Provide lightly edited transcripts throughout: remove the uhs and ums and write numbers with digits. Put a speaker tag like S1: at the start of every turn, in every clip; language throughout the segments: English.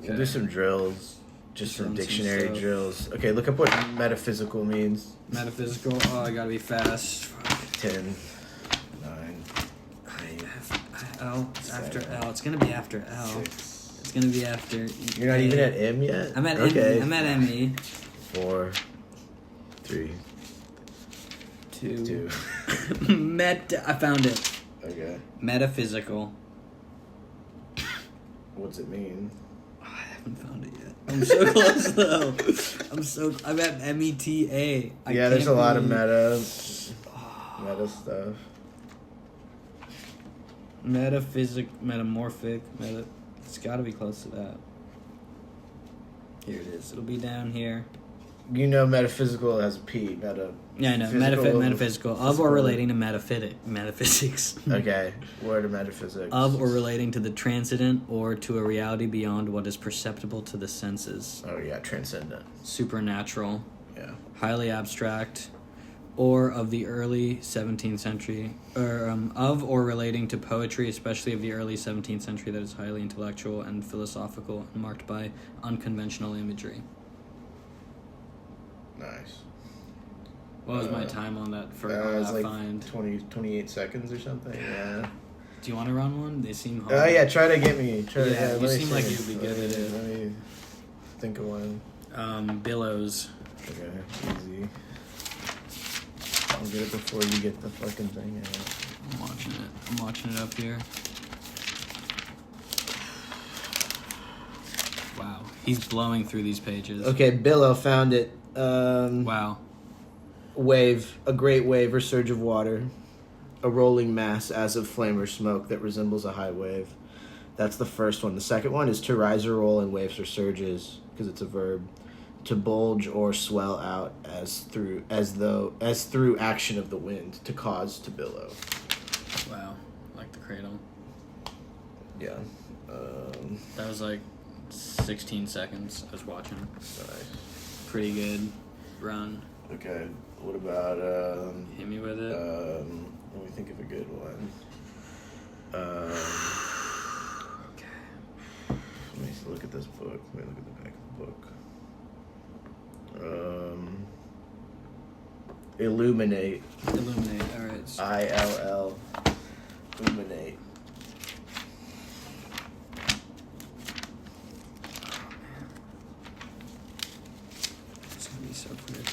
S1: We'll do some drills. Just some dictionary drills. Okay, look up what metaphysical means.
S2: Metaphysical? Oh, I gotta be fast.
S1: 10, 9, 8,
S2: L. It's
S1: 7,
S2: after L. It's gonna be after L.
S1: 6.
S2: It's gonna be after...
S1: You're not even at M yet?
S2: I'm at M. I'm at ME.
S1: 4, 3, 2.
S2: I found it.
S1: Okay.
S2: Metaphysical.
S1: What's it mean?
S2: Oh, I haven't found it yet. I'm so close though. I'm at META.
S1: Yeah, there's a lot of meta stuff.
S2: Metamorphic. It's got to be close to that. Here it is. It'll be down here.
S1: You know, metaphysical has a P.
S2: Yeah, I know. Metaphysical. Of or relating to metaphysics.
S1: Okay. Word of metaphysics.
S2: Of or relating to the transcendent or to a reality beyond what is perceptible to the senses.
S1: Oh, yeah. Transcendent.
S2: Supernatural.
S1: Yeah.
S2: Highly abstract. Or of the early 17th century. Of or relating to poetry, especially of the early 17th century, that is highly intellectual and philosophical and marked by unconventional imagery.
S1: Nice.
S2: What was my time on that for
S1: like
S2: find?
S1: 28 seconds or something. Yeah.
S2: Do you want to run one? They seem hard.
S1: Oh, yeah. Try to get me.
S2: You seem like you'd be good at it.
S1: Let me think of one.
S2: Billows.
S1: Okay. Easy. I'll get it before you get the fucking thing out.
S2: I'm watching it up here. Wow. He's blowing through these pages.
S1: Okay, Billow found it.
S2: Wow.
S1: Wave. A great wave or surge of water. A rolling mass as of flame or smoke that resembles a high wave. That's the first one. The second one is to rise or roll in waves or surges, because it's a verb. To bulge or swell out as through action of the wind, to cause to billow.
S2: Wow, like the cradle.
S1: Yeah.
S2: That was like 16 seconds. I was watching.
S1: Nice.
S2: Pretty good run.
S1: Okay. What about
S2: hit me with it?
S1: Let me think of a good one.
S2: Okay.
S1: Let me look at this book. Let me look at the back of the book. Illuminate.
S2: Illuminate. All right.
S1: ILL. Illuminate.
S2: It's gonna be so quick.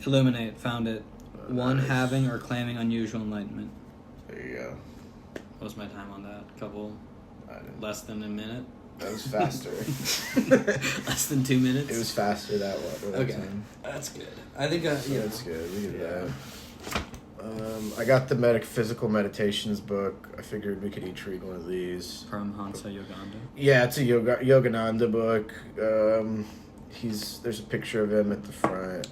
S2: Illuminate. Found it. One
S1: Nice.
S2: having or claiming unusual enlightenment.
S1: There you go.
S2: What was my time on that? Less than a minute?
S1: That was faster.
S2: Less than 2 minutes?
S1: It was faster that one.
S2: Okay. That's good. I think,
S1: That's good. We did that. I got the Metaphysical Meditations book. I figured we could each read one of these.
S2: From Hansa Yoganda?
S1: Yeah, it's a Yogananda book. There's a picture of him at the front.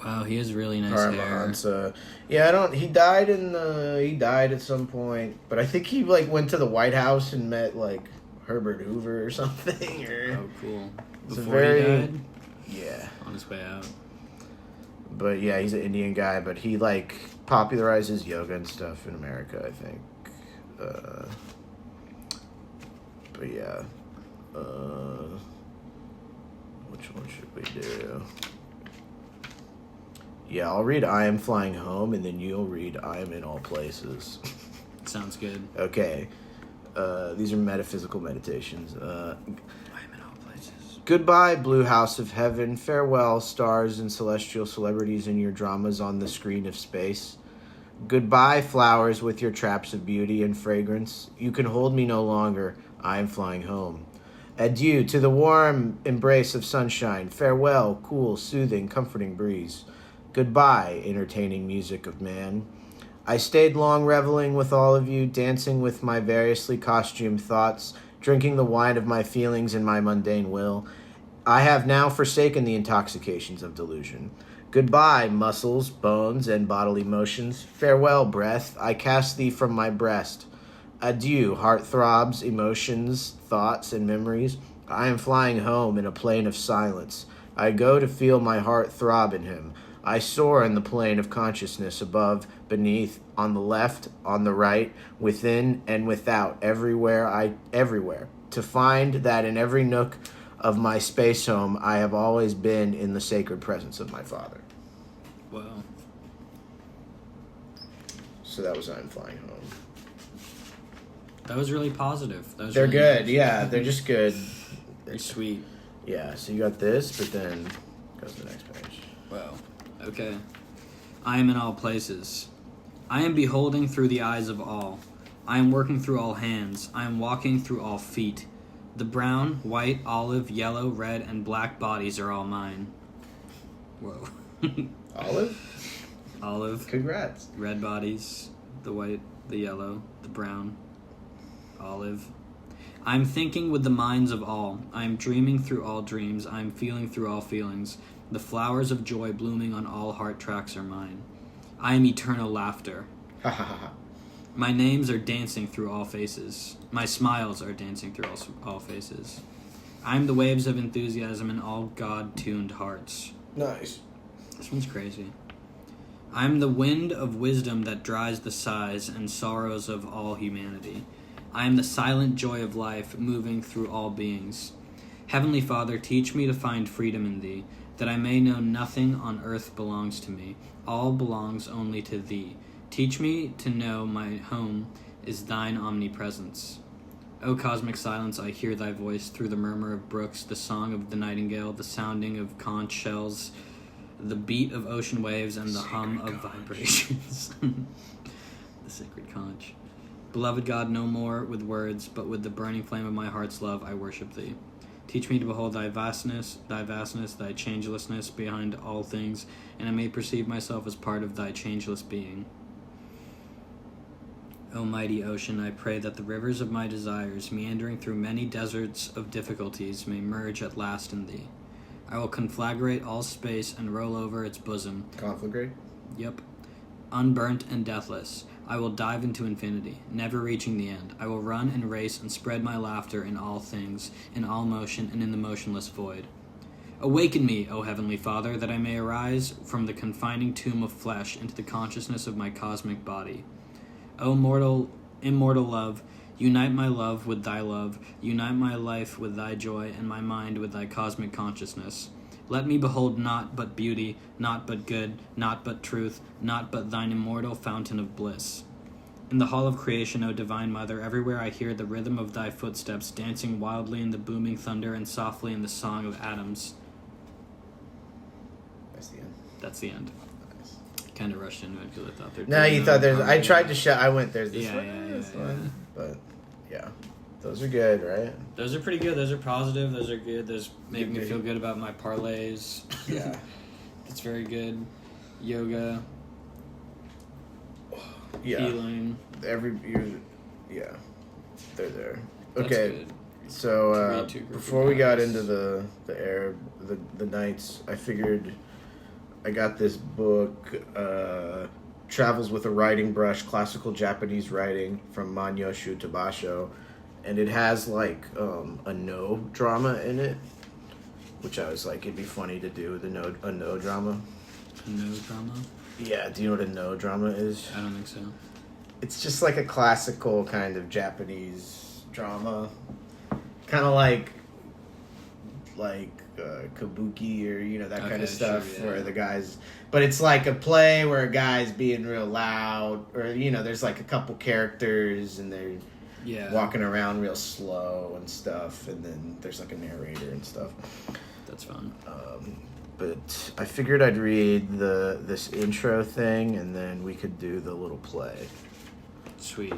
S2: Wow, he has really nice hair.
S1: Paramahansa. Yeah, he died at some point, but I think he went to the White House and met Herbert Hoover or something.
S2: Oh, cool.
S1: Before he died? Yeah.
S2: On his way out.
S1: But yeah, he's an Indian guy, but he popularizes yoga and stuff in America, I think. But yeah. Which one should we do? Yeah, I'll read I Am Flying Home, and then you'll read I Am in All Places.
S2: Sounds good.
S1: Okay. These are metaphysical meditations.
S2: I Am in All Places.
S1: Goodbye, blue house of heaven. Farewell, stars and celestial celebrities in your dramas on the screen of space. Goodbye, flowers with your traps of beauty and fragrance. You can hold me no longer. I am flying home. Adieu to the warm embrace of sunshine. Farewell, cool, soothing, comforting breeze. Goodbye, entertaining music of man. I stayed long reveling with all of you, dancing with my variously costumed thoughts, drinking the wine of my feelings and my mundane will. I have now forsaken the intoxications of delusion. Goodbye, muscles, bones, and bodily motions. Farewell, breath. I cast thee from my breast. Adieu, heart throbs, emotions, thoughts, and memories. I am flying home in a plane of silence. I go to feel my heart throb in him. I soar in the plane of consciousness, above, beneath, on the left, on the right, within and without, everywhere. To find that in every nook of my space home, I have always been in the sacred presence of my Father.
S2: Wow.
S1: So that was I'm Flying Home.
S2: That was really positive.
S1: They're
S2: really
S1: good,
S2: nice.
S1: yeah. They're just good.
S2: Very sweet.
S1: Yeah, so you got this, but then goes to the next page.
S2: Wow. Okay. I am in all places. I am beholding through the eyes of all. I am working through all hands. I am walking through all feet. The brown, white, olive, yellow, red, and black bodies are all mine. Whoa.
S1: Olive?
S2: Olive.
S1: Congrats.
S2: Red bodies. The white, the yellow, the brown. Olive. I am thinking with the minds of all. I am dreaming through all dreams. I am feeling through all feelings. The flowers of joy blooming on all heart tracks are mine. I am eternal laughter.
S1: Ha ha ha.
S2: My names are dancing through all faces. My smiles are dancing through all faces. I am the waves of enthusiasm in all God-tuned hearts.
S1: Nice.
S2: This one's crazy. I am the wind of wisdom that dries the sighs and sorrows of all humanity. I am the silent joy of life moving through all beings. Heavenly Father, teach me to find freedom in Thee, that I may know nothing on earth belongs to me. All belongs only to Thee. Teach me to know my home is Thine omnipresence. O cosmic silence, I hear Thy voice through the murmur of brooks, the song of the nightingale, the sounding of conch shells, the beat of ocean waves, and the hum of vibrations. The sacred conch. Beloved God, no more with words, but with the burning flame of my heart's love, I worship Thee. Teach me to behold Thy vastness, Thy changelessness behind all things, and I may perceive myself as part of Thy changeless being. O mighty ocean, I pray that the rivers of my desires, meandering through many deserts of difficulties, may merge at last in Thee. I will conflagrate all space and roll over its bosom.
S1: Conflagrate?
S2: Yep. Unburnt and deathless, I will dive into infinity, never reaching the end. I will run and race and spread my laughter in all things, in all motion, and in the motionless void. Awaken me, O Heavenly Father, that I may arise from the confining tomb of flesh into the consciousness of my cosmic body. O immortal love, unite my love with Thy love, unite my life with Thy joy, and my mind with Thy cosmic consciousness. Let me behold naught but beauty, naught but good, naught but truth, naught but Thine immortal fountain of bliss. In the hall of creation, O Divine Mother, everywhere I hear the rhythm of Thy footsteps, dancing wildly in the booming thunder and softly in the song of atoms.
S1: That's the end.
S2: That's the end.
S1: Nice.
S2: Kind of rushed into it because I thought
S1: No, you thought there's... I tried to show... I went, there's this
S2: Yeah,
S1: one,
S2: yeah,
S1: this
S2: yeah,
S1: one. But, yeah. Those are good, right?
S2: Those are pretty good. Those are positive. Those are good. Those make me feel good about my parlays.
S1: Yeah.
S2: That's very good. Yoga.
S1: Yeah.
S2: Healing.
S1: Yeah. They're there.
S2: That's
S1: Okay.
S2: good.
S1: So,
S2: Three, two,
S1: before we got
S2: groups.
S1: into the Arab, the Knights, I figured I got this book, Travels with a Writing Brush, Classical Japanese Writing from Manyoshu Tabasho. And it has, like, a no drama in it, which I was like, it'd be funny to do a no drama.
S2: No drama?
S1: Yeah, do you know what a no drama is?
S2: I don't think so.
S1: It's just like a classical kind of Japanese drama. Kind of like kabuki or, that kind of stuff,
S2: sure, yeah.
S1: where the guys... But it's like a play where a guy's being real loud, or, there's like a couple characters and they're...
S2: Yeah.
S1: walking around real slow and stuff, and then there's like a narrator and stuff.
S2: That's fun.
S1: But I figured I'd read this intro thing, and then we could do the little play.
S2: Sweet.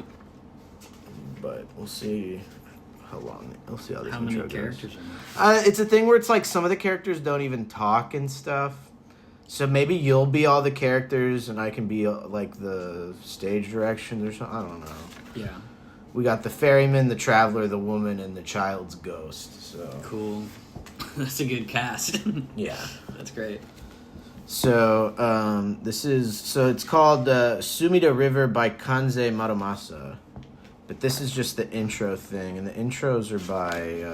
S1: But we'll see how long. We'll see how this
S2: How
S1: intro
S2: many
S1: goes.
S2: characters are there?
S1: It's a thing where it's like some of the characters don't even talk and stuff. So maybe you'll be all the characters, and I can be like the stage directions or something. I don't know.
S2: Yeah.
S1: We got the ferryman, the traveler, the woman, and the child's ghost. So
S2: Cool. That's a good cast.
S1: yeah.
S2: That's great.
S1: So it's called Sumida River by Kanze Madomasa. But this is just the intro thing, and the intros are by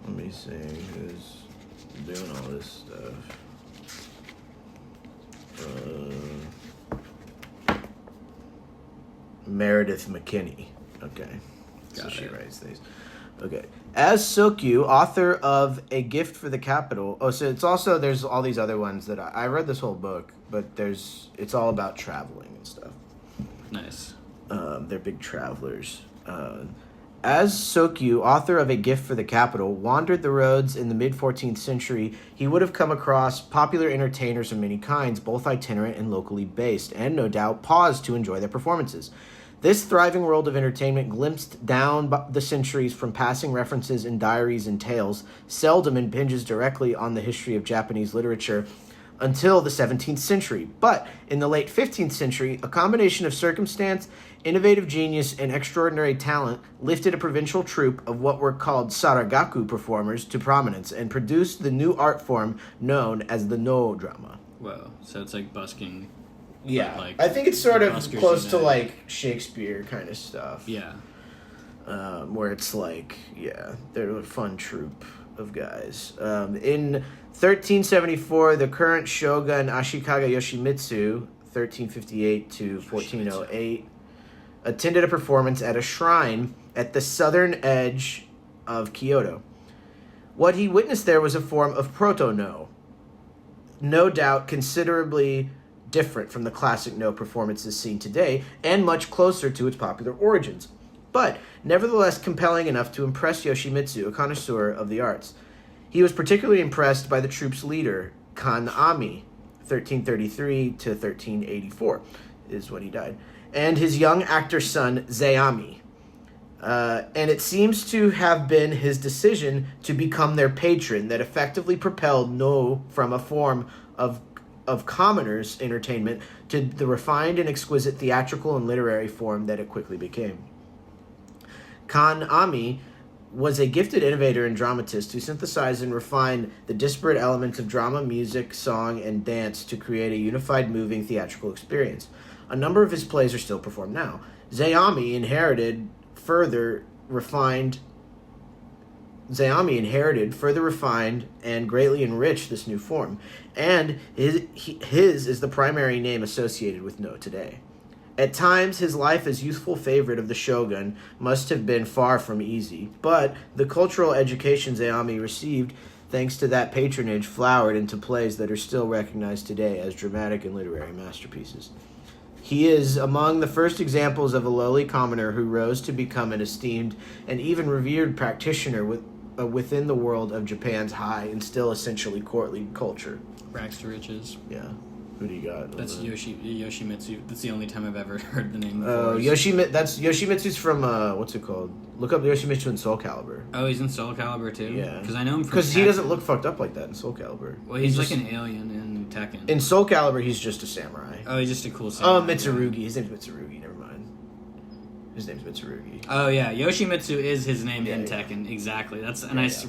S1: let me see who's doing all this stuff. Meredith McKinney. Okay. So
S2: Got
S1: she
S2: it.
S1: writes these. Okay. As Sokyu, author of A Gift for the Capital. Oh, so it's also, there's all these other ones that I read this whole book, but it's all about traveling and stuff.
S2: Nice.
S1: They're big travelers. As Sokyu, author of A Gift for the Capital, wandered the roads in the mid-14th century, he would have come across popular entertainers of many kinds, both itinerant and locally based, and no doubt paused to enjoy their performances. This thriving world of entertainment glimpsed down the centuries from passing references in diaries and tales, seldom impinges directly on the history of Japanese literature until the 17th century. But in the late 15th century, a combination of circumstance, innovative genius, and extraordinary talent lifted a provincial troupe of what were called saragaku performers to prominence and produced the new art form known as the No drama.
S2: Whoa. So it's like busking.
S1: Yeah,
S2: Like
S1: I think it's sort of
S2: Buskers
S1: close to
S2: United.
S1: like Shakespeare kind of stuff.
S2: Yeah.
S1: Where it's like, yeah, they're a fun troupe of guys. In 1374, the current shogun Ashikaga Yoshimitsu, 1358 to 1408, attended a performance at a shrine at the southern edge of Kyoto. What he witnessed there was a form of proto-no, no doubt considerably different from the classic no performances seen today, and much closer to its popular origins, but nevertheless compelling enough to impress Yoshimitsu, a connoisseur of the arts. He was particularly impressed by the troupe's leader, Kan Ami, 1333 to 1384 is when he died, and his young actor son, Zeami. And it seems to have been his decision to become their patron that effectively propelled No from a form of commoners' entertainment to the refined and exquisite theatrical and literary form that it quickly became. Kan Ami was a gifted innovator and dramatist who synthesized and refined the disparate elements of drama, music, song, and dance to create a unified, moving theatrical experience. A number of his plays are still performed now. Zeami inherited, further refined, and greatly enriched this new form, and his is the primary name associated with No today. At times, his life as youthful favorite of the shogun must have been far from easy, but the cultural education Zeami received thanks to that patronage flowered into plays that are still recognized today as dramatic and literary masterpieces. He is among the first examples of a lowly commoner who rose to become an esteemed and even revered practitioner within the world of Japan's high and still essentially courtly culture.
S2: Rags to riches.
S1: Yeah. Who do you got?
S2: That's Yoshimitsu. That's the only time I've ever heard the name
S1: Oh,
S2: before.
S1: that's Yoshimitsu's from what's it called? Look up Yoshimitsu in Soul Calibur.
S2: Oh, he's in Soul Calibur too?
S1: Yeah.
S2: Because I know him from
S1: Because he
S2: Tekken.
S1: doesn't look fucked up like that in Soul Calibur.
S2: Well, he's like
S1: just,
S2: an alien in Tekken.
S1: in Soul Calibur, he's just a samurai.
S2: Oh, he's just a cool
S1: Oh,
S2: samurai.
S1: Mitsurugi. His name's Mitsurugi. Never mind. His name's Mitsurugi.
S2: Oh yeah, Yoshimitsu is his name in
S1: Yeah.
S2: Tekken. Exactly.
S1: Yeah.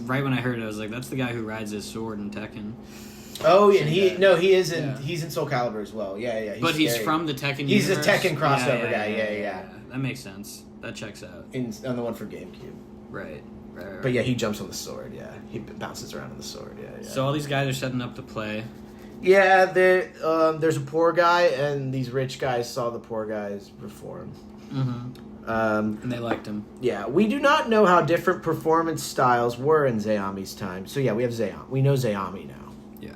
S2: Right when I heard it, I was like, that's the guy who rides his sword in Tekken.
S1: Oh, yeah, and he is in
S2: Yeah.
S1: he's in Soul Calibur as well. Yeah.
S2: He's
S1: scary.
S2: from the Tekken
S1: He's a
S2: universe.
S1: Tekken crossover guy. Yeah.
S2: That makes sense. That checks out.
S1: On the one for GameCube.
S2: Right.
S1: But yeah, he jumps on the sword. Yeah, he bounces around on the sword. Yeah.
S2: So all these guys are setting up to play.
S1: Yeah, there's a poor guy, and these rich guys saw the poor guys perform.
S2: Mm-hmm. And they liked him.
S1: Yeah, we do not know how different performance styles were in Zeami's time. So yeah, we have Zeami. We know Zeami now.
S2: Yeah.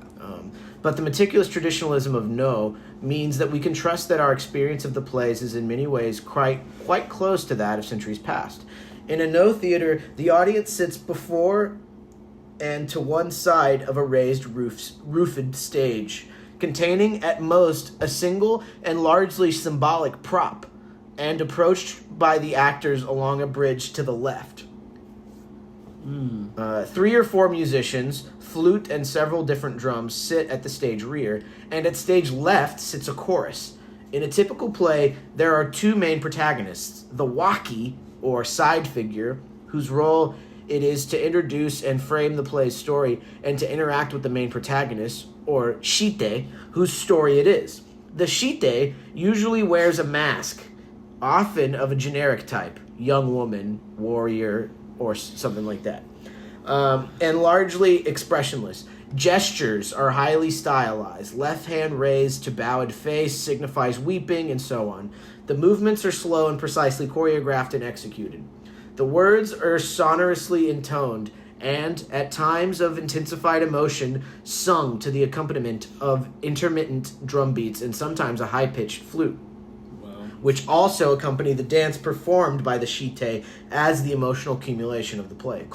S1: But the meticulous traditionalism of No means that we can trust that our experience of the plays is in many ways quite close to that of centuries past. In a No theater, the audience sits before and to one side of a raised roofed stage, containing at most a single and largely symbolic prop, and approached by the actors along a bridge to the left. 3 or 4 musicians, flute and several different drums sit at the stage rear, and at stage left sits a chorus. In a typical play, there are 2 main protagonists, the waki, or side figure, whose role it is to introduce and frame the play's story and to interact with the main protagonist, or shite, whose story it is. The shite usually wears a mask, often of a generic type, young woman, warrior, or something like that, and largely expressionless. Gestures are highly stylized. Left hand raised to bowed face signifies weeping, and so on. The movements are slow and precisely choreographed and executed. The words are sonorously intoned and, at times of intensified emotion, sung to the accompaniment of intermittent drum beats and sometimes a high-pitched flute, which also accompany the dance performed by the shite as the emotional culmination of the play.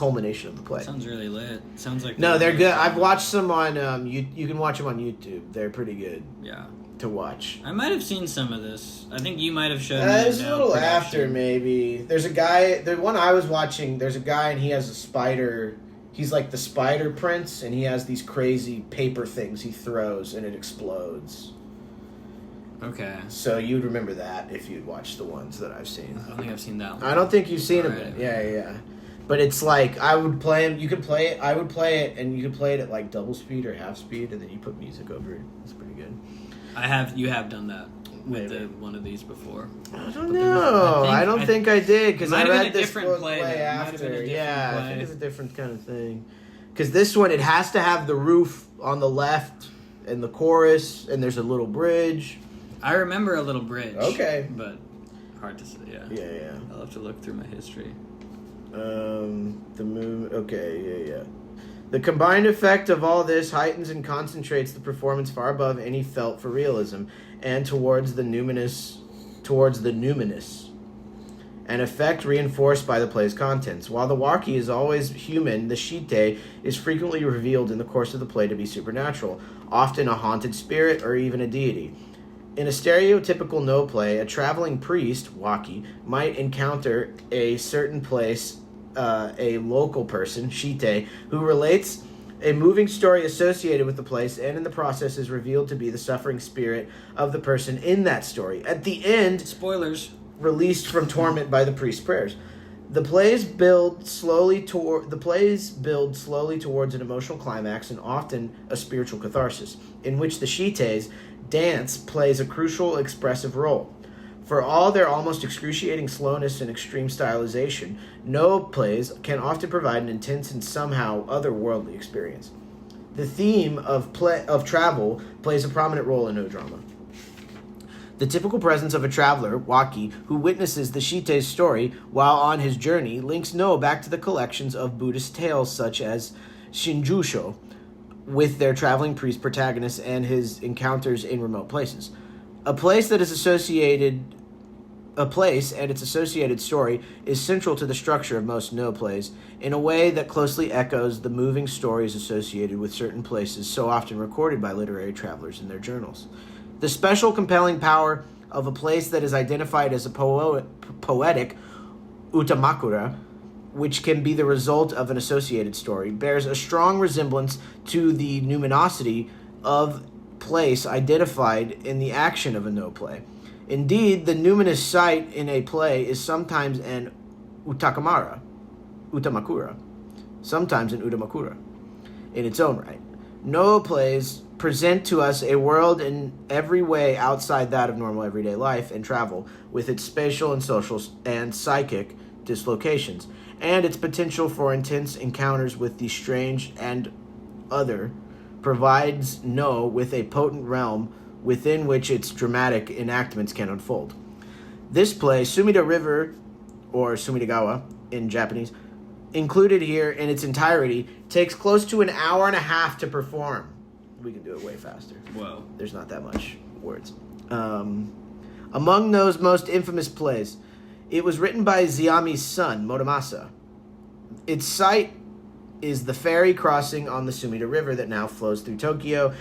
S2: Sounds really lit. Sounds like
S1: no, they're good. I've watched some on. You can watch them on YouTube. They're pretty good.
S2: Yeah.
S1: To watch.
S2: I might have seen some of this. I think you might have shown
S1: me.
S2: It
S1: was a little after, maybe. There's a guy. The one I was watching. There's a guy and he has a spider. He's like the Spider Prince, and he has these crazy paper things he throws, and it explodes.
S2: Okay.
S1: So you'd remember that if you'd watched the ones that I've seen.
S2: I don't think I've seen that one.
S1: I don't think you've seen
S2: All
S1: them.
S2: right.
S1: Yeah. But it's like, I would play them. You could play it. I would play it, and you could play it at like double speed or half speed, and then you put music over it. It's pretty good.
S2: You have done that with one of these before.
S1: I don't know. I don't think I did, because I read this book
S2: play
S1: after. Yeah, I think it's a different kind of thing. Because this one, it has to have the roof on the left and the chorus, and there's a little bridge.
S2: I remember a little bridge.
S1: Okay.
S2: But hard to say, yeah.
S1: Yeah.
S2: I'll have to look through my history.
S1: The moon. Okay, yeah. The combined effect of all this heightens and concentrates the performance far above any felt for realism, and towards the numinous, an effect reinforced by the play's contents. While the waki is always human, the shite is frequently revealed in the course of the play to be supernatural, often a haunted spirit or even a deity. In a stereotypical no play, a traveling priest, waki, might encounter a certain place, a local person, shite, who relates a moving story associated with the place, and in the process is revealed to be the suffering spirit of the person in that story. At the end,
S2: spoilers,
S1: released from torment by the priest's prayers. The plays build slowly towards an emotional climax and often a spiritual catharsis, in which the shite's dance plays a crucial expressive role. For all their almost excruciating slowness and extreme stylization, no plays can often provide an intense and somehow otherworldly experience. The theme of travel plays a prominent role in no drama. The typical presence of a traveler, waki, who witnesses the shite's story while on his journey links No back to the collections of Buddhist tales such as Shinjusho, with their traveling priest protagonist and his encounters in remote places. A place and its associated story is central to the structure of most No plays, in a way that closely echoes the moving stories associated with certain places so often recorded by literary travelers in their journals. The special compelling power of a place that is identified as a poetic utamakura, which can be the result of an associated story, bears a strong resemblance to the numinosity of place identified in the action of a No play. Indeed, the numinous site in a play is sometimes an utamakura, in its own right. No plays present to us a world in every way outside that of normal everyday life and travel, with its spatial and social and psychic dislocations, and its potential for intense encounters with the strange and other, provides No with a potent realm within which its dramatic enactments can unfold. This play, Sumida River, or Sumidegawa in Japanese, included here in its entirety, takes close to an hour and a half to perform. We can do it way faster.
S2: Whoa.
S1: There's not that much words. Among those most infamous plays, it was written by Zeami's son, Motomasa. Its site is the ferry crossing on the Sumida River that now flows through Tokyo,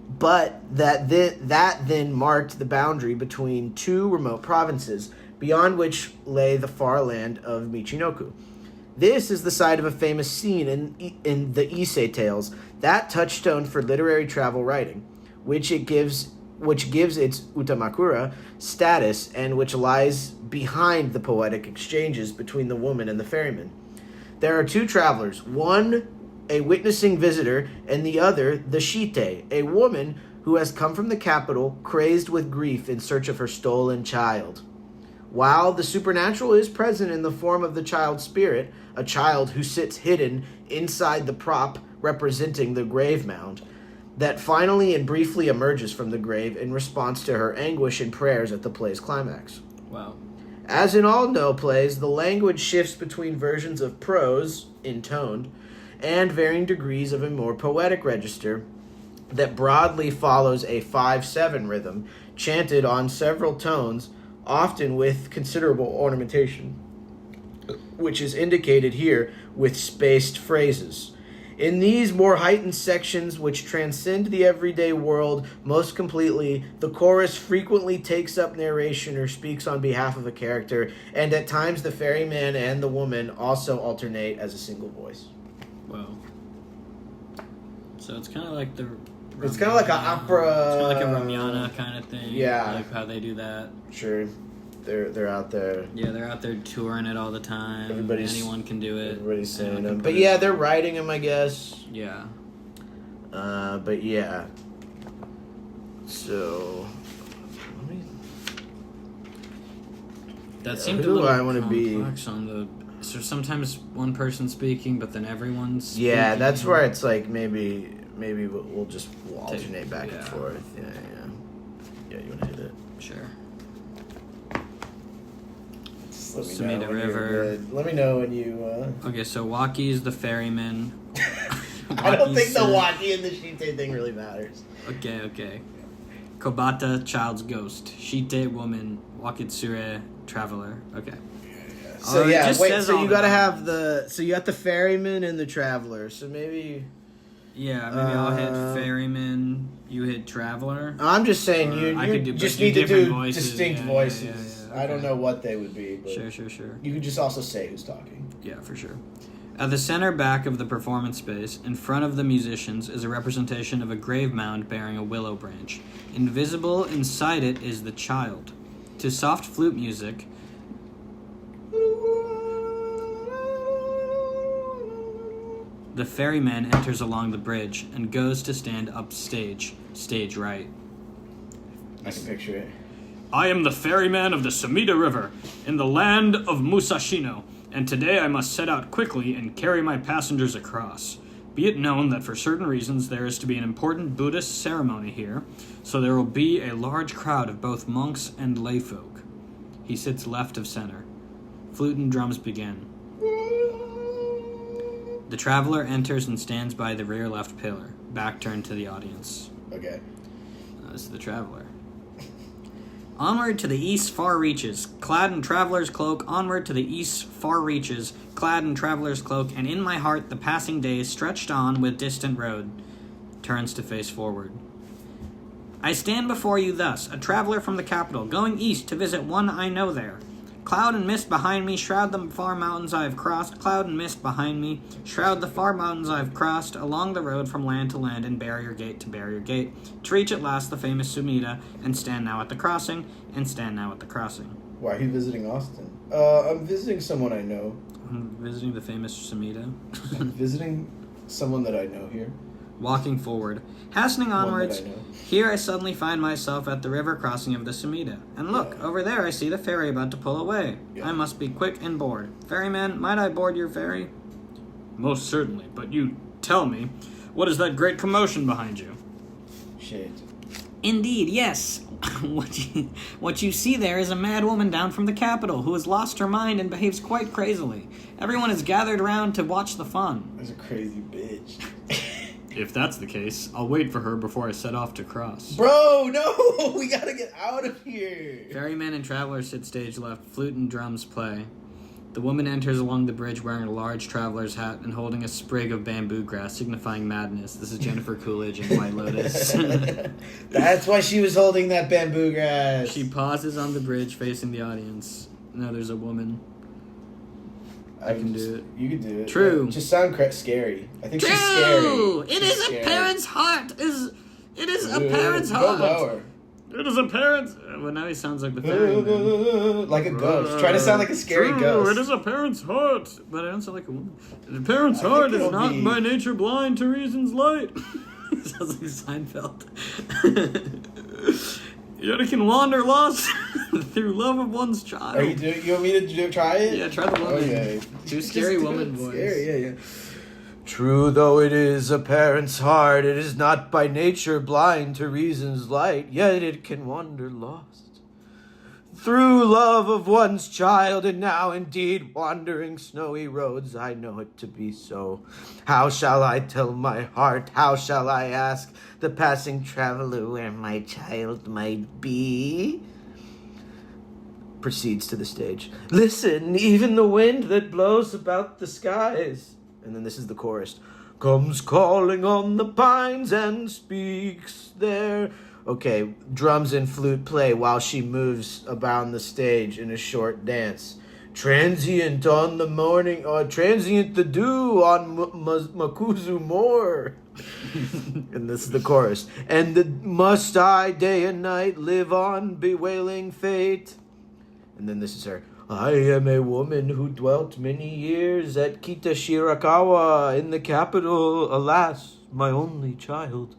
S1: but that then marked the boundary between two remote provinces, beyond which lay the far land of Michinoku. This is the site of a famous scene in the Issei tales, that touchstone for literary travel writing, which gives its utamakura status and which lies behind the poetic exchanges between the woman and the ferryman. There are two travelers, one a witnessing visitor, and the other the shite, a woman who has come from the capital, crazed with grief in search of her stolen child. While the supernatural is present in the form of the child's spirit, a child who sits hidden inside the prop representing the grave mound, that finally and briefly emerges from the grave in response to her anguish and prayers at the play's climax.
S2: Wow.
S1: As in all No plays, the language shifts between versions of prose, intoned, and varying degrees of a more poetic register that broadly follows a 5/7 rhythm, chanted on several tones, often with considerable ornamentation, which is indicated here with spaced phrases. In these more heightened sections, which transcend the everyday world most completely, the chorus frequently takes up narration or speaks on behalf of a character, and at times the ferryman and the woman also alternate as a single voice.
S2: Wow. So it's kind of like the...
S1: It's kind of like an opera...
S2: It's kind of like a Ramiana kind of thing.
S1: Yeah.
S2: Like how they do that.
S1: Sure. They're out there.
S2: Yeah, they're out there touring it all the time. Anyone can do it.
S1: Everybody's saying them. But yeah, they're writing them, I guess.
S2: Yeah.
S1: But yeah. So...
S2: That seemed a little
S1: I want to
S2: complex on the... So sometimes one person speaking, but then everyone's speaking.
S1: Yeah, that's where it's like maybe we'll alternate back and forth. Yeah, you want to hit it?
S2: Sure.
S1: Sumida
S2: River.
S1: Let me know when you...
S2: Okay, so Waki's the ferryman.
S1: I don't think the Waki and the Shite thing really matters.
S2: Okay. Kobata, child's ghost. Shite, woman. Wakitsure, traveler. Okay.
S1: So so you gotta have so you got the ferryman and the traveler. So maybe...
S2: Yeah, maybe I'll hit ferryman, you hit traveler.
S1: I'm just saying you just need to do distinct voices.
S2: Yeah. Okay.
S1: I don't know what they would be. But
S2: Sure.
S1: You could just also say who's talking.
S2: Yeah, for sure. At the center back of the performance space, in front of the musicians, is a representation of a grave mound bearing a willow branch. Invisible inside it is the child. To soft flute music, the ferryman enters along the bridge and goes to stand upstage, stage right.
S1: I can picture it.
S2: I am the ferryman of the Sumida River, in the land of Musashino, and today I must set out quickly and carry my passengers across. Be it known that for certain reasons there is to be an important Buddhist ceremony here, so there will be a large crowd of both monks and layfolk. He sits left of center. Flute and drums begin. The traveler enters and stands by the rear left pillar, back turned to the audience.
S1: Okay.
S2: This is the traveler. Onward to the east far reaches, clad in traveler's cloak, onward to the east far reaches, clad in traveler's cloak, and in my heart the passing days stretched on with distant road. Turns to face forward. I stand before you thus, a traveler from the capital, going east to visit one I know there. Cloud and mist behind me shroud the far mountains I have crossed. Cloud and mist behind me shroud the far mountains I have crossed along the road from land to land and barrier gate to barrier gate, to reach at last the famous Sumida, and stand now at the crossing, and stand now at the crossing.
S1: Why are you visiting Austin? I'm visiting someone I know.
S2: I'm visiting the famous Sumida.
S1: I'm visiting someone that I know here.
S2: Walking forward, hastening onwards,
S1: One that I know.
S2: here I suddenly find myself at the river crossing of the Sumida. And look, over there I see the ferry about to pull away.
S1: Yeah.
S2: I must be quick and board. Ferryman, might I board your ferry? Most certainly, but you tell me, what is that great commotion behind you?
S1: Shit.
S2: Indeed, yes. What you see there is a mad woman down from the capital who has lost her mind and behaves quite crazily. Everyone is gathered around to watch the fun.
S1: That's a crazy bitch.
S2: If that's the case, I'll wait for her before I set off to cross.
S1: Bro, no! We gotta get out of here!
S2: Ferryman and traveler sit stage left. Flute and drums play. The woman enters along the bridge wearing a large traveler's hat and holding a sprig of bamboo grass, signifying madness. This is Jennifer Coolidge in White Lotus.
S1: That's why she was holding that bamboo grass.
S2: She pauses on the bridge facing the audience. Now there's a woman. I can do it.
S1: You can do it.
S2: True.
S1: Just sound scary. I think
S2: True!
S1: she's scary.
S2: It is a parent's heart. It is a parent's
S1: Go
S2: heart.
S1: lower.
S2: It is a parent's... Well, now he sounds like the ferryman.
S1: Like a ghost. Try to sound like a scary
S2: True,
S1: ghost.
S2: it is a parent's heart. But I don't sound like a woman. The parent's heart is not by nature blind to reason's light. Sounds like Seinfeld. Yet it can wander lost through love of one's child.
S1: You want me to try it?
S2: Yeah, try the woman.
S1: Okay.
S2: Too scary woman voice.
S1: Scary, yeah. True though it is a parent's heart, it is not by nature blind to reason's light, yet it can wander lost through love of one's child, and now indeed wandering snowy roads, I know it to be so. How shall I tell my heart, how shall I ask the passing traveler where my child might be? Proceeds to the stage. Listen, even the wind that blows about the skies. And then this is the chorus. Comes calling on the pines and speaks there. Okay, drums and flute play while she moves about the stage in a short dance. Transient on the morning, or transient the dew on Makuzu Moor. And this is the chorus. And must I day and night live on bewailing fate? And then this is her. I am a woman who dwelt many years at Kitashirakawa in the capital. Alas, my only child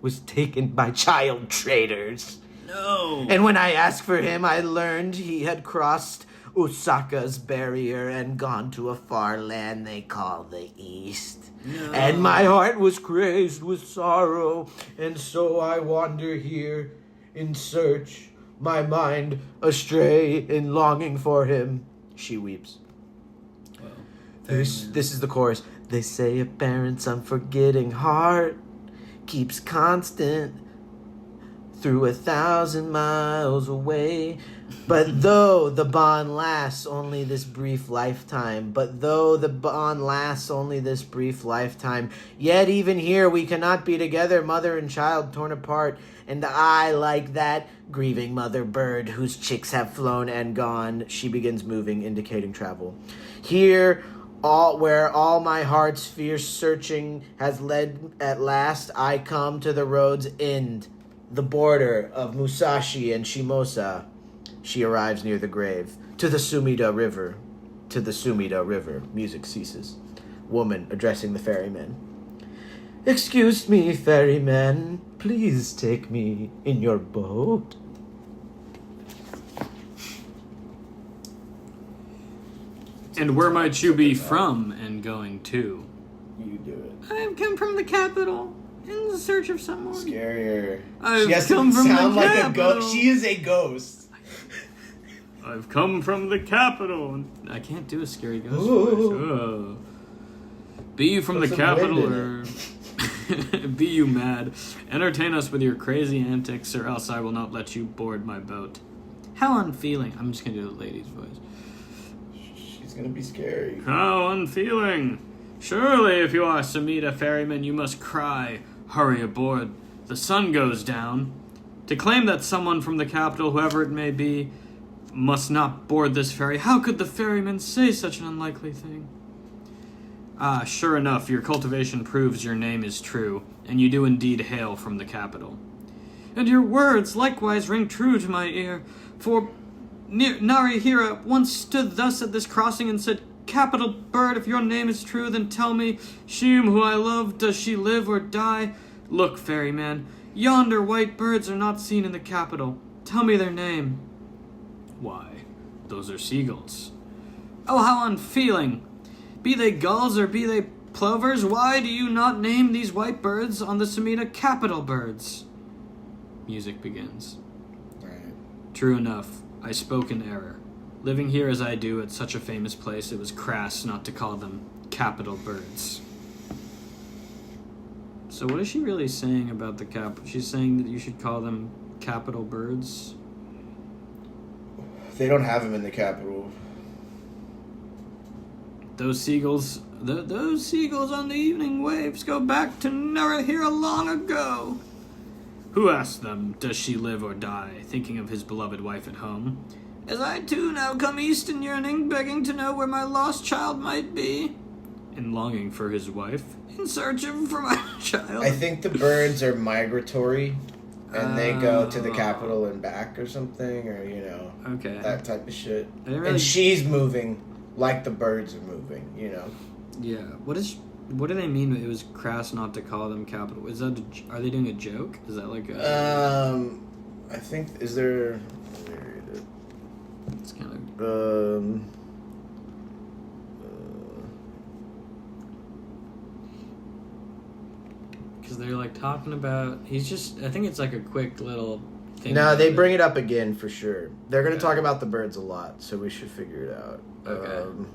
S1: was taken by child traders.
S2: No.
S1: And when I asked for him, I learned he had crossed Osaka's barrier and gone to a far land they call the East.
S2: No.
S1: And my heart was crazed with sorrow, and so I wander here in search, my mind astray in longing for him. She weeps.
S2: Well,
S1: This is the chorus. They say a parent's unforgetting heart keeps constant through 1,000 miles away. But though the bond lasts only this brief lifetime, yet even here we cannot be together, mother and child torn apart. And I, like that grieving mother bird whose chicks have flown and gone, she begins moving, indicating travel. Here, where all my heart's fierce searching has led, at last I come to the road's end, the border of Musashi and Shimosa. She arrives near the grave. To the Sumida River. Music ceases. Woman addressing the ferryman. Excuse me, ferryman. Please take me in your boat.
S2: And where might you be from and going to?
S1: You do it.
S2: I have come from the capital in search of someone.
S1: Scarier.
S2: I've
S1: She has to
S2: come from
S1: sound
S2: the
S1: like a
S2: capital.
S1: ghost. She is a ghost.
S2: I've come from the capital. I can't do a scary ghost
S1: Ooh.
S2: voice. Oh. Be you from
S1: Put
S2: the
S1: some
S2: capital
S1: wind
S2: or be you mad? Entertain us with your crazy antics, or else I will not let you board my boat. How unfeeling. I'm just going to do the lady's voice.
S1: She's gonna be scary.
S2: How unfeeling. Surely if you are Sumida ferryman, you must cry, hurry aboard. The sun goes down. To claim that someone from the capital, whoever it may be, must not board this ferry. How could the ferryman say such an unlikely thing? Ah, sure enough, your cultivation proves your name is true, and you do indeed hail from the capital. And your words likewise ring true to my ear, for Narihira once stood thus at this crossing and said, Capital bird, if your name is true, then tell me, she whom I love, does she live or die? Look, ferryman, yonder white birds are not seen in the capital. Tell me their name. Why, those are seagulls. Oh, how unfeeling! Be they gulls or be they plovers, why do you not name these white birds on the Sumida capital birds? Music begins.
S1: Right.
S2: True enough, I spoke in error. Living here as I do at such a famous place, it was crass not to call them capital birds. So what is she really saying about the She's saying that you should call them capital birds?
S1: They don't have him in the capital.
S2: Those seagulls on the evening waves go back to Narahira long ago. Who asked them, does she live or die, thinking of his beloved wife at home? As I too now come east in yearning, begging to know where my lost child might be. In longing for his wife, in search for my child.
S1: I think the birds are migratory, and they go to the capital and back or something, or,
S2: Okay.
S1: that type of shit.
S2: I didn't really-
S1: And she's moving like the birds are moving,
S2: Yeah. What do they mean? It was crass not to call them capital. Is that? Are they doing a joke? Is that like a?
S1: I think, is there...
S2: It's kind of... Because they're, like, talking about... He's just... I think it's, like, a quick little thing.
S1: No, they bring it up again for sure. They're going to talk about the birds a lot, so we should figure it out.
S2: Okay.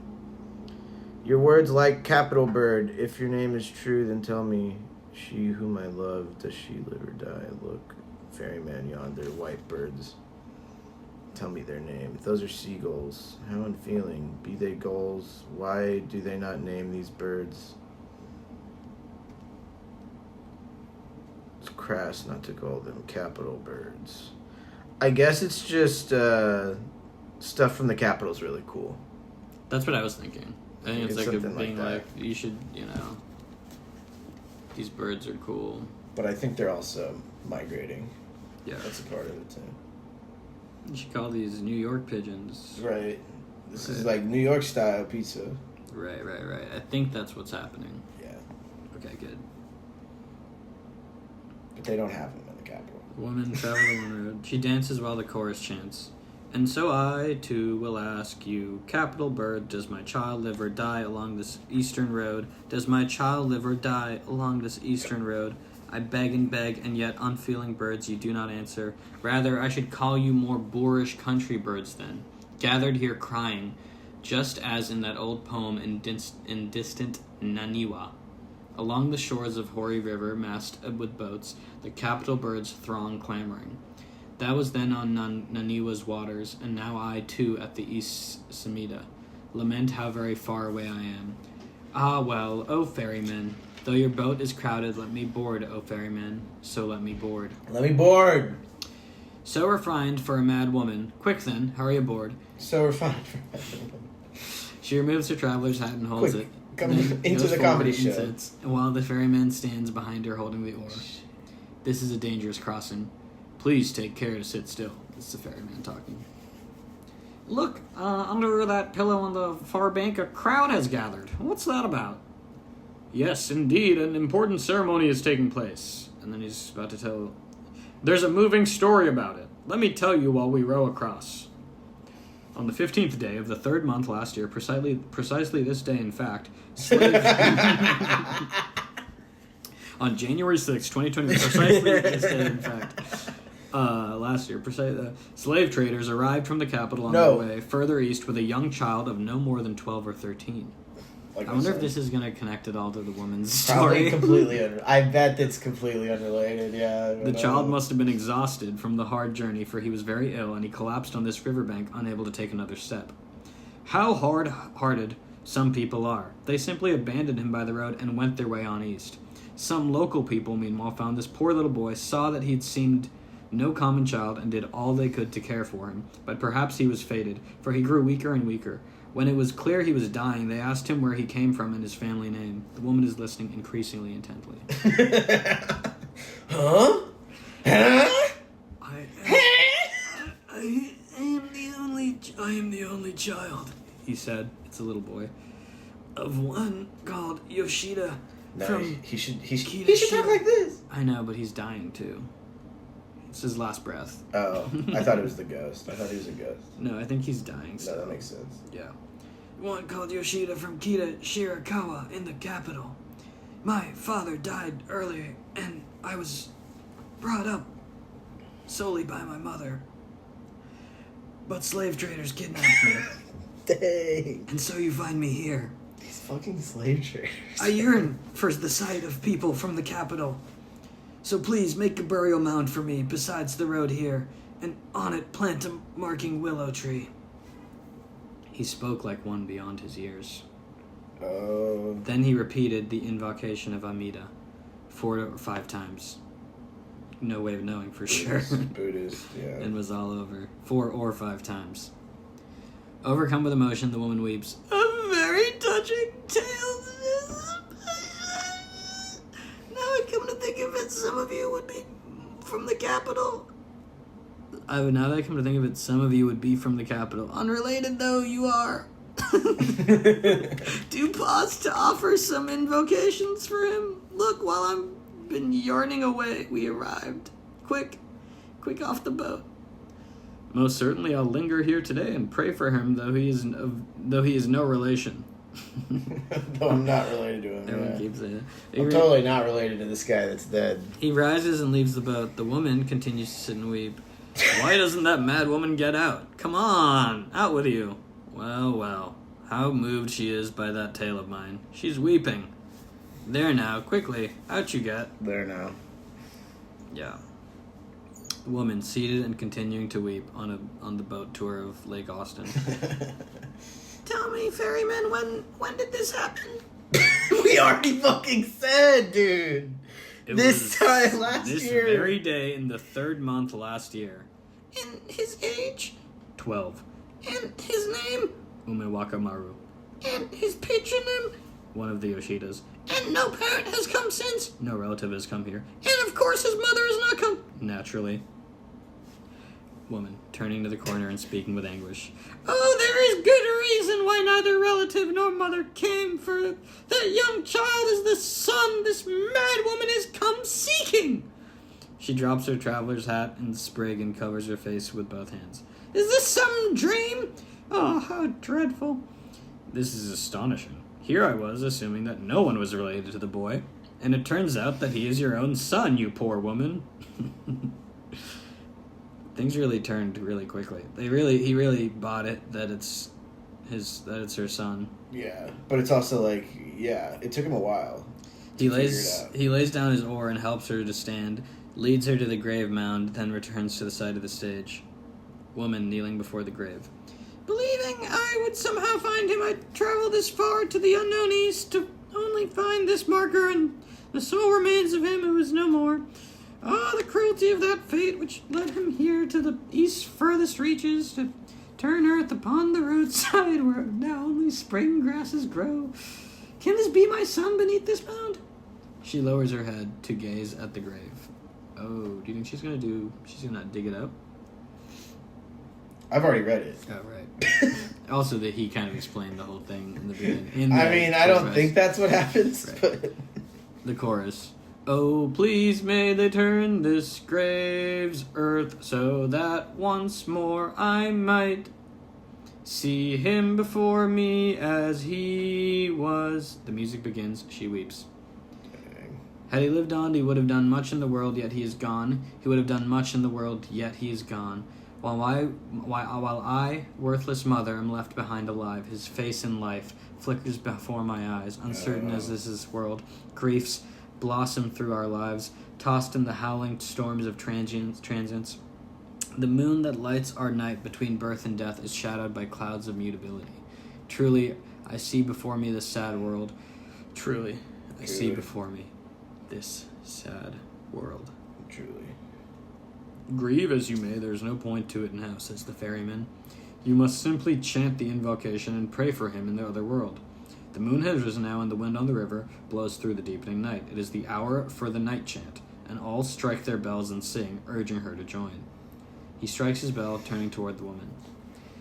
S1: Your words like capital bird. If your name is true, then tell me, she whom I love, does she live or die? Look, ferryman yonder, white birds. Tell me their name. Those are seagulls. How unfeeling. Be they gulls. Why do they not name these birds? It's crass not to call them capital birds. I guess it's just stuff from the capital's really cool.
S2: That's what I was thinking. I think it's like a being
S1: like
S2: you should, these birds are cool.
S1: But I think they're also migrating.
S2: Yeah.
S1: That's a part of it, too.
S2: You should call these New York pigeons.
S1: Right. This is like New York style pizza.
S2: Right. I think that's what's happening.
S1: Yeah.
S2: Okay, good.
S1: But they don't have them in the capital.
S2: Woman traveling on the road. She dances while the chorus chants. And so I, too, will ask you, capital bird, does my child live or die along this eastern road? Does my child live or die along this eastern road? I beg, and yet unfeeling birds you do not answer. Rather, I should call you more boorish country birds then, gathered here crying, just as in that old poem in distant Naniwa. Along the shores of Hori River, massed with boats, the capital birds throng clamoring. That was then on Naniwa's waters, and now I, too, at the East Samida, lament how very far away I am. Ah, well, O ferryman, though your boat is crowded, let me board, O ferryman, so let me board.
S1: Let me board!
S2: So refined for a mad woman. Quick then, hurry aboard.
S1: So refined for a mad woman.
S2: She removes her traveler's hat and holds
S1: Quick,
S2: it.
S1: come into the comedy show.
S2: Sits, while the ferryman stands behind her holding the oar. This is a dangerous crossing. Please take care to sit still. This is the ferryman talking. Look, under that pillow on the far bank, a crowd has gathered. What's that about? Yes, indeed, an important ceremony is taking place. And then he's about to tell... There's a moving story about it. Let me tell you while we row across. On the 15th day of the 3rd month last year, precisely this day, in fact, on January 6, 2020, precisely this day, in fact... last year, slave traders arrived from the capital on their way further east with a young child of no more than 12 or 13. I wonder if this is going to connect it all to the woman's story.
S1: Probably completely I bet it's completely unrelated, yeah.
S2: The child must have been exhausted from the hard journey, for he was very ill, and he collapsed on this riverbank, unable to take another step. How hard-hearted some people are. They simply abandoned him by the road and went their way on east. Some local people, meanwhile, found this poor little boy, saw that he'd seemed no common child, and did all they could to care for him. But perhaps he was fated, for he grew weaker and weaker. When it was clear he was dying, they asked him where he came from and his family name. The woman is listening increasingly intently.
S1: Huh?
S2: I am the only child, he said. It's a little boy. Of one called Yoshida.
S1: No, he should talk like this.
S2: I know, but he's dying too. It's his last breath.
S1: Oh, I thought it was the ghost. I thought he was a ghost.
S2: No, I think he's dying still.
S1: No, that makes sense.
S2: Yeah. One called Yoshida from Kita Shirakawa in the capital. My father died earlier, and I was brought up solely by my mother. But slave traders kidnapped me.
S1: Dang.
S2: And so you find me here.
S1: These fucking slave traders.
S2: I yearn for the sight of people from the capital. So please make a burial mound for me besides the road here, and on it plant a marking willow tree. He spoke like one beyond his years.
S1: Oh.
S2: Then he repeated the invocation of Amida 4 or 5 times. No way of knowing for sure.
S1: Buddhist, yeah.
S2: And was all over. 4 or 5 times. Overcome with emotion, the woman weeps. A very touching tale. Now I come to think of it, some of you would be from the capital. Now that I come to think of it, some of you would be from the capital. Unrelated though you are. Do pause to offer some invocations for him. Look, while I've been yarning away, we arrived. Quick, quick off the boat. Most certainly I'll linger here today and pray for him, though he is no relation.
S1: Though I'm not related to him.
S2: Everyone keeps it.
S1: I'm totally not related to this guy that's dead.
S2: He rises and leaves the boat. The woman continues to sit and weep. Why doesn't that mad woman get out? Come on, out with you. Well, how moved she is by that tale of mine. She's weeping. There now, quickly, out you get.
S1: There now.
S2: Yeah. The woman seated and continuing to weep on the boat tour of Lake Austin. Tell me, ferryman, when did this happen?
S1: We already fucking said, dude. This time last year.
S2: This very day in the 3rd month last year. And his age? 12. And his name? Umewaka Maru. And his patronym? One of the Yoshidas. And no parent has come since? No relative has come here. And of course his mother has not come? Naturally. Woman, turning to the corner and speaking with anguish. Oh, there is good reason why neither relative nor mother came, for that young child is the son this mad woman has come seeking. She drops her traveler's hat in the sprig and covers her face with both hands. Is this some dream? Oh, how dreadful. This is astonishing. Here I was, assuming that no one was related to the boy, and it turns out that he is your own son, you poor woman. Things really turned really quickly. He really bought it that it's her son.
S1: Yeah, but it's also like, yeah, it took him a while.
S2: He lays down his oar and helps her to stand, leads her to the grave mound, then returns to the side of the stage. Woman kneeling before the grave. Believing I would somehow find him, I traveled this far to the unknown east to only find this marker and the sole remains of him who is no more. Ah, the cruelty of that fate which led him here to the east's furthest reaches, to turn earth upon the roadside where now only spring grasses grow. Can this be my son beneath this mound? She lowers her head to gaze at the grave. Oh, do you think she's gonna dig it up?
S1: I've already read it.
S2: Oh, right. Also, that he kind of explained the whole thing in the beginning.
S1: I don't think that's what happens,
S2: right.
S1: But...
S2: The chorus. Oh, please may they turn this grave's earth so that once more I might see him before me as he was. The music begins. She weeps. Had he lived on, he would have done much in the world, yet he is gone. He would have done much in the world, yet he is gone. While I, worthless mother, am left behind alive, his face in life flickers before my eyes, uncertain as is this world. Griefs blossom through our lives, tossed in the howling storms of transience. The moon that lights our night between birth and death is shadowed by clouds of mutability. Truly, I see before me this sad world. Truly, I see before me this sad world.
S1: Truly.
S2: Grieve as you may, there's no point to it now, says the ferryman. You must simply chant the invocation and pray for him in the other world. The moon has risen now, and the wind on the river blows through the deepening night. It is the hour for the night chant, and all strike their bells and sing, urging her to join. He strikes his bell, turning toward the woman.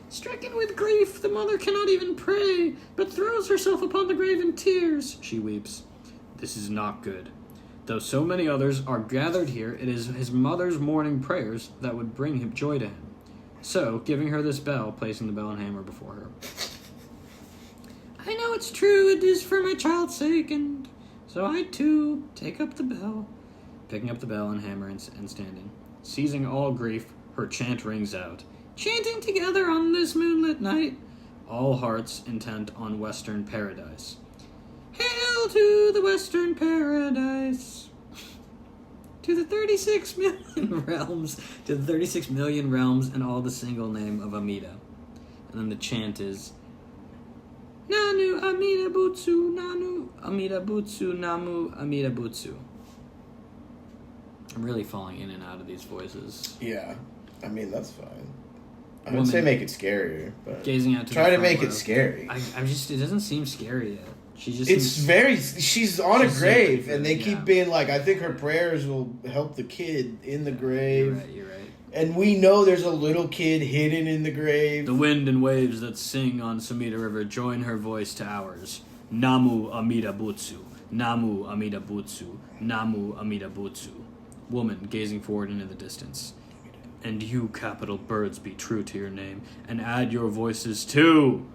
S2: Stricken with grief, the mother cannot even pray, but throws herself upon the grave in tears. She weeps. This is not good. Though so many others are gathered here, it is his mother's morning prayers that would bring him joy to him. So, giving her this bell, placing the bell and hammer before her. I know it's true, it is for my child's sake, and so I too take up the bell. Picking up the bell and hammer and standing. Seizing all grief, her chant rings out. Chanting together on this moonlit night, all hearts intent on western paradise. Hail to the western paradise. To the 36 million realms. To the 36 million realms and all the single name of Amida. And then the chant is Nanu Amida Butsu, Nanu Amida Butsu, Namu Amida Butsu. I'm really falling in and out of these voices.
S1: Yeah. I mean, that's fine. I would say make it scarier, but
S2: gazing out to
S1: try to make it scary.
S2: It doesn't seem scary yet.
S1: She's on a grave, and they keep being like, I think her prayers will help the kid in the grave.
S2: You're right.
S1: And we know there's a little kid hidden in the grave.
S2: The wind and waves that sing on Sumida River join her voice to ours. Namu Amida Butsu. Namu Amida Butsu. Namu Amida Butsu. Woman gazing forward into the distance. And you, capital birds, be true to your name, and add your voices too.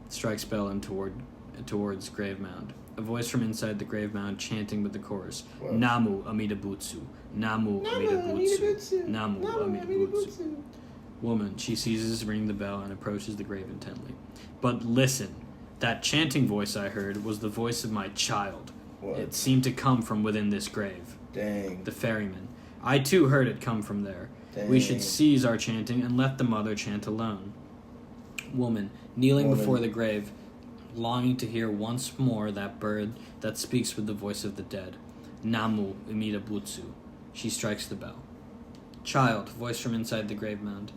S2: Strikes bell and towards grave mound. A voice from inside the grave mound chanting with the chorus. Whoa. Namu Amida Butsu. Namu Amida Butsu. Namu Amida Butsu. Woman, she ceases ringing the bell and approaches the grave intently. But listen, that chanting voice I heard was the voice of my child.
S1: What?
S2: It seemed to come from within this grave.
S1: Dang.
S2: The ferryman. I too heard it come from there. Dang. We should cease our chanting and let the mother chant alone. Woman, kneeling before the grave, longing to hear once more that bird that speaks with the voice of the dead. Namu Amida Butsu. She strikes the bell. Child, voice from inside the grave mound.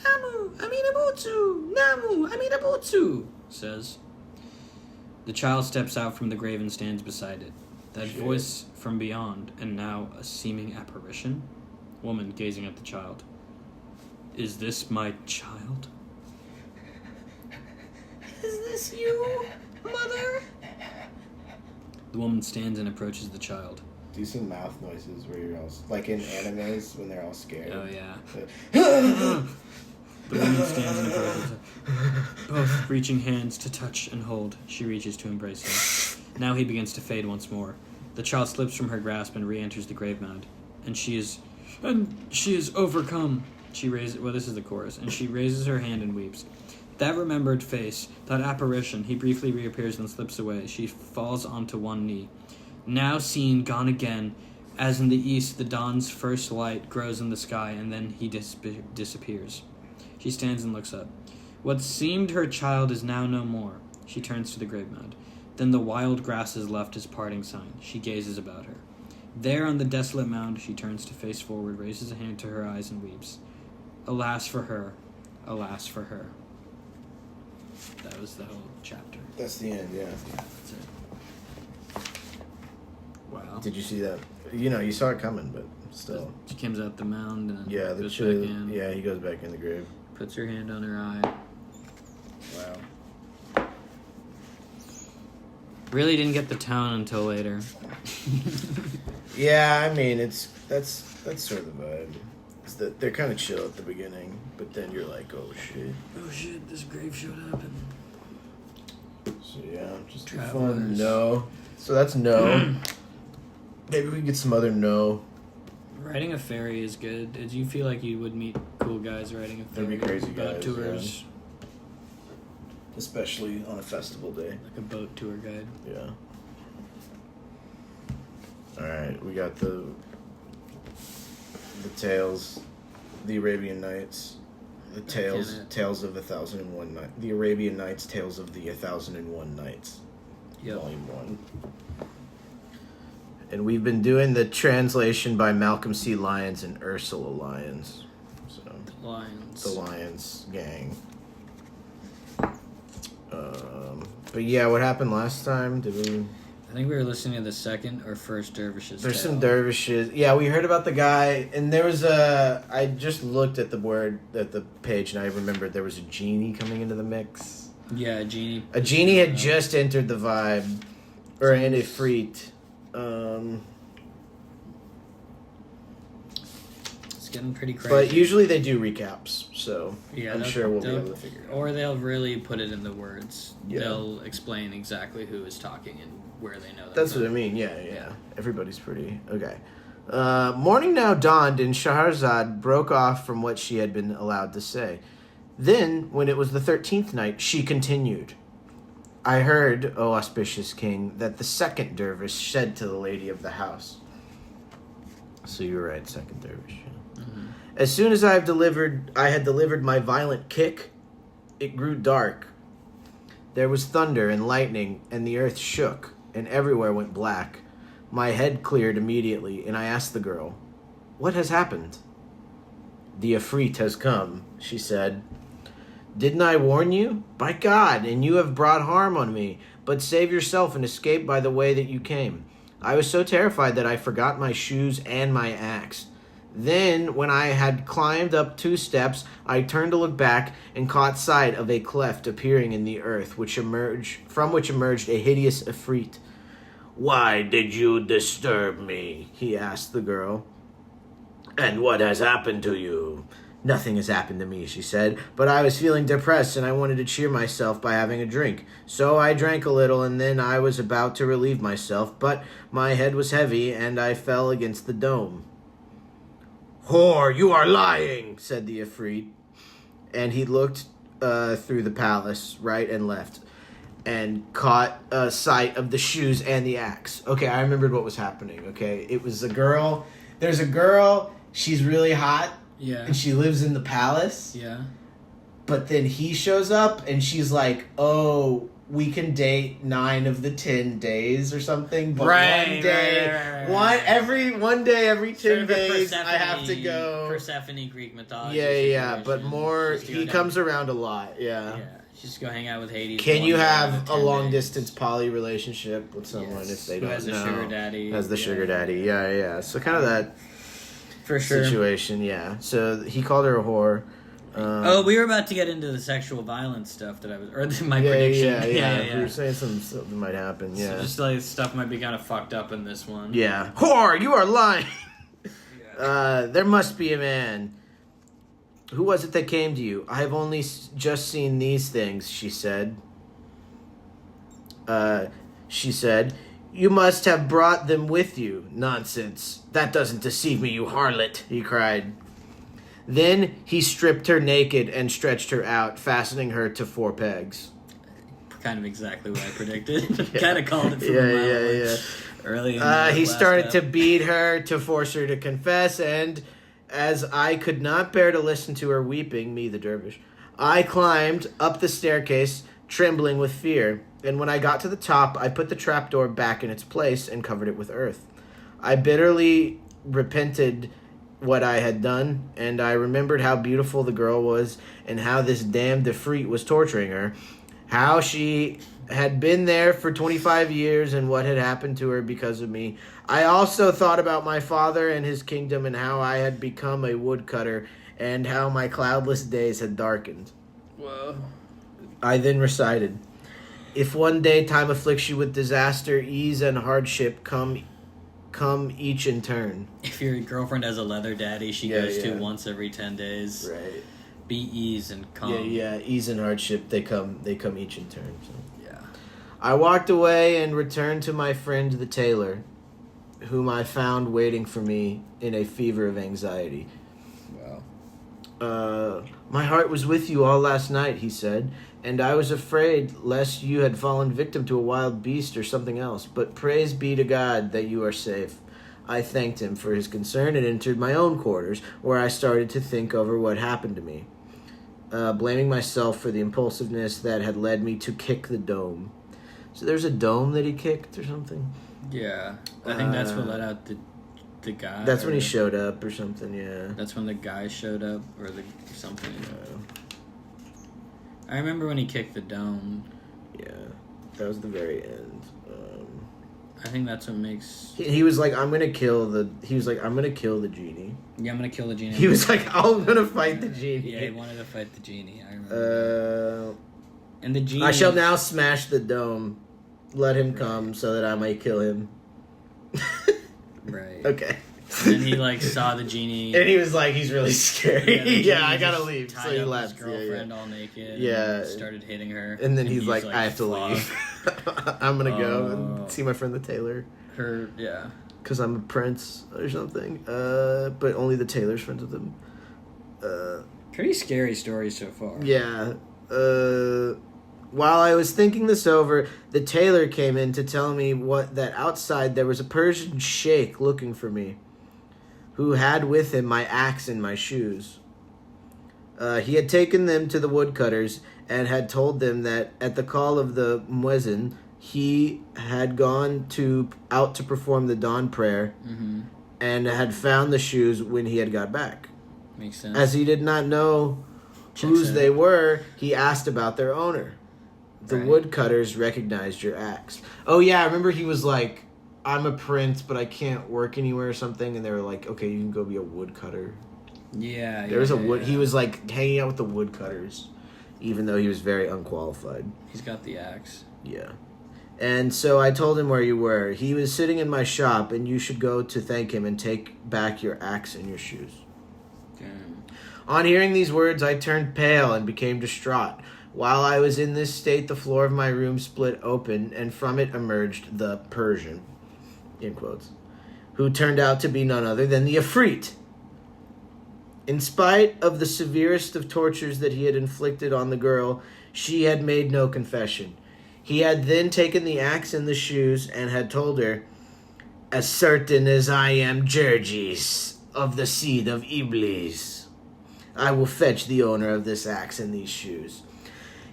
S2: Namu Amida Butsu! Namu Amida Butsu! Says. The child steps out from the grave and stands beside it. That voice from beyond, and now a seeming apparition? Woman, gazing at the child. Is this my child? Is this you, mother? The woman stands and approaches the child.
S1: Do some mouth noises where you're all... Like in animes, when they're all scared.
S2: Oh, yeah. The woman stands and approaches her. Both reaching hands to touch and hold. She reaches to embrace him. Now he begins to fade once more. The child slips from her grasp and re-enters the grave mound. And she is overcome. This is the chorus. And she raises her hand and weeps. That remembered face, that apparition, he briefly reappears and slips away. She falls onto one knee. Now seen, gone again. As in the east, the dawn's first light grows in the sky, and then he disappears. She stands and looks up. What seemed her child is now no more. She turns to the grave mound. Then the wild grasses left his parting sign. She gazes about her. There on the desolate mound, she turns to face forward, raises a hand to her eyes, and weeps. Alas for her. Alas for her. That was the whole chapter.
S1: That's the end, yeah.
S2: That's it. Wow.
S1: Did you see that? You saw it coming, but still.
S2: She comes out the mound and
S1: goes back in. Yeah, he goes back in the grave.
S2: Puts her hand on her eye. Wow. Really didn't get the tone until later.
S1: Yeah, I mean, that's sort of the vibe. It's that they're kind of chill at the beginning, but then you're like, oh shit.
S2: Oh shit, this grave should happen.
S1: So yeah, just
S2: Travelers.
S1: Fun. No. So that's no. Maybe we can get some other no.
S2: Riding a ferry is good. Did you feel like you would meet cool guys riding a ferry?
S1: There'd be crazy
S2: boat
S1: guys,
S2: tours.
S1: Yeah. Especially on a festival day.
S2: Like a boat tour guide.
S1: Yeah. Alright, we got the tales, the Arabian Nights, the tales of 1001 Nights, the Arabian Nights, Tales of the 1001 Nights, Volume 1. And we've been doing the translation by Malcolm C. Lyons and Ursula Lyons. So
S2: The Lions.
S1: The Lyons gang. But yeah, what happened last time?
S2: I think we were listening to the second or first dervishes.
S1: There's some dervishes. Yeah, we heard about the guy, and there was I just looked at the page, and I remembered there was a genie coming into the mix.
S2: Yeah, a genie.
S1: A genie had just entered the vibe, or an ifrit.
S2: It's getting pretty crazy.
S1: But usually they do recaps, so
S2: yeah,
S1: I'm sure we'll be able to figure it out.
S2: Or they'll really put it in the words.
S1: Yeah.
S2: They'll explain exactly who is talking and where they know that.
S1: That's what I mean, yeah. Everybody's pretty... Okay. Morning now dawned, and Shahrazad broke off from what she had been allowed to say. Then, when it was the 13th night, she continued. I heard, O auspicious king, that the second dervish said to the lady of the house. So you were right, second dervish. Yeah. Mm-hmm. As soon as I had delivered my violent kick, it grew dark. There was thunder and lightning, and the earth shook, and everywhere went black. My head cleared immediately, and I asked the girl, "What has happened?" "The Ifrit has come," she said. "Didn't I warn you? By God, and you have brought harm on me. But save yourself and escape by the way that you came." I was so terrified that I forgot my shoes and my axe. Then, when I had climbed up 2 steps, I turned to look back and caught sight of a cleft appearing in the earth, from which emerged a hideous Ifrit. "Why did you disturb me?" he asked the girl. And what has happened to you? Nothing has happened to me, she said, but I was feeling depressed and I wanted to cheer myself by having a drink. So I drank a little and then I was about to relieve myself, but my head was heavy and I fell against the dome. Whore, you are lying, said the Ifrit. And he looked through the palace, right and left, and caught sight of the shoes and the axe. Okay, I remembered what was happening, okay? It was a girl. There's a girl, she's really hot.
S2: Yeah.
S1: And she lives in the palace.
S2: Yeah.
S1: But then he shows up and she's like, oh, we can date 9 of the 10 days or something. But one day, one day every 10 days, I have to go.
S2: Persephone Greek mythology.
S1: Yeah. But he comes around a lot. Yeah.
S2: Just go hang out with Hades.
S1: Can you have a long distance poly relationship with someone if they don't know?
S2: Has a sugar daddy.
S1: Has the sugar daddy. Yeah. So kind of that.
S2: For sure.
S1: Situation, yeah. So he called her a whore.
S2: We were about to get into the sexual violence stuff my prediction.
S1: Yeah. We were saying something might happen. Yeah.
S2: So just like stuff might be kind of fucked up in this one.
S1: Yeah. Whore, you are lying. There must be a man. Who was it that came to you? I have only just seen these things, she said. You must have brought them with you. Nonsense. That doesn't deceive me, you harlot, he cried. Then he stripped her naked and stretched her out, fastening her to 4 pegs.
S2: Kind of exactly what I predicted. Kind of called it from a mile away. Early
S1: he started to beat her to force her to confess, and as I could not bear to listen to her weeping, me the dervish, I climbed up the staircase, trembling with fear. And when I got to the top, I put the trapdoor back in its place and covered it with earth. I bitterly repented what I had done, and I remembered how beautiful the girl was and how this damned Ifrit was torturing her, how she had been there for 25 years and what had happened to her because of me. I also thought about my father and his kingdom and how I had become a woodcutter and how my cloudless days had darkened.
S2: Whoa.
S1: I then recited, if one day time afflicts you with disaster, ease and hardship come each in turn.
S2: If your girlfriend has a leather daddy she goes to once every 10 days.
S1: Right.
S2: Be ease and come.
S1: Yeah. Ease and hardship, they come each in turn. So.
S2: Yeah.
S1: I walked away and returned to my friend the tailor, whom I found waiting for me in a fever of anxiety.
S2: Wow.
S1: My heart was with you all last night, he said, and I was afraid lest you had fallen victim to a wild beast or something else. But praise be to God that you are safe. I thanked him for his concern and entered my own quarters, where I started to think over what happened to me, blaming myself for the impulsiveness that had led me to kick the dome. So there's a dome that he kicked or something?
S2: Yeah. I think that's what let out the guy.
S1: That's when he showed up or something, yeah.
S2: That's when the guy showed up or something. I remember when he kicked the dome.
S1: Yeah, that was the very end.
S2: I think that's what makes...
S1: He was like, I'm gonna kill the genie.
S2: Yeah, I'm gonna kill the genie.
S1: He was like, I'm gonna fight the genie.
S2: Yeah, he wanted to fight the genie, I remember. And the genie...
S1: I shall now smash the dome. Let him come so that I may kill him.
S2: Right.
S1: Okay.
S2: And then he saw the genie,
S1: and he was like, he's really scary.
S2: Yeah,
S1: I gotta leave.
S2: Tied
S1: So he
S2: up
S1: left.
S2: his girlfriend all naked.
S1: Yeah.
S2: And started hitting her.
S1: And then he's like, I have to leave. I'm gonna go and see my friend the tailor.
S2: Yeah.
S1: Because I'm a prince or something. But only the tailor's friends with him.
S2: Pretty scary story so far.
S1: Yeah. While I was thinking this over, the tailor came in to tell me that outside there was a Persian sheikh looking for me, who had with him my axe and my shoes. He had taken them to the woodcutters and had told them that at the call of the muezzin, he had gone out to perform the dawn prayer and had found the shoes when he had got back.
S2: Makes sense.
S1: As he did not know whose they were, he asked about their owner. The woodcutters recognized your axe. Oh, yeah, I remember he was like, I'm a prince, but I can't work anywhere or something. And they were like, okay, you can go be a woodcutter.
S2: Yeah.
S1: He was like hanging out with the woodcutters, even though he was very unqualified.
S2: He's got the axe.
S1: Yeah. And so I told him where you were. He was sitting in my shop, and you should go to thank him and take back your axe and your shoes.
S2: Damn.
S1: On hearing these words, I turned pale and became distraught. While I was in this state, the floor of my room split open, and from it emerged the Persian, in quotes, who turned out to be none other than the Ifrit. In spite of the severest of tortures that he had inflicted on the girl, she had made no confession. He had then taken the axe and the shoes and had told her, "As certain as I am Gergis, of the seed of Iblis, I will fetch the owner of this axe and these shoes."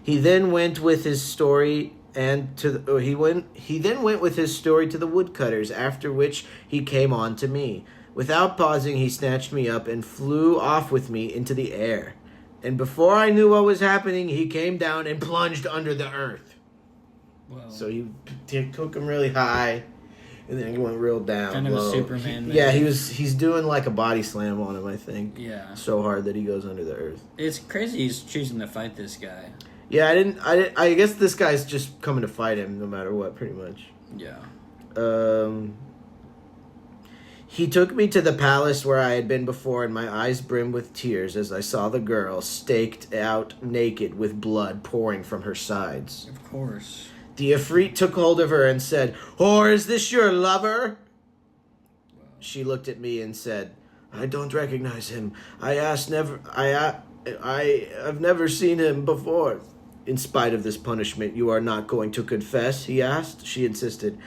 S1: He then went with his story he then went with his story to the woodcutters, after which he came on to me. Without pausing, he snatched me up and flew off with me into the air. And before I knew what was happening, he came down and plunged under the earth.
S2: Whoa.
S1: So he took him really high, and then he went real down.
S2: Kind of
S1: low.
S2: a Superman.
S1: Yeah, he's doing like a body slam on him, I think.
S2: Yeah.
S1: So hard that he goes under the earth.
S2: It's crazy he's choosing to fight this guy.
S1: Yeah, I guess this guy's just coming to fight him no matter what, pretty much.
S2: Yeah.
S1: He took me to the palace where I had been before, and my eyes brimmed with tears as I saw the girl staked out naked with blood pouring from her sides.
S2: Of course.
S1: The Ifrit took hold of her and said, "Whore, is this your lover?" She looked at me and said, "I don't recognize him. I've never seen him before." "In spite of this punishment, you are not going to confess?" he asked. She insisted.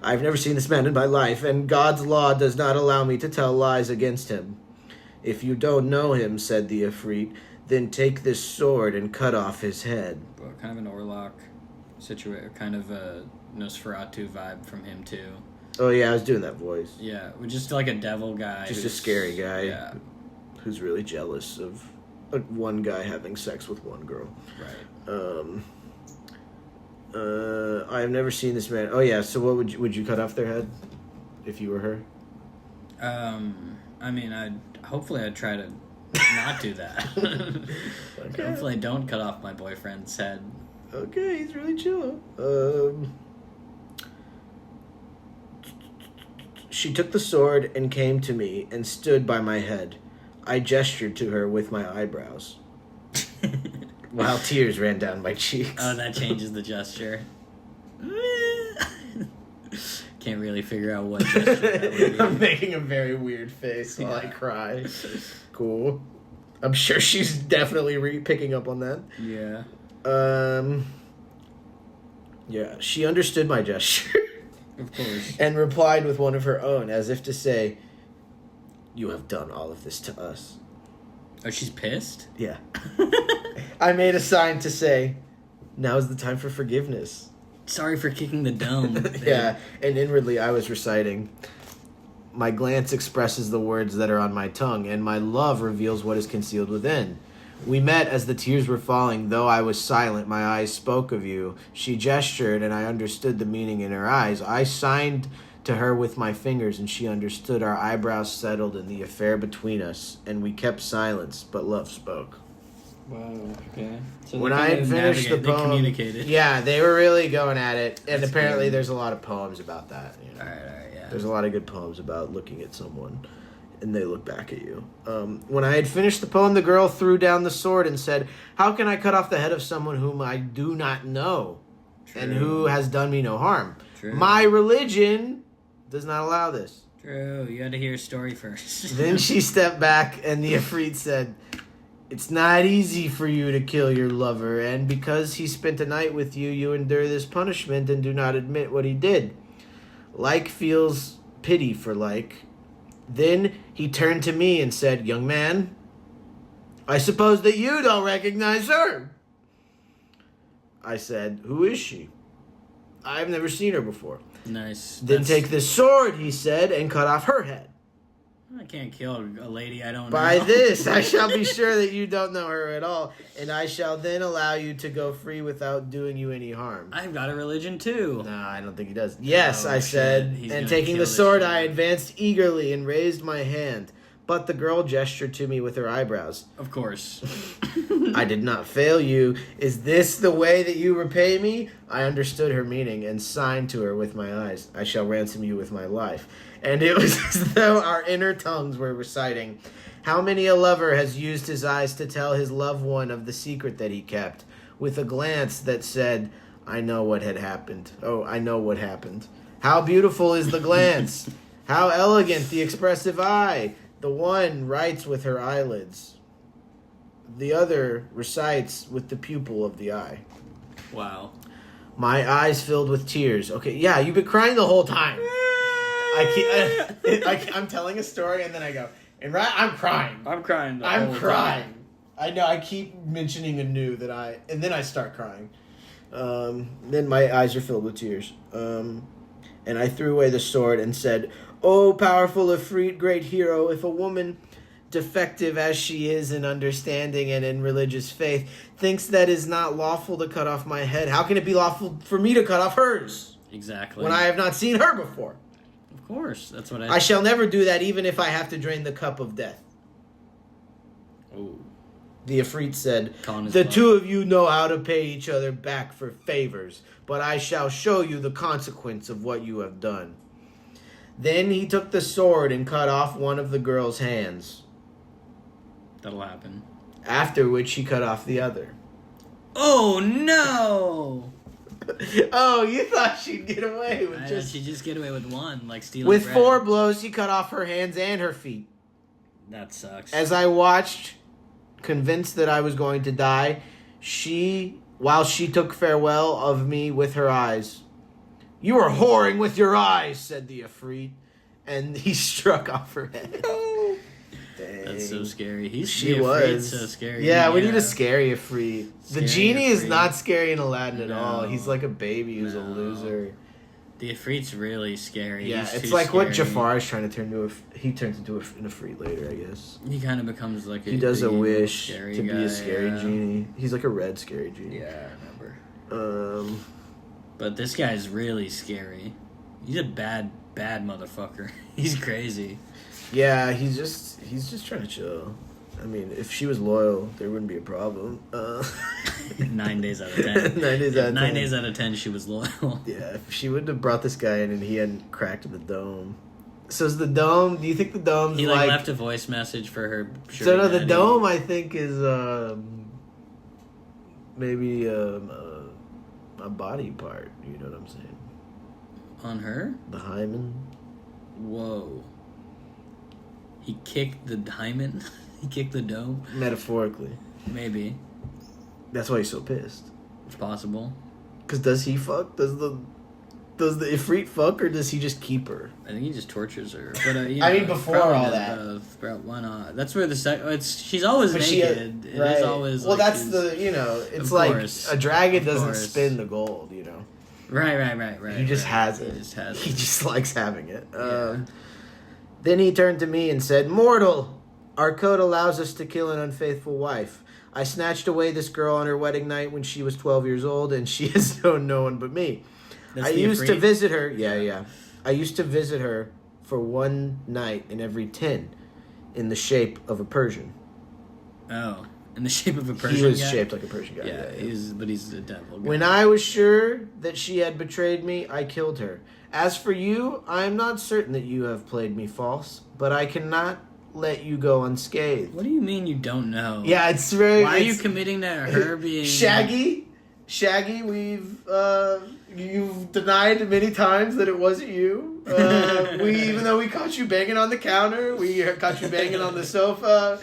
S1: "I've never seen this man in my life, and God's law does not allow me to tell lies against him." "If you don't know him," said the Ifrit, "then take this sword and cut off his head."
S2: Well, kind of an Orlok situation, kind of a Nosferatu vibe from him too.
S1: Oh yeah, I was doing that voice.
S2: Yeah, just like a devil guy.
S1: Just a scary guy.
S2: Yeah.
S1: Who's really jealous of one guy having sex with one girl.
S2: Right.
S1: I've never seen this man. Oh yeah, so what would you cut off their head if you were her?
S2: I mean, hopefully I'd try to not do that.
S1: Okay.
S2: Hopefully I don't cut off my boyfriend's head.
S1: Okay, he's really chill. She took the sword and came to me and stood by my head. I gestured to her with my eyebrows, while tears ran down my cheeks.
S2: Oh, that changes the gesture. Can't really figure out what gesture that would be.
S1: I'm making a very weird face while I cry. Cool. I'm sure she's definitely picking up on that.
S2: Yeah.
S1: Yeah, she understood my gesture.
S2: Of course.
S1: And replied with one of her own, as if to say, "You have done all of this to us."
S2: Oh, she's pissed?
S1: Yeah. I made a sign to say, "Now's the time for forgiveness."
S2: Sorry for kicking the dome.
S1: Yeah, and inwardly I was reciting, "My glance expresses the words that are on my tongue, and my love reveals what is concealed within." We met as the tears were falling. Though I was silent, my eyes spoke of you. She gestured, and I understood the meaning in her eyes. I signed to her with my fingers, and she understood. Our eyebrows settled in the affair between us, and we kept silence, but love spoke.
S2: Wow, okay. So
S1: When I had finished the
S2: they
S1: poem,
S2: communicated.
S1: yeah, they were really going at it, and
S2: That's
S1: apparently
S2: good.
S1: there's a lot of poems about that. You know?
S2: All right, yeah.
S1: There's a lot of good poems about looking at someone, and they look back at you. When I had finished the poem, the girl threw down the sword and said, "How can I cut off the head of someone whom I do not know, and who has done me no harm?
S2: True.
S1: My religion does not allow this."
S2: True, you had to hear a story first.
S1: Then she stepped back, and the Ifrit said, "It's not easy for you to kill your lover, and because he spent a night with you, you endure this punishment and do not admit what he did. Like feels pity for like." Then he turned to me and said, "Young man, I suppose that you don't recognize her." I said, "Who is she? I've never seen her before."
S2: Nice.
S1: "Then take this sword," he said, "and cut off her head.
S2: I can't kill a lady I don't
S1: By
S2: know.
S1: this I shall be sure that you don't know her at all, and I shall then allow you to go free without doing you any harm."
S2: I've got a religion too.
S1: No, I don't think he does. "Yes,"
S2: Oh,
S1: I said,
S2: shit. He's
S1: and
S2: gonna
S1: taking
S2: kill
S1: the
S2: this
S1: sword,
S2: shit.
S1: I advanced eagerly and raised my hand. But the girl gestured to me with her eyebrows.
S2: Of course.
S1: I did not fail you. Is this the way that you repay me? I understood her meaning and signed to her with my eyes. I shall ransom you with my life. And it was as though our inner tongues were reciting, how many a lover has used his eyes to tell his loved one of the secret that he kept, with a glance that said, I know what had happened. Oh, I know what happened. How beautiful is the glance. How elegant the expressive eye. The one writes with her eyelids. The other recites with the pupil of the eye.
S2: Wow.
S1: My eyes filled with tears. Okay, yeah, you've been crying the whole time. I'm telling a story and then I go, and I'm crying.
S2: I'm crying.
S1: I'm crying. I know. I keep mentioning anew and then I start crying. Then my eyes are filled with tears. And I threw away the sword and said, "Oh, powerful Ifrit, great hero! If a woman, defective as she is in understanding and in religious faith, thinks that is not lawful to cut off my head, how can it be lawful for me to cut off hers?
S2: Exactly.
S1: When I have not seen her before."
S2: Of course, that's what
S1: I shall never do that, even if I have to drain the cup of death.
S2: Oh.
S1: The Ifrit said, "The two of you know how to pay each other back for favors, but I shall show you the consequence of what you have done." Then he took the sword and cut off one of the girl's hands.
S2: That'll happen.
S1: After which he cut off the other.
S2: Oh, no!
S1: Oh, you thought she'd get away with just...
S2: She'd just get away with one, like stealing
S1: With
S2: bread.
S1: 4 blows, he cut off her hands and her feet.
S2: That sucks.
S1: As I watched, convinced that I was going to die, while she took farewell of me with her eyes. "You are whoring with your eyes," said the Ifrit, and he struck off her head. Oh. Dang.
S2: That's so scary.
S1: She was
S2: so scary.
S1: Yeah, we need a scary Ifrit. The genie is
S2: Ifrit.
S1: not scary in Aladdin at all.
S2: No.
S1: He's like a baby who's a loser.
S2: The Ifrit's really scary.
S1: Yeah,
S2: He's
S1: it's
S2: too
S1: like
S2: scary.
S1: what Jafar is trying to turn into. He turns into an Ifrit later, I guess.
S2: He kind of becomes like a...
S1: He does a
S2: evil,
S1: wish
S2: scary
S1: to be
S2: guy,
S1: a scary
S2: yeah.
S1: genie. He's like a red scary genie.
S2: Yeah, I remember. But this guy's really scary. He's a bad motherfucker. He's crazy.
S1: Yeah, he's just trying to chill. I mean, if she was loyal, there wouldn't be a problem.
S2: 9 days out of 10.
S1: 9 days out of 10.
S2: 9 days out of 10, she was loyal.
S1: Yeah, if she wouldn't have brought this guy in and he hadn't cracked the dome. So is the dome, do you think the dome's
S2: He left a voice message for her.
S1: So no, the dome I think is maybe a body part, you know what I'm saying?
S2: On her?
S1: The hymen.
S2: Whoa. He kicked the diamond? He kicked the dome?
S1: Metaphorically.
S2: Maybe.
S1: That's why he's so pissed.
S2: It's possible.
S1: Because does he fuck? Does the Ifrit fuck, or does he just keep her?
S2: I think he just tortures her. But
S1: I mean, before all that.
S2: Bro, why not? That's where she's always
S1: But
S2: naked. It is always
S1: well,
S2: like
S1: that's it's
S2: Of
S1: like
S2: course.
S1: a dragon doesn't
S2: course.
S1: spin the gold, you know?
S2: Right.
S1: He just has it.
S2: He just has it.
S1: He just likes having it.
S2: Yeah.
S1: Then he turned to me and said, "Mortal, our code allows us to kill an unfaithful wife. I snatched away this girl on her wedding night when she was 12 years old, and she has known no one but me. I used to visit her. Yeah. I used to visit her for one night in every 10 in the shape of a Persian."
S2: Oh, in the shape of a Persian
S1: He was
S2: guy?
S1: shaped like a Persian guy.
S2: Yeah, he's a devil guy.
S1: When I was sure that she had betrayed me, I killed her. As for you, I am not certain that you have played me false, but I cannot let you go unscathed.
S2: What do you mean you don't know?
S1: Yeah, it's very...
S2: Why are you committing to her being...
S1: Shaggy, you've denied many times that it wasn't you. Even though we caught you banging on the counter, we caught you banging on the sofa,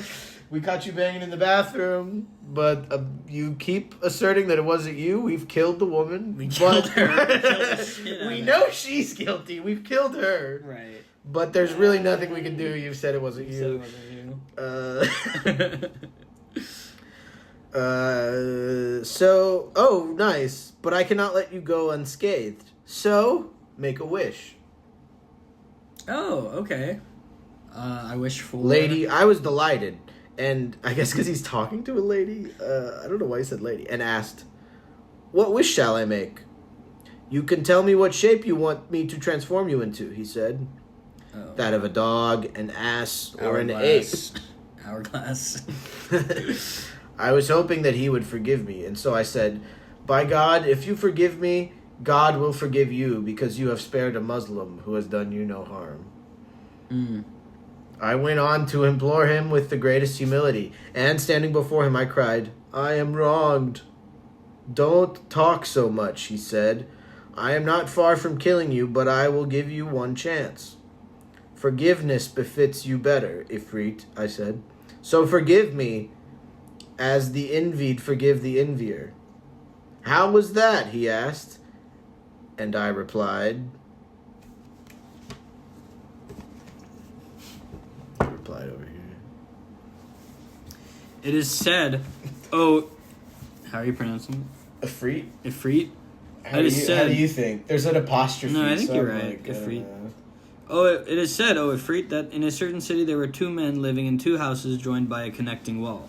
S1: we caught you banging in the bathroom, but you keep asserting that it wasn't you. We've killed the woman.
S2: We killed her.
S1: We know she's guilty. We've killed her.
S2: Right.
S1: But there's really nothing we can do. You've said it wasn't you. Oh, nice. But I cannot let you go unscathed. So, make a wish.
S2: Oh, okay. I wish for...
S1: Lady, I was delighted. And I guess because he's talking to a lady, I don't know why he said lady, and asked, "What wish shall I make?" "You can tell me what shape you want me to transform you into," he said. that of a dog, an ass, or an ape.
S2: Hourglass.
S1: I was hoping that he would forgive me, and so I said, "By God, if you forgive me, God will forgive you, because you have spared a Muslim who has done you no harm." I went on to implore him with the greatest humility, and standing before him I cried, "I am wronged." "Don't talk so much," he said. "I am not far from killing you, but I will give you one chance." "Forgiveness befits you better, Ifrit," I said. "So forgive me, as the envied forgive the envier." "How was that?" he asked. And I replied... over here.
S2: It is said... Oh, how are you pronouncing it?
S1: Ifrit?
S2: Ifrit?
S1: How do you think? There's an apostrophe.
S2: No, I think you're right.
S1: Like,
S2: Ifrit. It is said, O Ifrit, that in a certain city there were two men living in two houses joined by a connecting wall.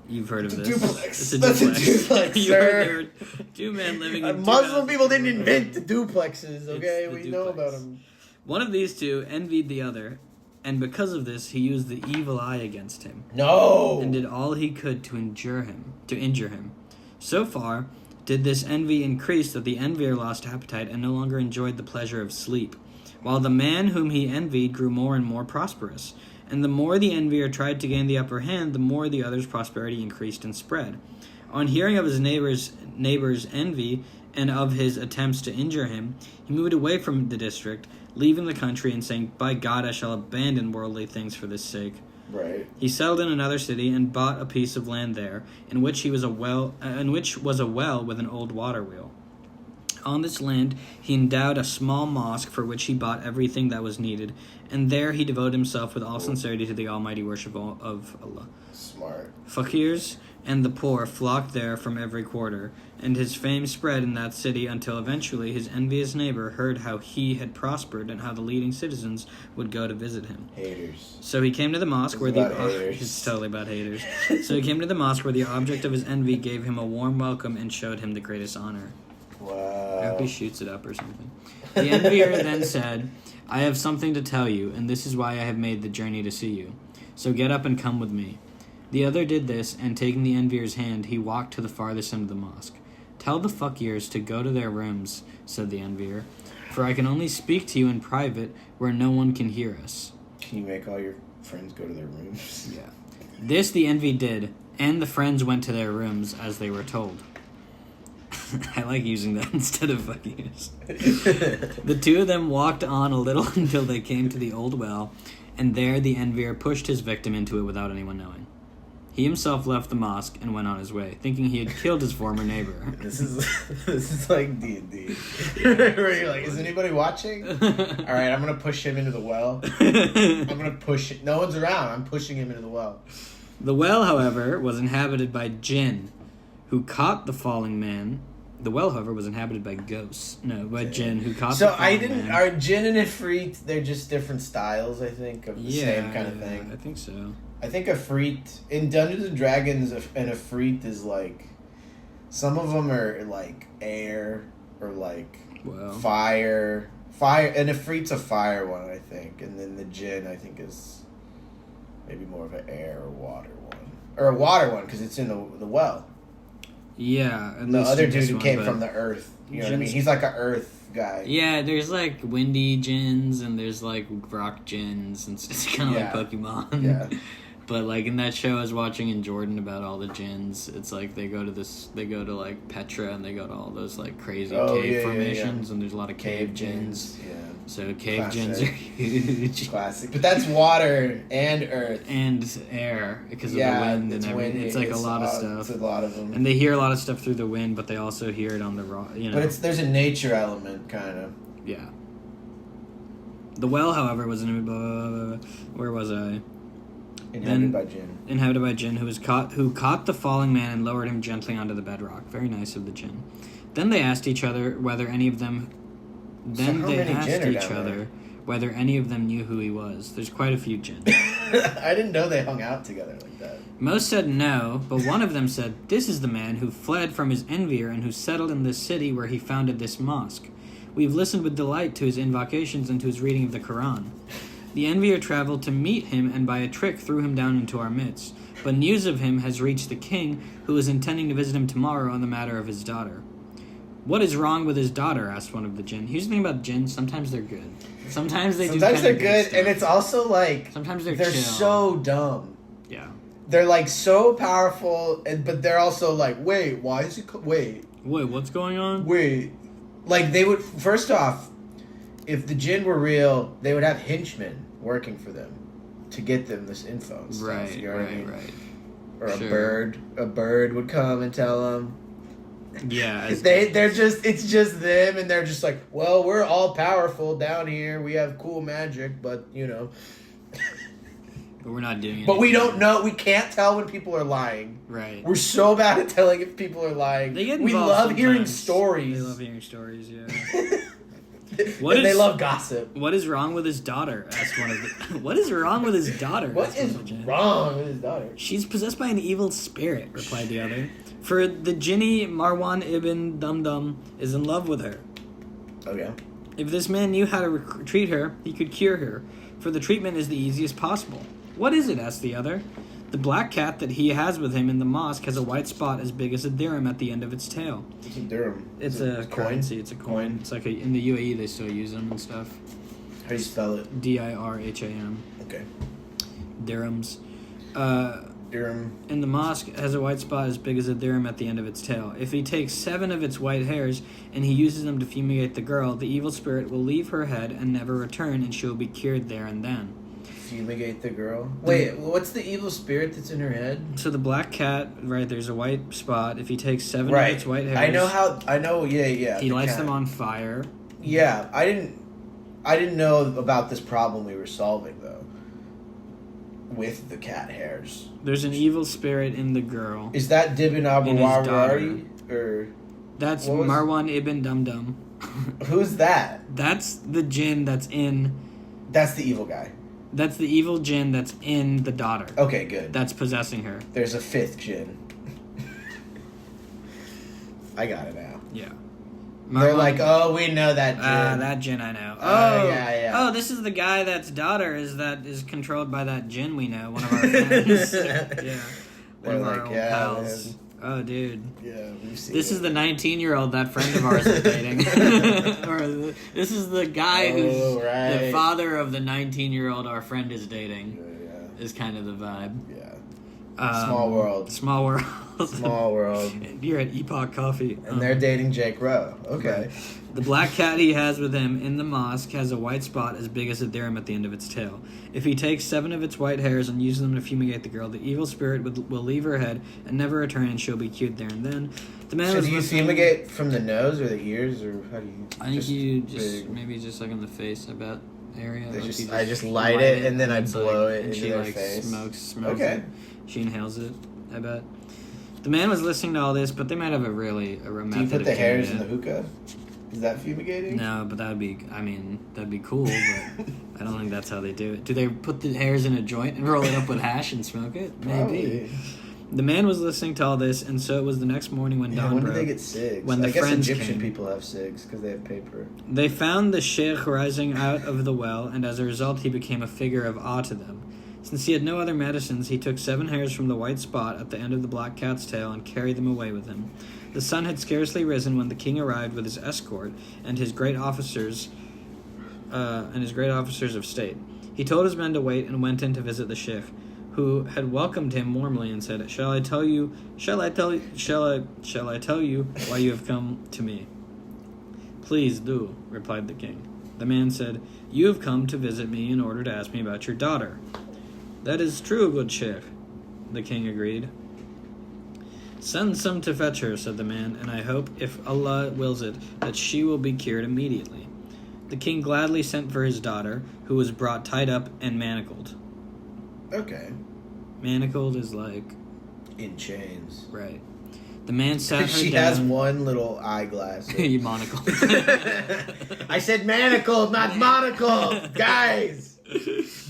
S2: You've heard of this.
S1: Duplex.
S2: That's a
S1: duplex, sir.
S2: There were two men living in two
S1: Muslim
S2: houses.
S1: people didn't invent the duplexes, okay?
S2: It's the
S1: We know
S2: duplex.
S1: about them.
S2: One of these two envied the other, and because of this he used the evil eye against him.
S1: No!
S2: And did all he could to injure him. So far did this envy increase that the envier lost appetite and no longer enjoyed the pleasure of sleep, while the man whom he envied grew more and more prosperous. And the more the envier tried to gain the upper hand, the more the other's prosperity increased and spread. On hearing of his neighbor's envy and of his attempts to injure him, he moved away from the district, leaving the country and saying, "By God, I shall abandon worldly things for this sake."
S1: Right.
S2: He settled in another city and bought a piece of land there, in which was a well with an old water wheel. On this land, he endowed a small mosque for which he bought everything that was needed, and there he devoted himself with all sincerity to the almighty worship of Allah.
S1: Smart.
S2: Fakirs and the poor flocked there from every quarter, and his fame spread in that city until eventually his envious neighbor heard how he had prospered and how the leading citizens would go to visit him.
S1: Haters.
S2: So he came to the mosque where
S1: haters.
S2: it's totally about haters. So he came to the mosque where the object of his envy gave him a warm welcome and showed him the greatest honor. I hope he shoots it up or something. The envier then said, "I have something to tell you, and this is why I have made the journey to see you. So get up and come with me." The other did this, and taking the envier's hand, he walked to the farthest end of the mosque. "Tell the fakirs to go to their rooms," said the envier, "for I can only speak to you in private where no one can hear us."
S1: Can you make all your friends go to their rooms?
S2: Yeah. This the envy did, and the friends went to their rooms as they were told. I like using that instead of fakirs. The two of them walked on a little until they came to the old well, and there the envier pushed his victim into it without anyone knowing. He himself left the mosque and went on his way, thinking he had killed his former neighbor.
S1: This is like D&D. Where you're like, is anybody watching? All right, I'm going to push him into the well. I'm going to push it. No one's around. I'm pushing him into the well.
S2: The well, however, was inhabited by jinn, who caught the falling man. The well, however, was inhabited by ghosts. No, by jinn, who caught the falling man.
S1: Are jinn and ifrit, they're just different styles, I think, of the same kind of thing.
S2: I think so.
S1: I think ifrit, in Dungeons and Dragons, an ifrit is like, some of them are like air, or like fire. And ifrit's a fire one, I think. And then the jinn, I think, is maybe more of an air or water one. Or a water one, because it's in the well.
S2: Yeah, and
S1: the other dude who came from the earth. You know what I mean? He's like an earth guy.
S2: Yeah, there's like windy jinns and there's like rock jinns, and it's kind of like Pokemon. Yeah. But like in that show I was watching in Jordan about all the jinns, it's like they go to like Petra and they go to all those like crazy cave formations, and there's a lot of cave jinns. Yeah. So cave jinns are huge.
S1: Classic. But that's water and earth.
S2: And air, because of the wind and everything. It's like a lot of stuff.
S1: It's a lot of them.
S2: And they hear a lot of stuff through the wind, but they also hear it on the rock, you know.
S1: But there's a nature element, kind of.
S2: Yeah. The well, however, was where was I?
S1: Inhabited
S2: by jinn, who caught the falling man and lowered him gently onto the bedrock. Very nice of the jinn. Then they asked each other whether any of them whether any of them knew who he was. There's quite a few jinn.
S1: I didn't know they hung out together like that.
S2: Most said no, but one of them said, "This is the man who fled from his envier and who settled in this city where he founded this mosque. We have listened with delight to his invocations and to his reading of the Quran. The envier traveled to meet him and by a trick threw him down into our midst. But news of him has reached the king, who is intending to visit him tomorrow on the matter of his daughter. What is wrong with his daughter? Asked one of the jinn. Here's the thing about jinns. Sometimes they're good. Sometimes they're good stuff.
S1: And it's also like...
S2: Sometimes they're chill.
S1: so dumb.
S2: Yeah.
S1: They're like so powerful, but they're also like, wait, why is he... Wait,
S2: what's going on?
S1: Wait. Like, they would... First off, if the jinn were real, they would have henchmen working for them to get them this info and stuff.
S2: Right,
S1: you know what I mean?
S2: right.
S1: Or a bird would come and tell them.
S2: Yeah.
S1: It's just them, and they're just like, well, we're all powerful down here. We have cool magic, but, you know.
S2: But we're not doing it.
S1: But we don't know. We can't tell when people are lying.
S2: Right.
S1: We're so bad at telling if people are lying.
S2: We
S1: love hearing stories.
S2: They love hearing stories, yeah.
S1: They love gossip.
S2: What is wrong with his daughter? Asked one of the... What is wrong with his daughter?
S1: What is wrong with his daughter?
S2: She's possessed by an evil spirit, replied the other. For the jinni Marwan ibn Dumdum is in love with her.
S1: Oh, yeah?
S2: If this man knew how to treat her, he could cure her, for the treatment is the easiest possible. What is it? Asked the other. The black cat that he has with him in the mosque has a white spot as big as a dirham at the end of its tail.
S1: What's a dirham?
S2: It's a currency. It's a coin. It's like in the UAE they still use them and stuff.
S1: How do you spell it?
S2: D-I-R-H-A-M.
S1: Okay.
S2: Dirhams.
S1: Dirham.
S2: In the mosque has a white spot as big as a dirham at the end of its tail. If he takes 7 of its white hairs and he uses them to fumigate the girl, the evil spirit will leave her head and never return, and she will be cured there and then.
S1: Fumigate the girl? Wait, what's the evil spirit that's in her head?
S2: So the black cat, right, there's a white spot. If he takes 7 of its white hairs...
S1: Yeah.
S2: He lights them on fire.
S1: Yeah, I didn't know about this problem we were solving, though. With the cat hairs.
S2: There's an evil spirit in the girl.
S1: Is that Dibn Abu or...
S2: That's Marwan ibn Dumdum.
S1: Who's that?
S2: That's the jinn that's in...
S1: That's the evil guy.
S2: That's the evil jinn that's in the daughter.
S1: Okay, good.
S2: That's possessing her.
S1: There's a 5th jinn. I got it now.
S2: Yeah.
S1: They're like, oh, we know that jinn.
S2: That jinn I know.
S1: Yeah.
S2: Oh, this is the guy that's daughter is controlled by that jinn we know, one of our friends. Yeah. One of our old pals. Man. Oh, dude.
S1: Yeah, we've seen
S2: This is the 19-year-old that friend of ours is dating. This is the guy who's the father of the 19-year-old our friend is dating. Yeah. Is kind of the vibe.
S1: Yeah. Small world.
S2: Small world.
S1: Small world.
S2: You're at Epoch Coffee.
S1: And they're dating Jake Rowe. Okay.
S2: Right. The black cat he has with him in the mosque has a white spot as big as a dirham at the end of its tail. If he takes 7 of its white hairs and uses them to fumigate the girl, the evil spirit will leave her head and never return, and she'll be cured there and then. The man
S1: so do you fumigate from the nose or the ears, or how do you...
S2: I think you maybe just like on the face, I bet, area.
S1: I just light it and then I blow it into their face.
S2: Smokes
S1: okay.
S2: it. She inhales it, I bet. The man was listening to all this, but they might have a method.
S1: Do you put the hairs in the hookah? Is that fumigating?
S2: No, but that'd be cool, but I don't think that's how they do it. Do they put the hairs in a joint and roll it up with hash and smoke it? Maybe.
S1: Probably.
S2: The man was listening to all this, and so it was the next morning when dawn broke.
S1: When did they get cigs?
S2: When
S1: I guess
S2: friends
S1: Egyptian
S2: came.
S1: people have cigs because they have paper.
S2: They found the sheikh rising out of the well, and as a result he became a figure of awe to them. Since he had no other medicines, he took 7 hairs from the white spot at the end of the black cat's tail and carried them away with him. The sun had scarcely risen when the king arrived with his escort and his great officers of state. He told his men to wait and went in to visit the sheikh, who had welcomed him warmly and said, Shall I tell you why you have come to me? Please do, replied the king. The man said, You have come to visit me in order to ask me about your daughter. That is true, good sheikh, the king agreed. Send some to fetch her, said the man, and I hope, if Allah wills it, that she will be cured immediately. The king gladly sent for his daughter, who was brought tied up and manacled.
S1: Okay.
S2: Manacled is like...
S1: in chains.
S2: Right. The man sat her
S1: she
S2: down.
S1: Has one little eyeglass.
S2: You monocled.
S1: I said manacled, not monocled. Guys!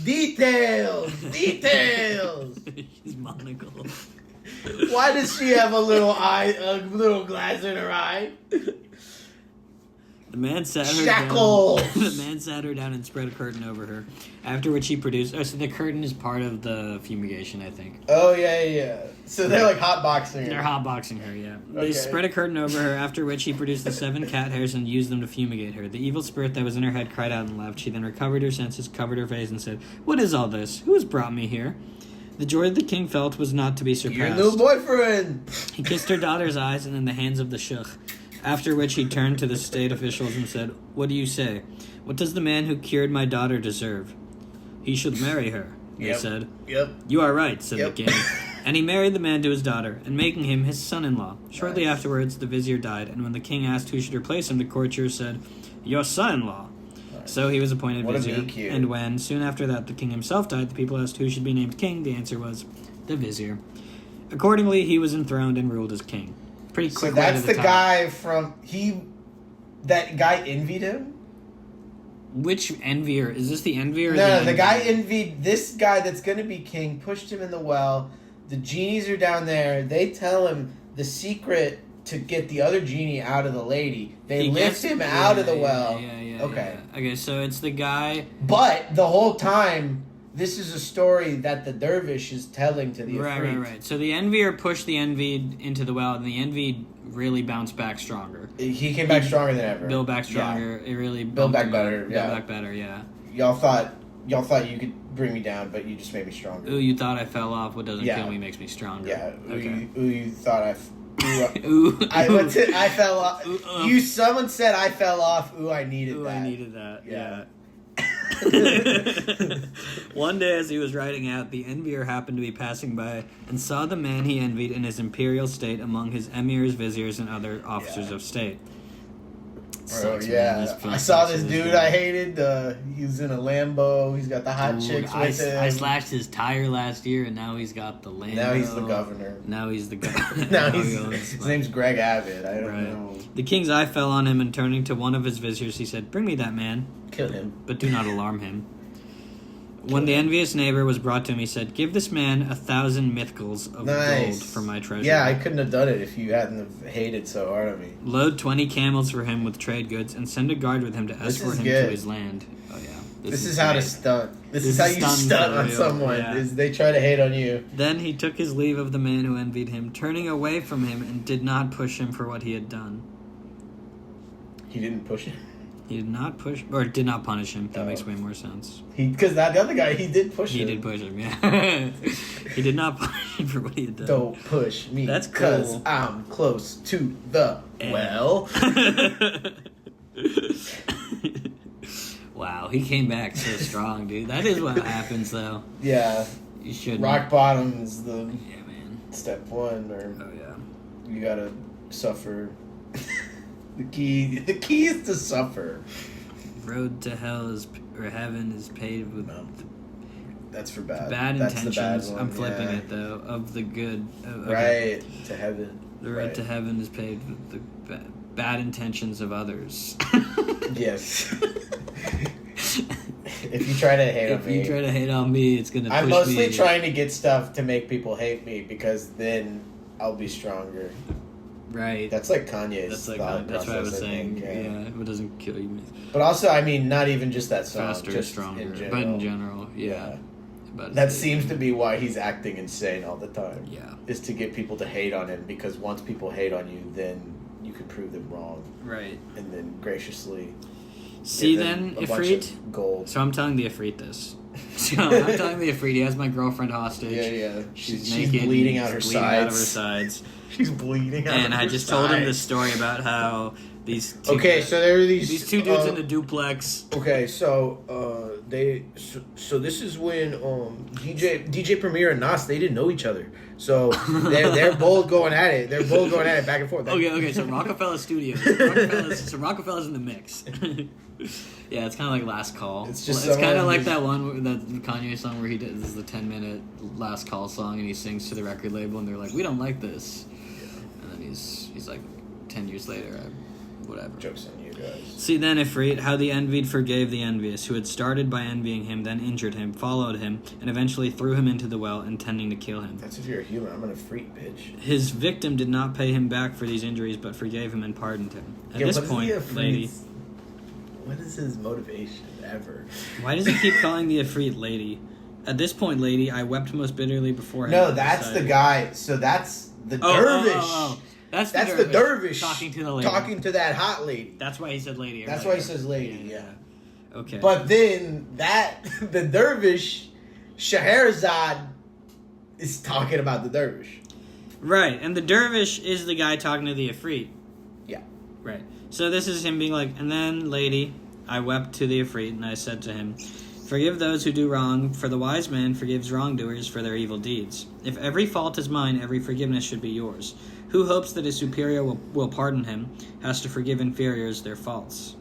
S1: Details!
S2: He's monocled.
S1: Why does she have a little glass in her eye?
S2: The man sat her
S1: Shackles!
S2: down. The man sat her down and spread a curtain over her. After which he produced. Oh, so the curtain is part of the fumigation, I think.
S1: Oh yeah. So they're like hotboxing her.
S2: They're hotboxing her, yeah. They
S1: Okay.
S2: spread a curtain over her. After which he produced the 7 cat hairs and used them to fumigate her. The evil spirit that was in her head cried out and laughed. She then recovered her senses, covered her face, and said, "What is all this? Who has brought me here?" The joy the king felt was not to be surpassed.
S1: Your new boyfriend.
S2: He kissed her daughter's eyes and in the hands of the shukh. After which he turned to the state officials and said, "What do you say? What does the man who cured my daughter deserve?" "He should marry her," they said.
S1: Yep.
S2: "You are right," said the king. And he married the man to his daughter, and making him his son-in-law. Shortly afterwards, the vizier died, and when the king asked who should replace him, the courtiers said, "Your son-in-law." So he was appointed
S1: What a
S2: vizier.
S1: BQ.
S2: And when, soon after that, the king himself died, the people asked who should be named king. The answer was, the vizier. Accordingly, he was enthroned and ruled as king. Pretty quick.
S1: So that's
S2: way to
S1: the
S2: top.
S1: guy from that guy envied him?
S2: Which envier? Is this the envier? Or
S1: No, the
S2: envier?
S1: guy envied this guy that's going to be king, pushed him in the well. The genies are down there. They tell him the secret to get the other genie out of the lady. They
S2: He
S1: lift
S2: gets-
S1: him out of the
S2: yeah,
S1: well.
S2: Yeah.
S1: Okay.
S2: Okay, so it's the guy.
S1: But the whole time, this is a story that the dervish is telling to the Ifrit.
S2: Right. So the envier pushed the envied into the well, and the envied really bounced back stronger.
S1: He came back stronger than ever.
S2: Built back
S1: Yeah.
S2: stronger. It really
S1: Built
S2: bumped
S1: back
S2: him
S1: better,
S2: up.
S1: yeah.
S2: Built back better, yeah.
S1: Y'all thought you could bring me down, but you just made me stronger.
S2: Ooh, you thought I fell off. What doesn't
S1: Yeah.
S2: kill me makes me stronger.
S1: Yeah.
S2: Okay.
S1: You thought I.
S2: Ooh.
S1: I fell off.
S2: Ooh,
S1: Someone said I fell off. Ooh, I needed
S2: Ooh,
S1: that.
S2: I needed that.
S1: Yeah.
S2: One day as he was riding out, the envier happened to be passing by and saw the man he envied in his imperial state among his emirs, viziers, and other officers of state.
S1: Bro,
S2: Sucks, man.
S1: yeah.
S2: This film
S1: I saw
S2: sucks
S1: this
S2: to
S1: dude
S2: guy.
S1: I hated. He was in a Lambo. He's got the hot
S2: Dude,
S1: chicks
S2: I,
S1: with him.
S2: I slashed his tire last year, and now he's got the Lambo.
S1: Now he's the governor.
S2: Now he's the governor.
S1: Now
S2: he
S1: his
S2: owns
S1: name's Greg Abbott. I don't
S2: Right.
S1: know.
S2: The king's eye fell on him, and turning to one of his viziers, he said, "Bring me that man,
S1: Kill him.
S2: but do not alarm him." When the envious neighbor was brought to him, he said, "Give this man 1,000 mithqals of gold
S1: Nice.
S2: for my treasure.
S1: Yeah, I couldn't have done it if you hadn't have hated so hard on me.
S2: Load 20 camels for him with trade goods, and send a guard with him to
S1: This
S2: escort
S1: is
S2: him
S1: good.
S2: to his land." Oh yeah,
S1: This is how to
S2: great.
S1: stunt. This
S2: This
S1: is how
S2: is
S1: you
S2: stunt
S1: stunt
S2: for
S1: on
S2: real,
S1: someone.
S2: yeah.
S1: Is they try to hate on you.
S2: Then he took his leave of the man who envied him, turning away from him, and did not push him for what he had done.
S1: He didn't push it.
S2: He did not push, or did not punish him. That
S1: Oh.
S2: makes way more sense.
S1: Because that the other guy, he did push
S2: He
S1: him.
S2: did push him, yeah. He did not punish him for what he had done.
S1: Don't push me.
S2: That's
S1: because
S2: cool.
S1: I'm close to the well.
S2: Wow, he came back so strong, dude. That is what happens, though.
S1: Yeah,
S2: You shouldn't.
S1: rock bottom is the
S2: Yeah, man.
S1: step one, or
S2: Oh, yeah.
S1: you gotta suffer. The key is to suffer.
S2: Road to hell is, or heaven is paved with
S1: No. That's for bad.
S2: bad
S1: That's
S2: intentions.
S1: the bad one.
S2: I'm flipping
S1: yeah.
S2: it, though. Of the good. Okay.
S1: Right to heaven.
S2: The road
S1: Right.
S2: to heaven is paved with the bad intentions of others.
S1: Yes. If you try to hate on
S2: If
S1: me,
S2: you try to hate on me, it's gonna.
S1: I'm
S2: push
S1: mostly
S2: me.
S1: trying to get stuff to make people hate me because then I'll be stronger.
S2: Right.
S1: That's like Kanye's.
S2: That's like
S1: thought
S2: that's what I was
S1: process,
S2: saying.
S1: think,
S2: Yeah, it doesn't kill you.
S1: But also, I mean, not even just that song.
S2: Faster,
S1: just
S2: stronger.
S1: In general.
S2: But in general, yeah. But
S1: That seems to be why he's acting insane all the time.
S2: Yeah.
S1: Is to get people to hate on him because once people hate on you, then you can prove them wrong
S2: Right.
S1: and then graciously
S2: See
S1: give them
S2: then,
S1: a bunch
S2: Ifrit.
S1: of gold.
S2: So I'm telling the Ifrit this. So I'm telling the Ifrit he has my girlfriend hostage.
S1: Yeah.
S2: She's
S1: She's
S2: naked.
S1: bleeding
S2: and
S1: out her
S2: she's bleeding out of her
S1: sides.
S2: sides.
S1: She's bleeding out.
S2: And
S1: of
S2: I
S1: her
S2: just told him the
S1: sides.
S2: story about how these two
S1: Okay, so there are
S2: these two dudes in a duplex.
S1: Okay, so so this is when DJ Premier and Nas, they didn't know each other, so they're both going at it. They're both going at it back and forth.
S2: Okay. So Rockefeller Studios. Rockefeller's in the mix. Yeah, it's kind of like Last Call.
S1: It's just
S2: kind of
S1: someone
S2: like
S1: who's-
S2: that one, that Kanye song where he does the 10-minute Last Call song and he sings to the record label and they're like, "We don't like this," and then he's like, 10 years later, whatever.
S1: Jokes on you guys.
S2: See then, Ifrit, how the envied forgave the envious, who had started by envying him, then injured him, followed him, and eventually threw him into the well, intending to kill him.
S1: That's if you're a human. I'm gonna freak, bitch.
S2: His victim did not pay him back for these injuries, but forgave him and pardoned him. At
S1: Yeah,
S2: this
S1: what is
S2: point,
S1: the Ifrit?
S2: lady,
S1: What is his motivation ever?
S2: Why does he keep calling the Ifrit lady? At this point, lady, I wept most bitterly before him.
S1: No, that's the guy. So that's the dervish.
S2: That's
S1: the dervish
S2: talking to the lady.
S1: Talking to that hot lady.
S2: That's why he said lady.
S1: That's why he says lady, yeah.
S2: Okay.
S1: But then the dervish, Scheherazade, is talking about the dervish.
S2: Right, and the dervish is the guy talking to the Ifrit.
S1: Yeah.
S2: Right. So this is him being like, and then, lady, I wept to the Ifrit, and I said to him, forgive those who do wrong, for the wise man forgives wrongdoers for their evil deeds. If every fault is mine, every forgiveness should be yours. Who hopes that his superior will pardon him, has to forgive inferiors their faults.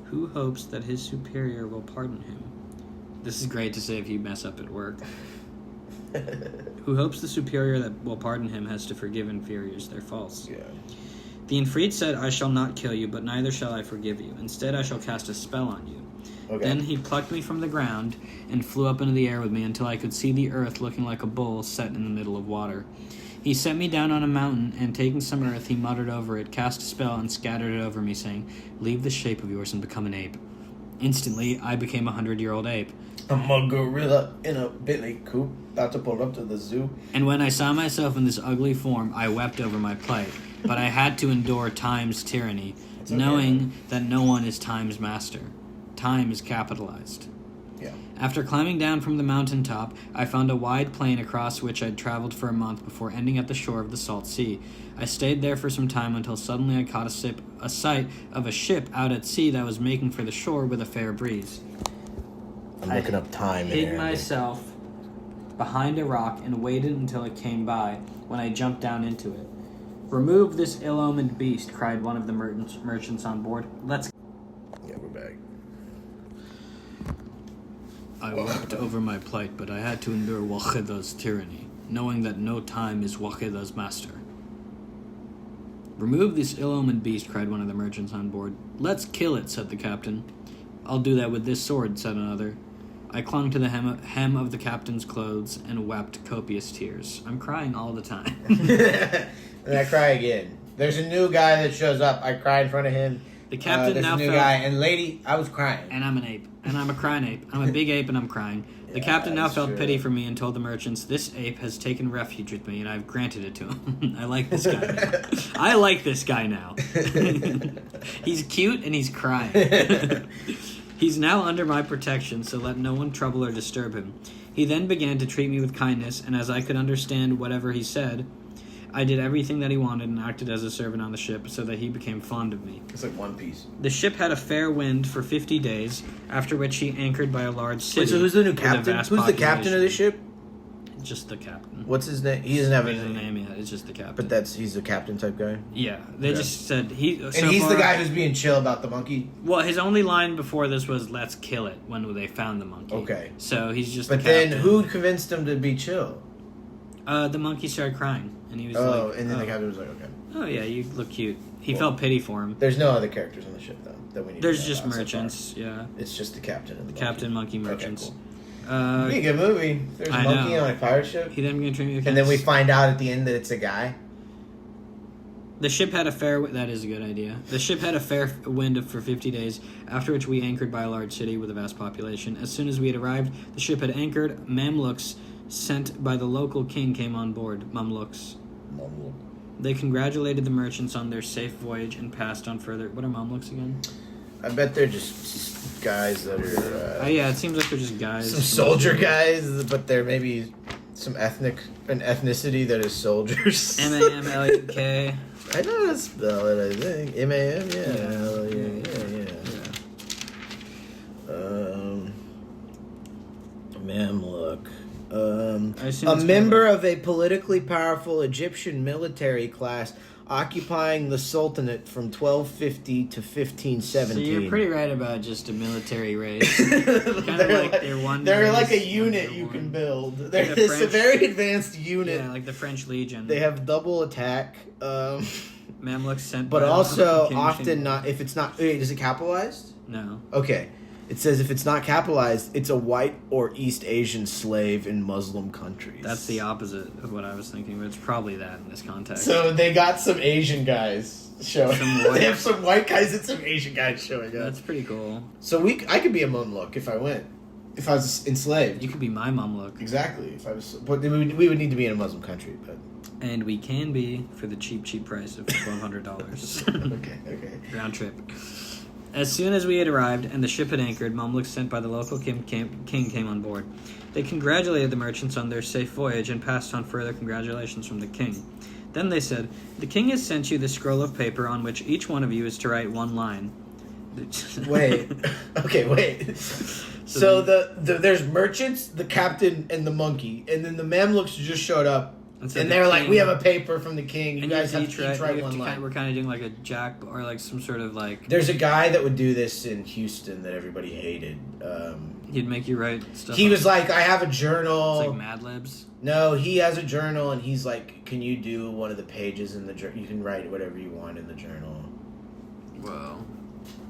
S2: Who hopes that his superior will pardon him? This is great to say if you mess up at work. Who hopes the superior that will pardon him has to forgive inferiors their faults.
S1: Yeah.
S2: The Ifrit said, I shall not kill you, but neither shall I forgive you. Instead, I shall cast a spell on you.
S1: Okay.
S2: Then he plucked me from the ground and flew up into the air with me until I could see the earth looking like a bowl set in the middle of water. He set me down on a mountain, and taking some earth, he muttered over it, cast a spell, and scattered it over me, saying, leave this shape of yours and become an ape. Instantly, I became a 100-year-old ape.
S1: I'm a gorilla in a Bentley coupe, about to pull up to the zoo.
S2: And when I saw myself in this ugly form, I wept over my plight. But I had to endure time's tyranny, knowing that no one is time's master. Time is capitalized.
S1: Yeah.
S2: After climbing down from the mountaintop, I found a wide plain across which I'd traveled for a month before ending at the shore of the salt sea. I stayed there for some time until suddenly I caught a sight of a ship out at sea that was making for the shore with a fair breeze.
S1: I'm looking up time.
S2: I hid myself behind a rock and waited until it came by, when I jumped down into it. Remove this ill-omened beast, cried one of the merchants on board. Let's...
S1: Yeah, we're back.
S2: I wept over my plight, but I had to endure Wachida's tyranny, knowing that no time is Wachida's master. Remove this ill-omened beast, cried one of the merchants on board. Let's kill it, said the captain. I'll do that with this sword, said another. I clung to the hem of the captain's clothes and wept copious tears. I'm crying all the time.
S1: And I cry again. There's a new guy that shows up. I cry in front of him.
S2: The captain
S1: there's
S2: now
S1: a new
S2: felt...
S1: guy, and lady, I was crying.
S2: And I'm an ape. And I'm a crying ape. I'm a big ape and I'm crying. The captain now felt pity for me and told the merchants, this ape has taken refuge with me and I've granted it to him. I like this guy now. I like this guy now. He's cute and he's crying. He's now under my protection, so let no one trouble or disturb him. He then began to treat me with kindness, and as I could understand whatever he said, I did everything that he wanted and acted as a servant on the ship so that he became fond of me.
S1: It's like One Piece.
S2: The ship had a fair wind for 50 days, after which he anchored by a large city.
S1: Wait, so who's the new captain? Who's the captain of the ship?
S2: Just the captain.
S1: What's his name? He doesn't have
S2: his name yet. It's just the captain.
S1: But he's a captain type guy?
S2: Yeah. They just said he...
S1: And he's the guy who's being chill about the monkey?
S2: Well, his only line before this was, let's kill it, when they found the monkey.
S1: Okay.
S2: So he's just
S1: But then who convinced him to be chill?
S2: The monkey started crying. And he was
S1: and then the captain was like, okay.
S2: Oh, yeah, you look cute. He felt pity for him.
S1: There's no other characters on the ship, though, that we need
S2: There's
S1: to know
S2: just
S1: about
S2: merchants,
S1: so
S2: yeah.
S1: It's just the captain and the
S2: Captain Monkey merchants.
S1: Okay, cool. It'd be a good movie. There's a monkey on a pirate ship.
S2: He then began treating me with
S1: and then we find out at the end that it's a guy.
S2: The ship had a fair... That is a good idea. The ship had a fair wind for 50 days, after which we anchored by a large city with a vast population. As soon as we had arrived, the ship had anchored. Mamluks sent by the local king came on board. Mamluks. They congratulated the merchants on their safe voyage and passed on further... What are Mamluks again?
S1: I bet they're just guys that are...
S2: yeah, it seems like they're just guys.
S1: Some soldier guys, but they're maybe an ethnicity that is soldiers.
S2: Mamluk.
S1: I know how to spell it, I think. M-A-M, Mamluk. A member of a politically powerful Egyptian military class occupying the Sultanate from 1250 to 1517.
S2: So you're pretty right about just a military race. They're
S1: like a unit you can build. It's a very advanced unit.
S2: Yeah, like the French Legion.
S1: They have double attack.
S2: Mamluks sent,
S1: but also often not. If it's not, wait, is it capitalized?
S2: No.
S1: Okay. It says if it's not capitalized, it's a white or East Asian slave in Muslim countries.
S2: That's the opposite of what I was thinking, but it's probably that in this context.
S1: So they got some Asian guys. showing. They have some white guys and some Asian guys showing up.
S2: That's pretty cool.
S1: So I could be a Mamluk if I went. If I was enslaved.
S2: You could be my Mamluk.
S1: Exactly. If I was, but we would need to be in a Muslim country, but.
S2: And we can be for the cheap price of $1,200.
S1: Okay.
S2: Round trip. As soon as we had arrived and the ship had anchored, Mamluks sent by the local king came on board. They congratulated the merchants on their safe voyage and passed on further congratulations from the king. Then they said, "The king has sent you the scroll of paper on which each one of you is to write one line."
S1: Wait. Okay, wait. So there's merchants, the captain, and the monkey, and then the Mamluks just showed up. And they're like, we have a paper from the king. You guys have to each write one line.
S2: We're kind of doing like a jack or like some sort of like...
S1: There's a guy that would do this in Houston that everybody hated.
S2: He'd make you write stuff.
S1: He was like, I have a journal.
S2: It's like Mad Libs.
S1: No, he has a journal, and he's like, can you do one of the pages in the journal? You can write whatever you want in the journal.
S2: Whoa.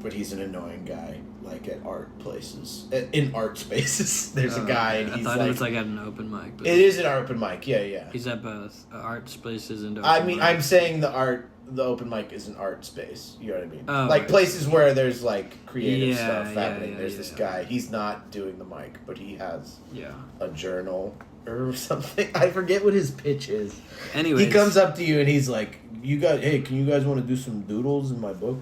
S1: But he's an annoying guy, like at art places, in art spaces. There's a guy, and he's
S2: I thought it was like at an open mic. But
S1: it is an open mic, yeah.
S2: He's at both art spaces and.
S1: I'm saying the open mic is an art space. You know what I mean?
S2: Oh,
S1: like
S2: right.
S1: Places where there's like creative stuff happening.
S2: Yeah,
S1: there's this guy. He's not doing the mic, but he has a journal or something. I forget what his pitch is.
S2: Anyways,
S1: he comes up to you and he's like, hey, can you guys want to do some doodles in my book?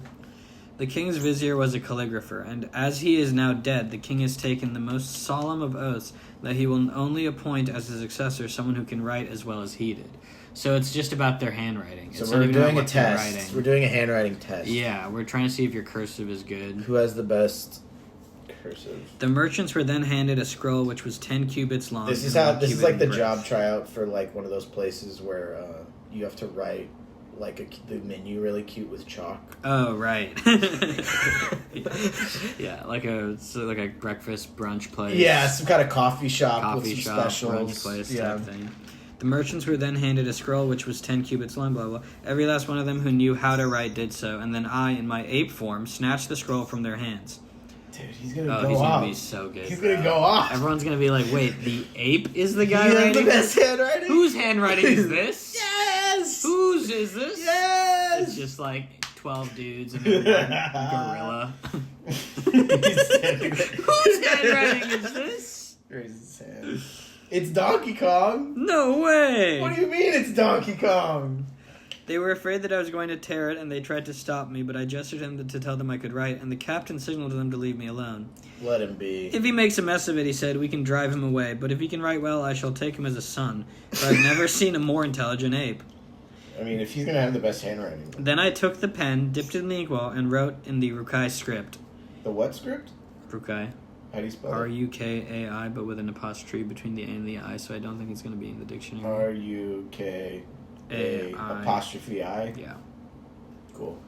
S2: The king's vizier was a calligrapher, and as he is now dead, the king has taken the most solemn of oaths that he will only appoint as his successor someone who can write as well as he did. So it's just about their handwriting.
S1: So we're doing a test. We're doing a handwriting test.
S2: Yeah, we're trying to see if your cursive is good.
S1: Who has the best cursive?
S2: The merchants were then handed a scroll which was 10 cubits long.
S1: This is like the job tryout for like one of those places where you have to write like the menu really cute with chalk.
S2: Oh, right. Yeah, like a breakfast brunch place.
S1: Yeah, some kind of coffee shop with some specials.
S2: Brunch place type thing. The merchants were then handed a scroll which was 10 cubits long, blah, blah. Every last one of them who knew how to write did so, and then I, in my ape form, snatched the scroll from their hands.
S1: Dude, he's gonna go off.
S2: He's gonna be so good.
S1: He's gonna go off.
S2: Everyone's gonna be like, wait, the ape is the guy
S1: writing?
S2: He has
S1: the best handwriting?
S2: Whose handwriting is this?
S1: Yes!
S2: Whose is this?
S1: Yes!
S2: It's just like 12 dudes and a gorilla.
S1: He's standing there.
S2: Whose handwriting is this?
S1: Raises his hand. It's Donkey Kong.
S2: No way!
S1: What do you mean it's Donkey Kong?
S2: They were afraid that I was going to tear it, and they tried to stop me, but I gestured him to tell them I could write, and the captain signaled to them to leave me alone.
S1: Let him be.
S2: If he makes a mess of it, he said, we can drive him away, but if he can write well, I shall take him as a son. For I've never seen a more intelligent ape.
S1: I mean, if he's going to have the best handwriting.
S2: Then I took the pen, dipped it in the inkwell, and wrote in the Rukai script.
S1: The what script?
S2: Rukai.
S1: How do you spell it?
S2: R-U-K-A-I, but with an apostrophe between the A and the I, so I don't think it's going to be in the dictionary.
S1: R-U-K-A apostrophe I?
S2: Yeah.
S1: Cool.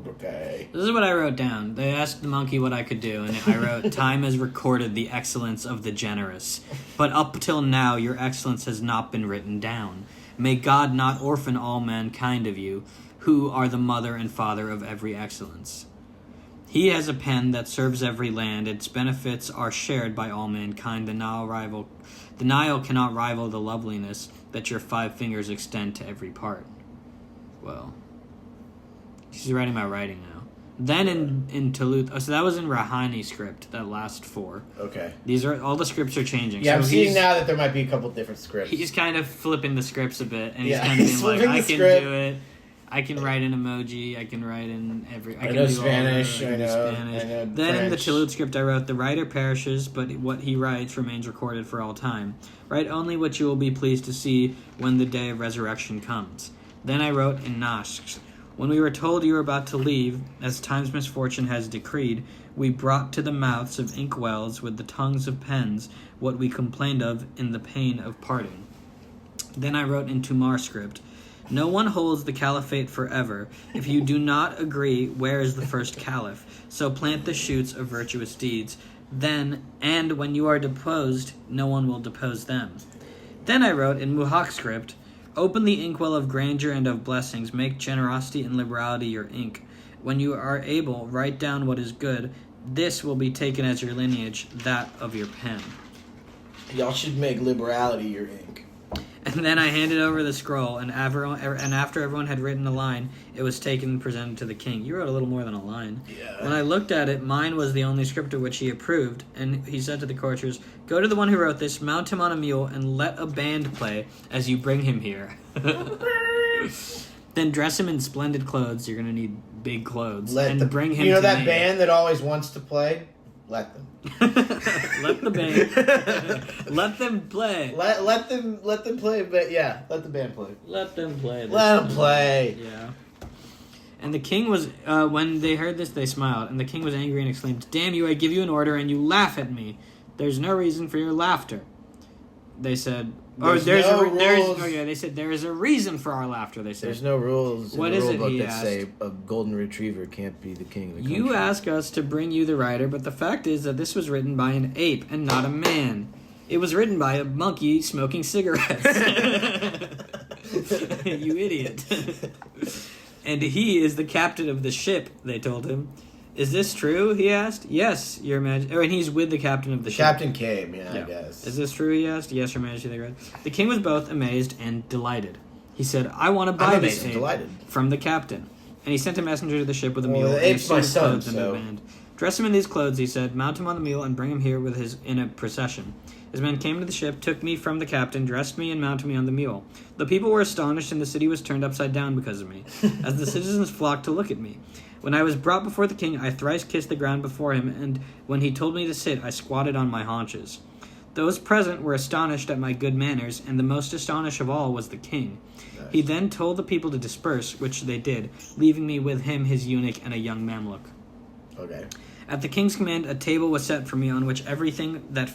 S1: Okay.
S2: This is what I wrote down. They asked the monkey what I could do, and I wrote, time has recorded the excellence of the generous. But up till now, your excellence has not been written down. May God not orphan all mankind of you, who are the mother and father of every excellence. He has a pen that serves every land. Its benefits are shared by all mankind. The Nile cannot rival the loveliness that your 5 fingers extend to every part. Well, she's writing my writing now. Then in Toulouse, so that was in Rahani script, that last 4.
S1: Okay.
S2: These are, all the scripts are changing.
S1: Yeah,
S2: so
S1: I'm seeing now that there might be a couple different scripts.
S2: He's kind of flipping the scripts a bit, and he's
S1: Yeah,
S2: kind of
S1: he's
S2: being like,
S1: flipping
S2: I
S1: the
S2: can
S1: script.
S2: do it. I can write in emoji. I can write in every. I can
S1: know
S2: do
S1: Spanish.
S2: All the,
S1: I know
S2: Spanish. Then
S1: French.
S2: in the Toulouse script, I wrote, the writer perishes, but what he writes remains recorded for all time. Write only what you will be pleased to see when the day of resurrection comes. Then I wrote in Nashk, when we were told you were about to leave, as time's misfortune has decreed, we brought to the mouths of inkwells with the tongues of pens what we complained of in the pain of parting. Then I wrote in Tumar script, no one holds the caliphate forever. If you do not agree, where is the first caliph? So plant the shoots of virtuous deeds. Then, and when you are deposed, no one will depose them. Then I wrote in Muhak script, open the inkwell of grandeur and of blessings. Make generosity and liberality your ink. When you are able, write down what is good. This will be taken as your lineage, that of your pen.
S1: Y'all should make liberality your ink.
S2: And then I handed over the scroll, and after everyone had written a line, it was taken and presented to the king. You wrote a little more than a line.
S1: Yeah.
S2: When I looked at it, mine was the only script of which he approved, and he said to the courtiers, "Go to the one who wrote this, mount him on a mule, and let a band play as you bring him here." Then dress him in splendid clothes. You're going to need big clothes. Bring him to
S1: that
S2: me.
S1: band that always wants to play? Let them.
S2: Let the band. Let them play.
S1: Let them play, but yeah, let the band play.
S2: Let them play.
S1: Let them play.
S2: Yeah. And the king was, when they heard this, they smiled. And the king was angry and exclaimed, "Damn you, I give you an order and you laugh at me. There's no reason for your laughter." They said, they said, "There is a reason for our laughter," they said.
S1: There's no rules
S2: What
S1: in the
S2: is
S1: rule
S2: it,
S1: book
S2: he
S1: that
S2: asked?
S1: say a golden retriever can't be the king of the country.
S2: "You ask us to bring you the writer, but the fact is that this was written by an ape and not a man. It was written by a monkey smoking cigarettes." You idiot. "And he is the captain of the ship," they told him. "Is this true?" he asked. "Yes, Your Majesty." Oh, and he's with the captain of the ship.
S1: Captain came, I guess.
S2: "Is this true?" he asked. "Yes, Your Majesty," they read. The king was both amazed and delighted. He said, "I want to buy this ape from the captain." And he sent a messenger to the ship with a mule.
S1: The ape's my son, so...
S2: "Dress him in these clothes," he said. "Mount him on the mule and bring him here in a procession." His men came to the ship, took me from the captain, dressed me, and mounted me on the mule. The people were astonished, and the city was turned upside down because of me, as the citizens flocked to look at me. When I was brought before the king, I thrice kissed the ground before him, and when he told me to sit, I squatted on my haunches. Those present were astonished at my good manners, and the most astonished of all was the king. Nice. He then told the people to disperse, which they did, leaving me with him, his eunuch, and a young Mamluk.
S1: Okay.
S2: At the king's command, a table was set for me on which everything that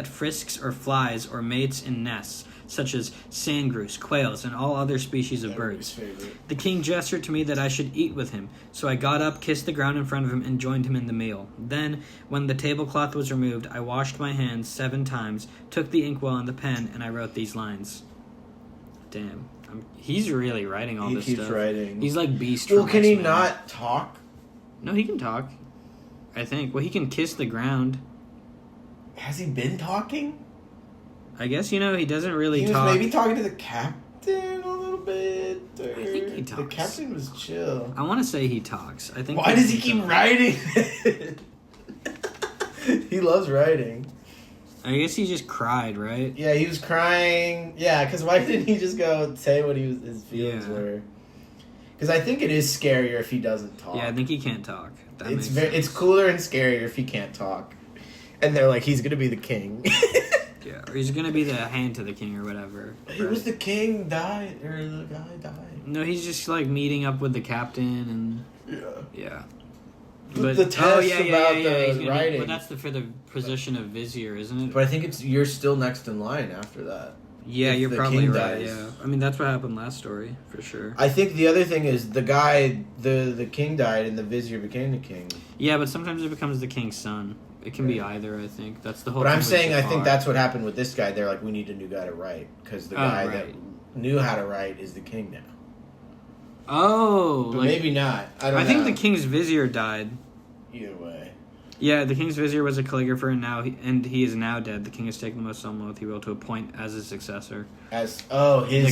S2: frisks or flies or mates in nests, such as sandgrouse, quails, and all other species of birds. The king gestured to me that I should eat with him, so I got up, kissed the ground in front of him, and joined him in the meal. Then, when the tablecloth was removed, I washed my hands 7 times, took the inkwell and the pen, and I wrote these lines. Damn. He's really writing all this stuff.
S1: He keeps writing.
S2: He's like Beast.
S1: Well, can he not talk?
S2: No, he can talk. I think. Well, he can kiss the ground.
S1: Has he been talking?
S2: I guess, he doesn't really talk.
S1: He was maybe talking to the captain a little bit. Or...
S2: I think he talks.
S1: The captain was chill.
S2: I want to say he talks. I think.
S1: Why does he keep writing? He loves writing.
S2: I guess he just cried, right?
S1: Yeah, he was crying. Yeah, because why didn't he just go say what his feelings were? Because I think it is scarier if he doesn't talk.
S2: Yeah, I think he can't talk.
S1: It's cooler and scarier if he can't talk. And they're like, he's going to be the king.
S2: Yeah, or he's going to be the hand to the king or whatever.
S1: He was the king died, or the guy died.
S2: No, he's just like meeting up with the captain and... Yeah.
S1: But the test about the writing.
S2: But that's for the position of vizier, isn't it?
S1: But I think you're still next in line after that.
S2: Yeah, you're probably right. Yeah, I mean that's what happened last story for sure.
S1: I think the other thing is the guy, the king died and the vizier became the king.
S2: Yeah, but sometimes it becomes the king's son. It can be either. I think that's the whole.
S1: But I'm saying I think that's what happened with this guy. They're like, we need a new guy to write because the guy that knew how to write is the king now.
S2: Oh,
S1: but maybe not. I
S2: think the king's vizier died.
S1: Either way.
S2: Yeah, the king's vizier was a calligrapher, and he is now dead. The king has taken the most solemn oath he will to appoint as his successor.
S1: His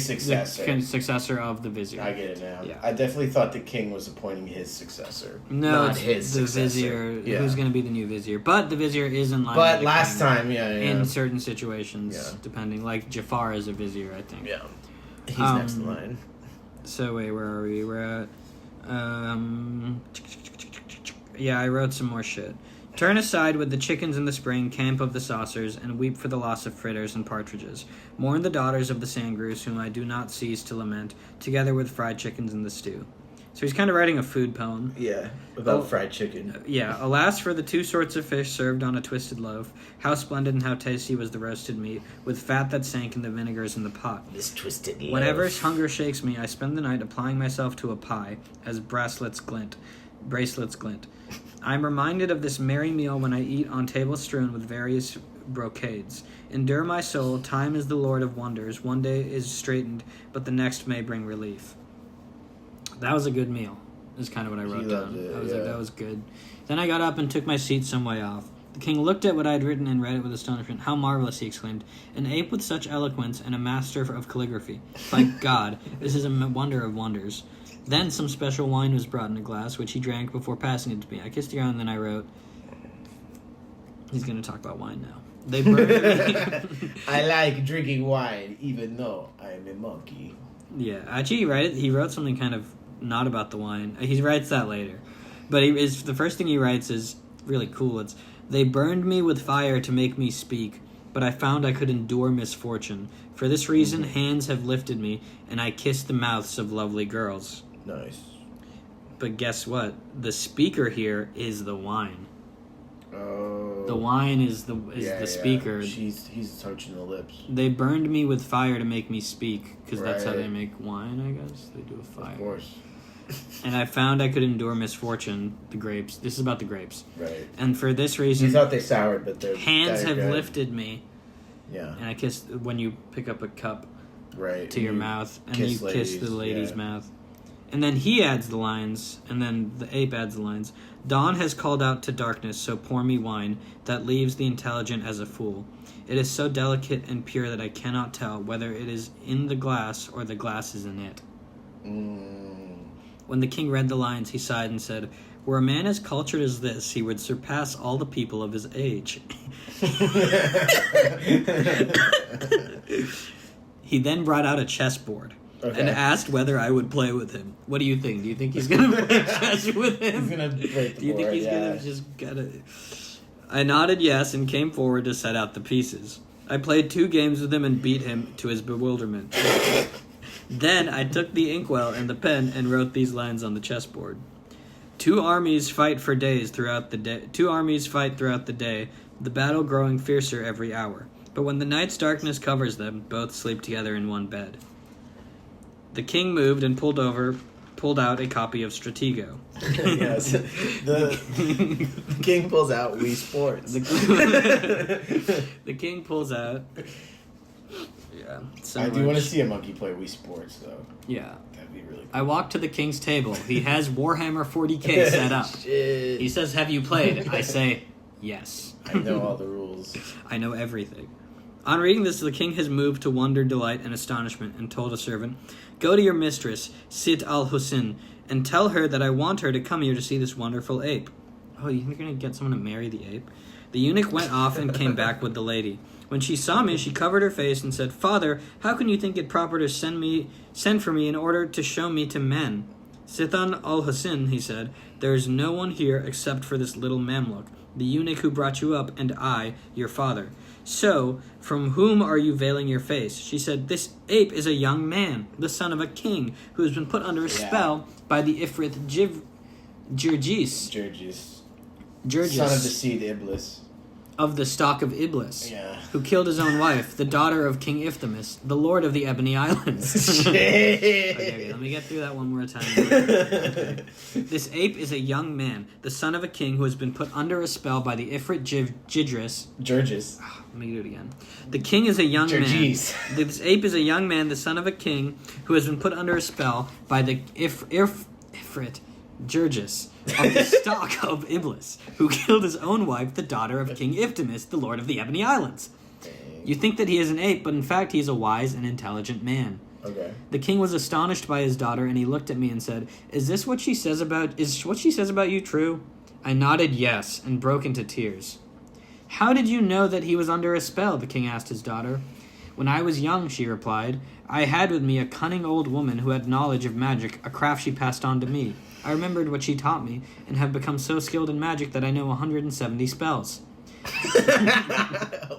S1: successor.
S2: The successor of the vizier.
S1: I get it now.
S2: Yeah.
S1: I definitely thought the king was appointing his successor.
S2: No,
S1: not his
S2: the
S1: successor.
S2: Vizier who's going to be the new vizier. But the vizier is in line.
S1: But last time,
S2: in certain situations, depending, like Jafar is a vizier, I think.
S1: Yeah, he's next in line.
S2: So wait, where are we? We're at. Yeah, I wrote some more shit. Turn aside with the chickens in the spring, camp of the saucers, and weep for the loss of fritters and partridges. Mourn the daughters of the sandgrouse, whom I do not cease to lament, together with fried chickens in the stew. So he's kind of writing a food poem.
S1: Yeah, about fried chicken.
S2: Yeah, alas for the 2 sorts of fish served on a twisted loaf. How splendid and how tasty was the roasted meat, with fat that sank in the vinegars in the pot.
S1: This twisted loaf.
S2: Whenever hunger shakes me, I spend the night applying myself to a pie, as bracelets glint. I am reminded of this merry meal when I eat on tables strewn with various brocades. Endure my soul, time is the Lord of wonders. One day is straitened, but the next may bring relief. That was a good meal, is kind of what I wrote down. I was like, that was good. Then I got up and took my seat some way off. The king looked at what I had written and read it with astonishment. "How marvelous," he exclaimed. "An ape with such eloquence and a master of calligraphy. By God, this is a wonder of wonders." Then some special wine was brought in a glass, which he drank before passing it to me. I kissed the ground, and then I wrote... He's going to talk about wine now. They burned me.
S1: I like drinking wine, even though I am a monkey.
S2: Yeah, actually, he wrote something kind of not about the wine. He writes that later. But the first thing he writes is really cool. It's... They burned me with fire to make me speak, but I found I could endure misfortune. For this reason, hands have lifted me, and I kissed the mouths of lovely girls.
S1: Nice.
S2: But guess what? The speaker here is the wine.
S1: Oh.
S2: The wine is the speaker.
S1: He's touching the lips.
S2: They burned me with fire to make me speak, because that's how
S1: Right.
S2: they make wine, I guess. They do a fire.
S1: Of course.
S2: And I found I could endure misfortune, the grapes. This is about the grapes.
S1: Right.
S2: And for this reason...
S1: You thought they soured, but they're...
S2: Hands have
S1: good.
S2: lifted me.
S1: Yeah.
S2: And I kissed... When you pick up a cup
S1: right.
S2: to your mouth, and you kiss the lady's
S1: yeah.
S2: mouth. And then he adds the lines, and then the ape adds the lines. Dawn has called out to darkness, so pour me wine that leaves the intelligent as a fool. It is so delicate and pure that I cannot tell whether it is in the glass or the glass is in it. When the king read the lines, he sighed and said, "Were a man as cultured as this, he would surpass all the people of his age." He then brought out a chessboard. Okay. And asked whether I would play with him. What do you think? Do you think he's going to play chess with him?
S1: He's going to break the
S2: Do you think he's going to just get it? I nodded yes and came forward to set out the pieces. I played 2 games with him and beat him to his bewilderment. Then I took the inkwell and the pen and wrote these lines on the chessboard. 2 armies fight throughout the day, the battle growing fiercer every hour. But when the night's darkness covers them, both sleep together in one bed. The king moved and pulled out a copy of Stratego.
S1: Yes. The king pulls out Wii Sports.
S2: The king pulls out... Yeah.
S1: I do want to see a monkey play Wii Sports, though.
S2: Yeah.
S1: That'd be really cool.
S2: I walked to the king's table. He has Warhammer 40k set up.
S1: Shit.
S2: He says, "Have you played?" I say, "Yes."
S1: I know all the rules.
S2: I know everything. On reading this, the king has moved to wonder, delight, and astonishment, and told a servant, "Go to your mistress, Sit al-Hussein, and tell her that I want her to come here to see this wonderful ape." Oh, you think you're going to get someone to marry the ape? The eunuch went off and came back with the lady. When she saw me, she covered her face and said, "Father, how can you think it proper to send for me in order to show me to men?" "Sithan al-Hussein," he said, "there is no one here except for this little Mamluk, the eunuch who brought you up, and I, your father. So, from whom are you veiling your face?" She said, "This ape is a young man, the son of a king, who has been put under a spell by the Ifrit Jirgis.
S1: Son of the seed Iblis.
S2: Of the stock of Iblis,
S1: yeah.
S2: Who killed his own wife, the daughter of King Iftimus, the lord of the Ebony Islands." Okay, let me get through that one more time. Okay. "This ape is a young man, the son of a king who has been put under a spell by the Ifrit Jirgis. Let me do it again. The king is a young man. This ape is a young man, the son of a king, who has been put under a spell by the Ifrit Jirgis of the stock of Iblis, who killed his own wife, the daughter of King Iftimus, the lord of the Ebony Islands. Dang. You think that he is an ape, but in fact he is a wise and intelligent man."
S1: Okay.
S2: The king was astonished by his daughter, and he looked at me and said, Is what she says about you true?" I nodded yes, and broke into tears. "How did you know that he was under a spell?" the king asked his daughter. "When I was young," she replied, "I had with me a cunning old woman who had knowledge of magic, a craft she passed on to me. I remembered what she taught me, and have become so skilled in magic that I know 170 spells.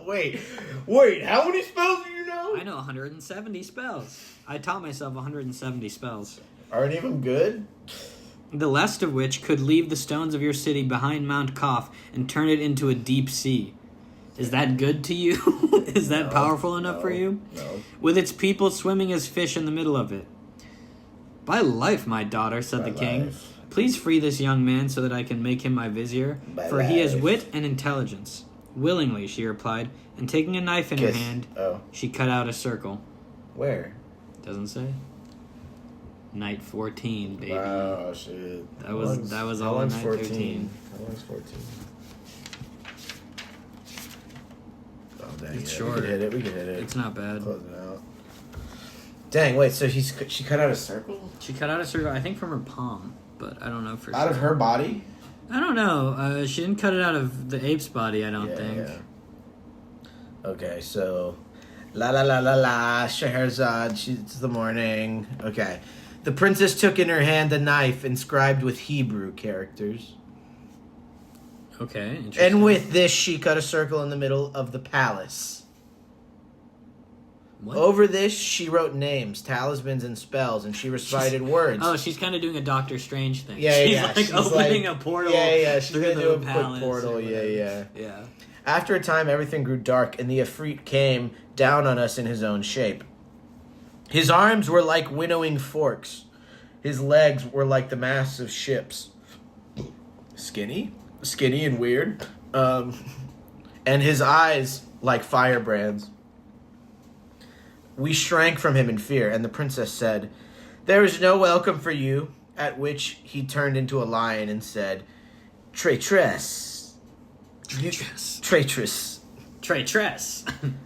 S1: Wait, how many spells do you know?
S2: I know 170 spells. I taught myself 170 spells.
S1: Are any of them good?
S2: The last of which could leave the stones of your city behind Mount Kaf and turn it into a deep sea. Is that good to you? Is that powerful enough for you?
S1: No.
S2: With its people swimming as fish in the middle of it." "By life, my daughter," said the king, "please free this young man so that I can make him my vizier, for he has wit and intelligence." "Willingly," she replied, and taking a knife in her hand, she cut out a circle.
S1: Where?
S2: Doesn't say. Night 14, baby.
S1: Wow, shit.
S2: That was all on night 13.
S1: How long's 14? dang.
S2: It's
S1: Yeah,
S2: short.
S1: We could hit it.
S2: It's not bad.
S1: Close it out. Dang, wait, so she cut out a circle?
S2: She cut out a circle, I think from her palm, but I don't know for sure.
S1: Out of her body?
S2: I don't know. She didn't cut it out of the ape's body, I don't think.
S1: Yeah. Okay, so... La la la la la, Scheherazade, it's the morning. Okay. The princess took in her hand a knife inscribed with Hebrew characters.
S2: Okay, interesting.
S1: And with this, she cut a circle in the middle of the palace.
S2: What?
S1: Over this, she wrote names, talismans, and spells, and she recited words.
S2: Oh, she's kind of doing a Doctor Strange thing.
S1: Yeah,
S2: she's
S1: yeah.
S2: like
S1: She's
S2: opening
S1: like,
S2: a portal.
S1: Yeah, she's going to do a quick
S2: palace
S1: portal. Yeah.
S2: Yeah.
S1: After a time, everything grew dark, and the Ifrit came down on us in his own shape. His arms were like winnowing forks. His legs were like the masts of ships. Skinny and weird. And his eyes like firebrands. We shrank from him in fear, and the princess said, "There is no welcome for you," at which he turned into a lion and said, "Traitress."
S2: Traitress.
S1: Traitress.
S2: Traitress.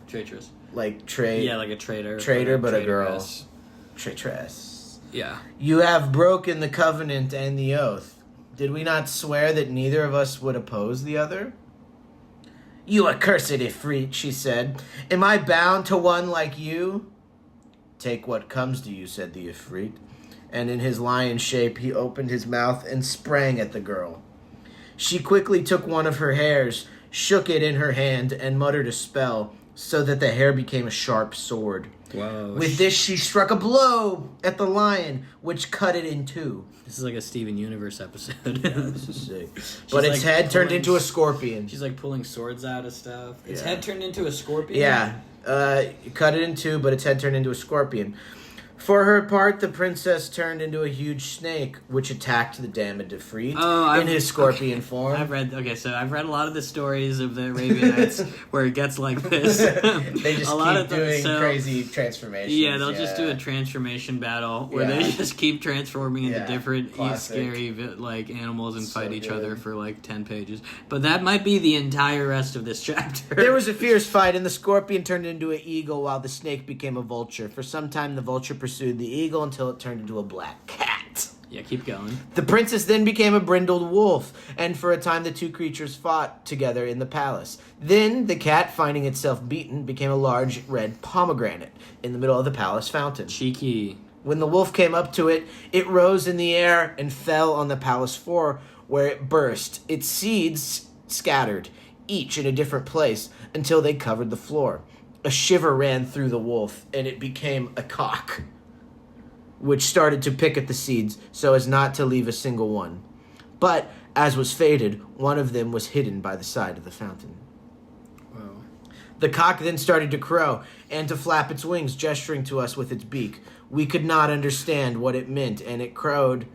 S2: Traitress.
S1: Like trade.
S2: Yeah, like a traitor.
S1: Traitor, but a girl.
S2: Traitress.
S1: Traitress.
S2: Yeah.
S1: You have broken the covenant and the oath. Did we not swear that neither of us would oppose the other? You accursed Ifrit, she said. Am I bound to one like you? Take what comes to you, said the Ifrit. And in his lion shape, he opened his mouth and sprang at the girl. She quickly took one of her hairs, shook it in her hand, and muttered a spell, so that the hair became a sharp sword.
S2: Whoa.
S1: With this, she struck a blow at the lion, which cut it in two.
S2: This is like a Steven Universe episode.
S1: This is sick. But its
S2: like
S1: head turned
S2: pulling-
S1: into a scorpion.
S2: She's like pulling swords out of stuff. Its
S1: Yeah.
S2: head turned into a scorpion?
S1: Yeah. Cut it in two, but its head turned into a scorpion. For her part, the princess turned into a huge snake, which attacked the damned Ifrit in his scorpion form.
S2: I've read a lot of the stories of the Arabian Nights where it gets like this.
S1: They just
S2: a lot
S1: keep
S2: of them,
S1: doing
S2: so,
S1: crazy transformations.
S2: Yeah, they'll just do a transformation battle where
S1: Yeah.
S2: they just keep transforming into
S1: Yeah,
S2: different
S1: classic.
S2: scary like animals and
S1: So
S2: fight each other
S1: good.
S2: for like 10 pages. But that might be the entire rest of this chapter.
S1: There was a fierce fight, and the scorpion turned into an eagle while the snake became a vulture. For some time, the vulture pursued the eagle until it turned into a black cat.
S2: Yeah, keep going.
S1: The princess then became a brindled wolf, and for a time the two creatures fought together in the palace. Then the cat, finding itself beaten, became a large red pomegranate in the middle of the palace fountain.
S2: Cheeky.
S1: When the wolf came up to it, it rose in the air and fell on the palace floor, where it burst. Its seeds scattered, each in a different place, until they covered the floor. A shiver ran through the wolf, and it became a cock, which started to pick at the seeds so as not to leave a single one. But, as was fated, one of them was hidden by the side of the fountain.
S2: Whoa.
S1: The cock then started to crow and to flap its wings, gesturing to us with its beak. We could not understand what it meant, and it crowed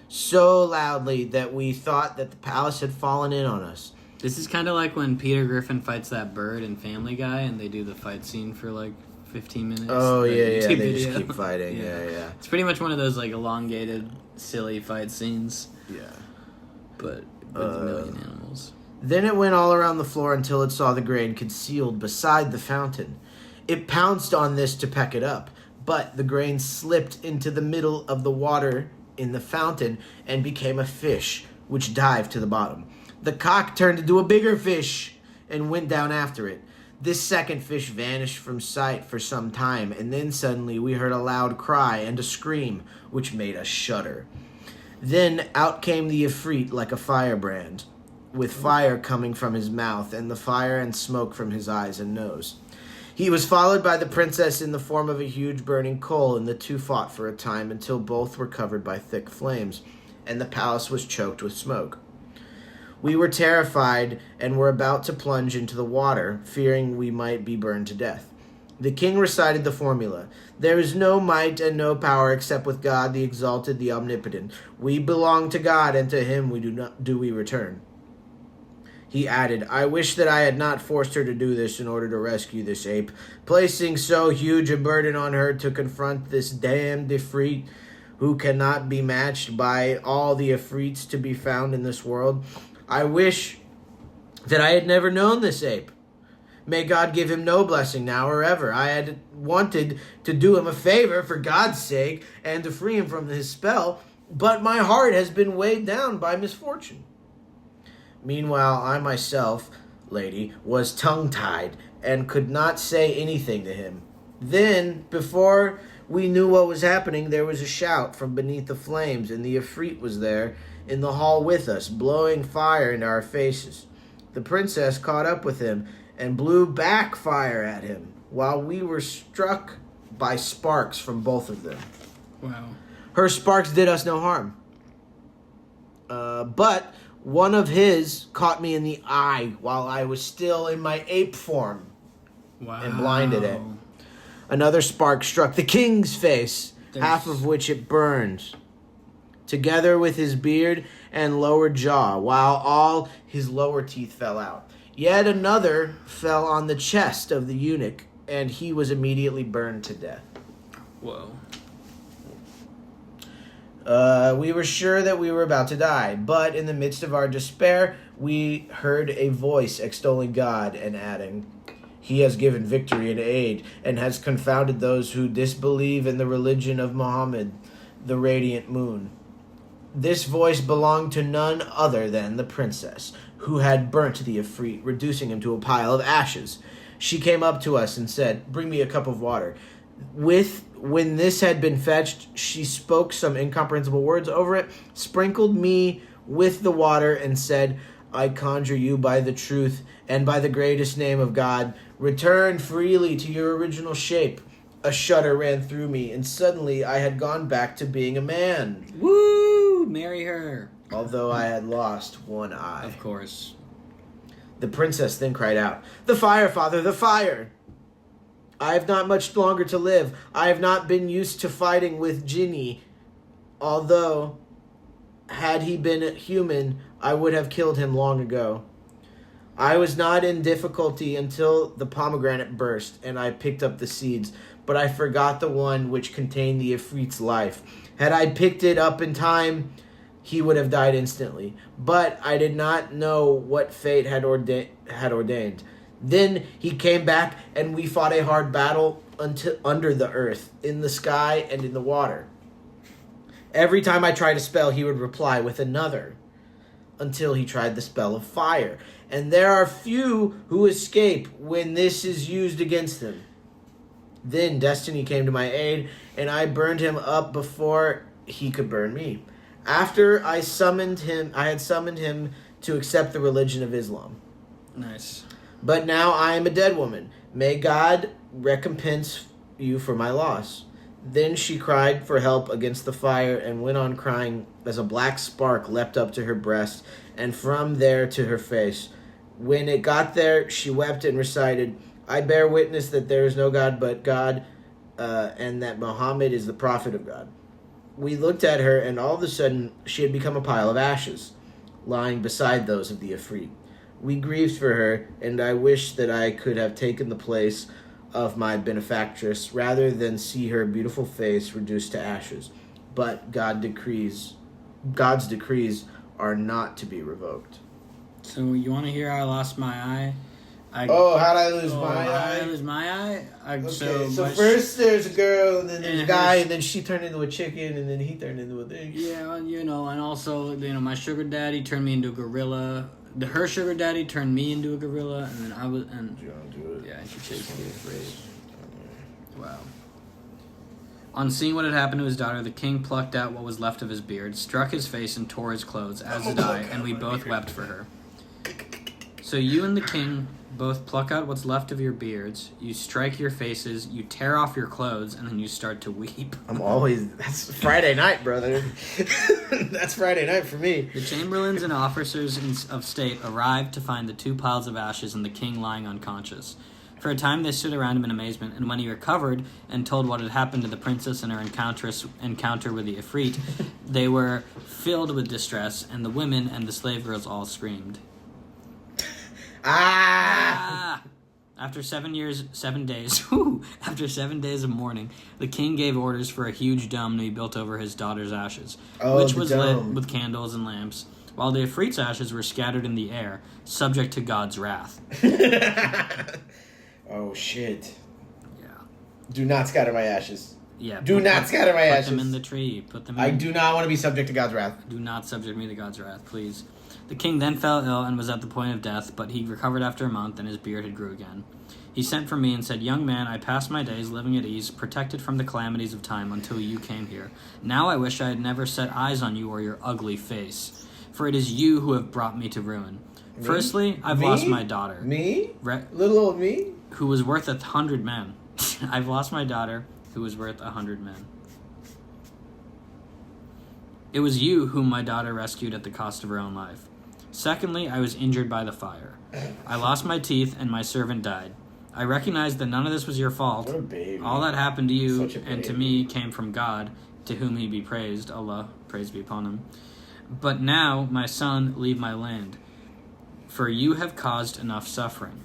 S1: so loudly that we thought that the palace had fallen in on us.
S2: This is kind of like when Peter Griffin fights that bird in Family Guy and they do the fight scene for like 15 minutes.
S1: Oh,
S2: the
S1: yeah,
S2: YouTube
S1: they just
S2: video.
S1: keep fighting, yeah.
S2: It's pretty much one of those like elongated, silly fight scenes,
S1: Yeah.
S2: but with a million animals.
S1: Then it went all around the floor until it saw the grain concealed beside the fountain. It pounced on this to peck it up, but the grain slipped into the middle of the water in the fountain and became a fish, which dived to the bottom. The cock turned into a bigger fish and went down after it. This second fish vanished from sight for some time, and then suddenly we heard a loud cry and a scream, which made us shudder. Then out came the Ifrit like a firebrand, with fire coming from his mouth, and the fire and smoke from his eyes and nose. He was followed by the princess in the form of a huge burning coal, and the two fought for a time until both were covered by thick flames, and the palace was choked with smoke. We were terrified and were about to plunge into the water, fearing we might be burned to death. The king recited the formula. There is no might and no power except with God, the exalted, the omnipotent. We belong to God, and to him do we return. He added, I wish that I had not forced her to do this in order to rescue this ape, placing so huge a burden on her to confront this damned Ifrit who cannot be matched by all the Ifrits to be found in this world. I wish that I had never known this ape. May God give him no blessing now or ever. I had wanted to do him a favor for God's sake and to free him from his spell, but my heart has been weighed down by misfortune. Meanwhile, I myself, lady, was tongue-tied and could not say anything to him. Then, before we knew what was happening, there was a shout from beneath the flames, and the Ifrit was there in the hall with us, blowing fire into our faces. The princess caught up with him and blew back fire at him, while we were struck by sparks from both of them.
S2: Wow.
S1: Her sparks did us no harm. But one of his caught me in the eye while I was still in my ape form.
S2: Wow.
S1: And blinded it. Another spark struck the king's face, half of which it burned, together with his beard and lower jaw, while all his lower teeth fell out. Yet another fell on the chest of the eunuch, and he was immediately burned to death.
S2: Whoa.
S1: We were sure that we were about to die, but in the midst of our despair, we heard a voice extolling God and adding, "He has given victory and aid, and has confounded those who disbelieve in the religion of Muhammad, the radiant moon." This voice belonged to none other than the princess, who had burnt the Ifrit, reducing him to a pile of ashes. She came up to us and said, "Bring me a cup of water." When this had been fetched, she spoke some incomprehensible words over it, sprinkled me with the water, and said, "I conjure you by the truth and by the greatest name of God, return freely to your original shape." A shudder ran through me, and suddenly I had gone back to being a man.
S2: Woo! Marry her.
S1: Although I had lost one eye.
S2: Of course.
S1: The princess then cried out, "The fire, father, the fire! I have not much longer to live. I have not been used to fighting with Jinni. Although, had he been human, I would have killed him long ago. I was not in difficulty until the pomegranate burst, and I picked up the seeds, but I forgot the one which contained the Ifrit's life. Had I picked it up in time, he would have died instantly. But I did not know what fate had ordained. Then he came back, and we fought a hard battle under the earth, in the sky, and in the water. Every time I tried a spell, he would reply with another, until he tried the spell of fire. And there are few who escape when this is used against them. Then destiny came to my aid, and I burned him up before he could burn me. After I had summoned him to accept the religion of Islam.
S2: Nice.
S1: But now I am a dead woman. May God recompense you for my loss." Then she cried for help against the fire and went on crying as a black spark leapt up to her breast and from there to her face. When it got there, she wept and recited, "I bear witness that there is no God but God, and that Muhammad is the prophet of God." We looked at her, and all of a sudden she had become a pile of ashes, lying beside those of the Ifrit. We grieved for her, and I wished that I could have taken the place of my benefactress rather than see her beautiful face reduced to ashes. But God's decrees are not to be revoked.
S2: So you want to hear how I lost my eye?
S1: How'd I lose my eye?
S2: How I lose my eye?
S1: So first there's a girl, and then there's a guy, and then she turned into a chicken, and then he turned into a thing.
S2: Yeah, and also, my sugar daddy turned me into a gorilla. Her sugar daddy turned me into a gorilla, and then I was... And
S1: You don't do it.
S2: yeah, and she chased me afraid. Wow. On seeing what had happened to his daughter, the king plucked out what was left of his beard, struck his face, and tore his clothes, as did I, and we both wept for her. So you and the king both pluck out what's left of your beards, you strike your faces, you tear off your clothes, and then you start to weep.
S1: That's Friday night, brother. That's Friday night for me.
S2: The chamberlains and officers of state arrived to find the two piles of ashes and the king lying unconscious. For a time they stood around him in amazement, and when he recovered and told what had happened to the princess in her encounter with the Ifrit, they were filled with distress, and the women and the slave girls all screamed.
S1: Ah!
S2: After 7 days of mourning, the king gave orders for a huge dome to be built over his daughter's ashes, which was lit with candles and lamps. while the Ifrit's ashes were scattered in the air, subject to God's wrath.
S1: Oh, shit.
S2: Yeah.
S1: Do not scatter my ashes.
S2: Yeah.
S1: Do not scatter my ashes.
S2: Put them in the tree. Put them in.
S1: I do not want to be subject to God's wrath.
S2: Do not subject me to God's wrath, please. The king then fell ill and was at the point of death, but he recovered after a month, and his beard had grew again. He sent for me and said, "Young man, I passed my days living at ease, protected from the calamities of time, until you came here. Now I wish I had never set eyes on you or your ugly face, for it is you who have brought me to ruin.
S1: Me?
S2: Firstly, I've
S1: Me?
S2: lost my daughter.
S1: Me? Little old me?
S2: Who was worth 100 men. I've lost my daughter, who was worth 100 men. It was you whom my daughter rescued at the cost of her own life. Secondly, I was injured by the fire. I lost my teeth, and my servant died. I recognize that none of this was your fault.
S1: What a baby.
S2: All that happened to you
S1: Such a
S2: and to
S1: baby.
S2: me came from God, to whom he be praised. Allah, praise be upon him. But now, my son, leave my land, for you have caused enough suffering,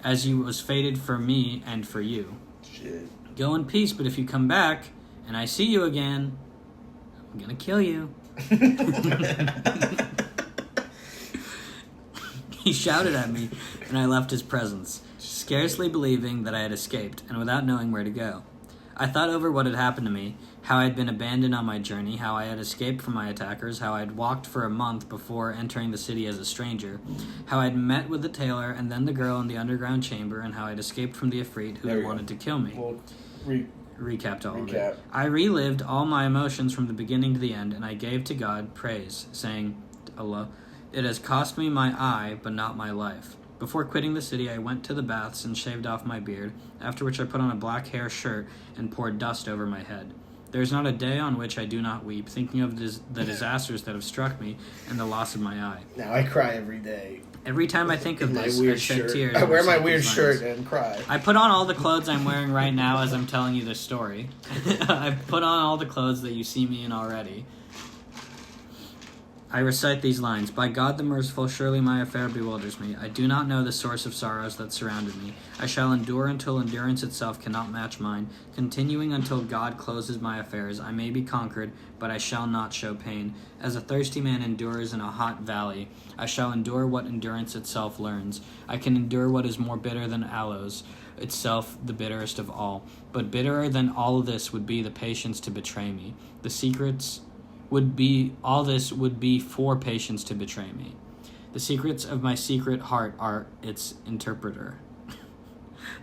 S2: as you was fated for me and for you.
S1: Shit.
S2: Go in peace, but if you come back, and I see you again, I'm gonna kill you." He shouted at me, and I left his presence, scarcely believing that I had escaped, and without knowing where to go. I thought over what had happened to me, how I had been abandoned on my journey, how I had escaped from my attackers, how I had walked for a month before entering the city as a stranger, how I had met with the tailor and then the girl in the underground chamber, and how I had escaped from the Ifrit who had wanted to kill me.
S1: Well,
S2: Recapped all of
S1: Recap.
S2: it. I relived all my emotions from the beginning to the end, and I gave to God praise, saying, "Allah, it has cost me my eye, but not my life." Before quitting the city, I went to the baths and shaved off my beard, after which I put on a black hair shirt and poured dust over my head. There is not a day on which I do not weep, thinking of the disasters that have struck me and the loss of my eye.
S1: Now I cry every day.
S2: Every time I think of
S1: My
S2: this,
S1: weird
S2: I shed
S1: shirt.
S2: tears.
S1: I wear
S2: and
S1: my
S2: recite
S1: weird
S2: these
S1: shirt
S2: lines.
S1: and cry.
S2: I put on all the clothes I'm wearing right now as I'm telling you this story. I've put on all the clothes that you see me in already. I recite these lines. By God the merciful, surely my affair bewilders me. I do not know the source of sorrows that surrounded me. I shall endure until endurance itself cannot match mine. Continuing until God closes my affairs, I may be conquered, but I shall not show pain. As a thirsty man endures in a hot valley, I shall endure what endurance itself learns. I can endure what is more bitter than aloes, itself the bitterest of all. But bitterer than all of this would be the patience to betray me. The secrets would be for patience to betray me. The secrets of my secret heart are its interpreter.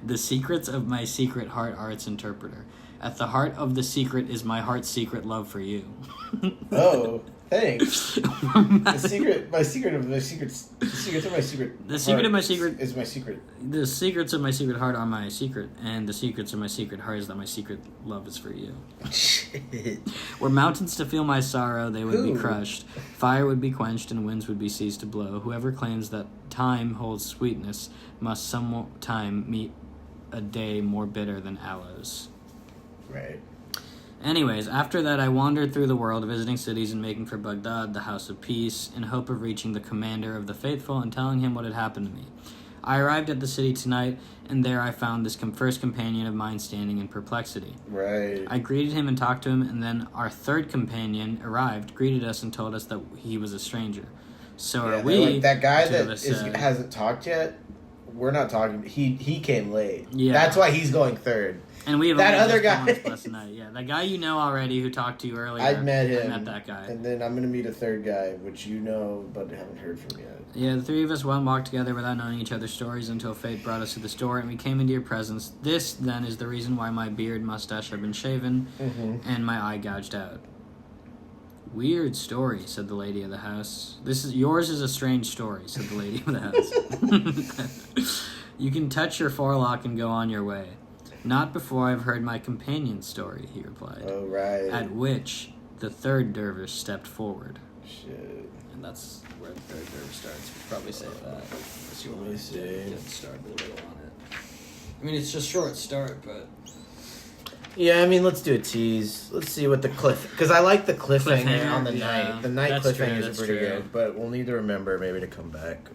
S2: The secrets of my secret heart are its interpreter. At the heart of the secret is my heart's secret love for you.
S1: Oh, thanks. The secrets of my secret is my secret.
S2: The secrets of my secret heart are my secret, and the secrets of my secret heart is that my secret love is for you.
S1: Shit.
S2: Were mountains to feel my sorrow, they would be
S1: Ooh.
S2: crushed. Fire would be quenched, and winds would be ceased to blow. Whoever claims that time holds sweetness must some time meet a day more bitter than aloes.
S1: Right.
S2: Anyways, after that I wandered through the world, visiting cities and making for Baghdad, the house of peace, in hope of reaching the commander of the faithful and telling him what had happened to me. I arrived at the city tonight, and there I found this first companion of mine standing in perplexity.
S1: Right.
S2: I greeted him and talked to him, and then our third companion arrived, greeted us, and told us that he was a stranger. So
S1: Yeah,
S2: are we?
S1: like, that guy
S2: two
S1: that
S2: of us said.
S1: hasn't talked yet. We're not talking. He came late.
S2: Yeah.
S1: That's why he's going third.
S2: And we have
S1: That
S2: only
S1: other
S2: just
S1: guy.
S2: gone last night. Yeah, that guy you know already who talked to you earlier.
S1: I met him.
S2: I met that guy.
S1: And then I'm gonna meet a third guy, which you know, but haven't heard from yet.
S2: Yeah, the three of us went and walked together without knowing each other's stories until fate brought us to the store, and we came into your presence. This, then, is the reason why my beard, mustache have been shaven, and my eye gouged out. Weird story, said the lady of the house. Yours is a strange story, said the lady of the house. You can touch your forelock and go on your way. Not before I've heard my companion's story, he replied.
S1: Oh, right.
S2: At which the third dervish stepped forward.
S1: Shit.
S2: And that's where the third dervish starts. We'll probably say that. Unless you
S1: Let
S2: want
S1: me
S2: to
S1: see.
S2: get started a little on it. I mean, it's just short start, but...
S1: Yeah, I mean, let's do a tease. Let's see what the because I like the cliffhanger
S2: Cliffhanger,
S1: on the
S2: yeah.
S1: night. The night
S2: That's true,
S1: cliffhangers are
S2: that's
S1: pretty
S2: true.
S1: good, but we'll need to remember maybe to come back.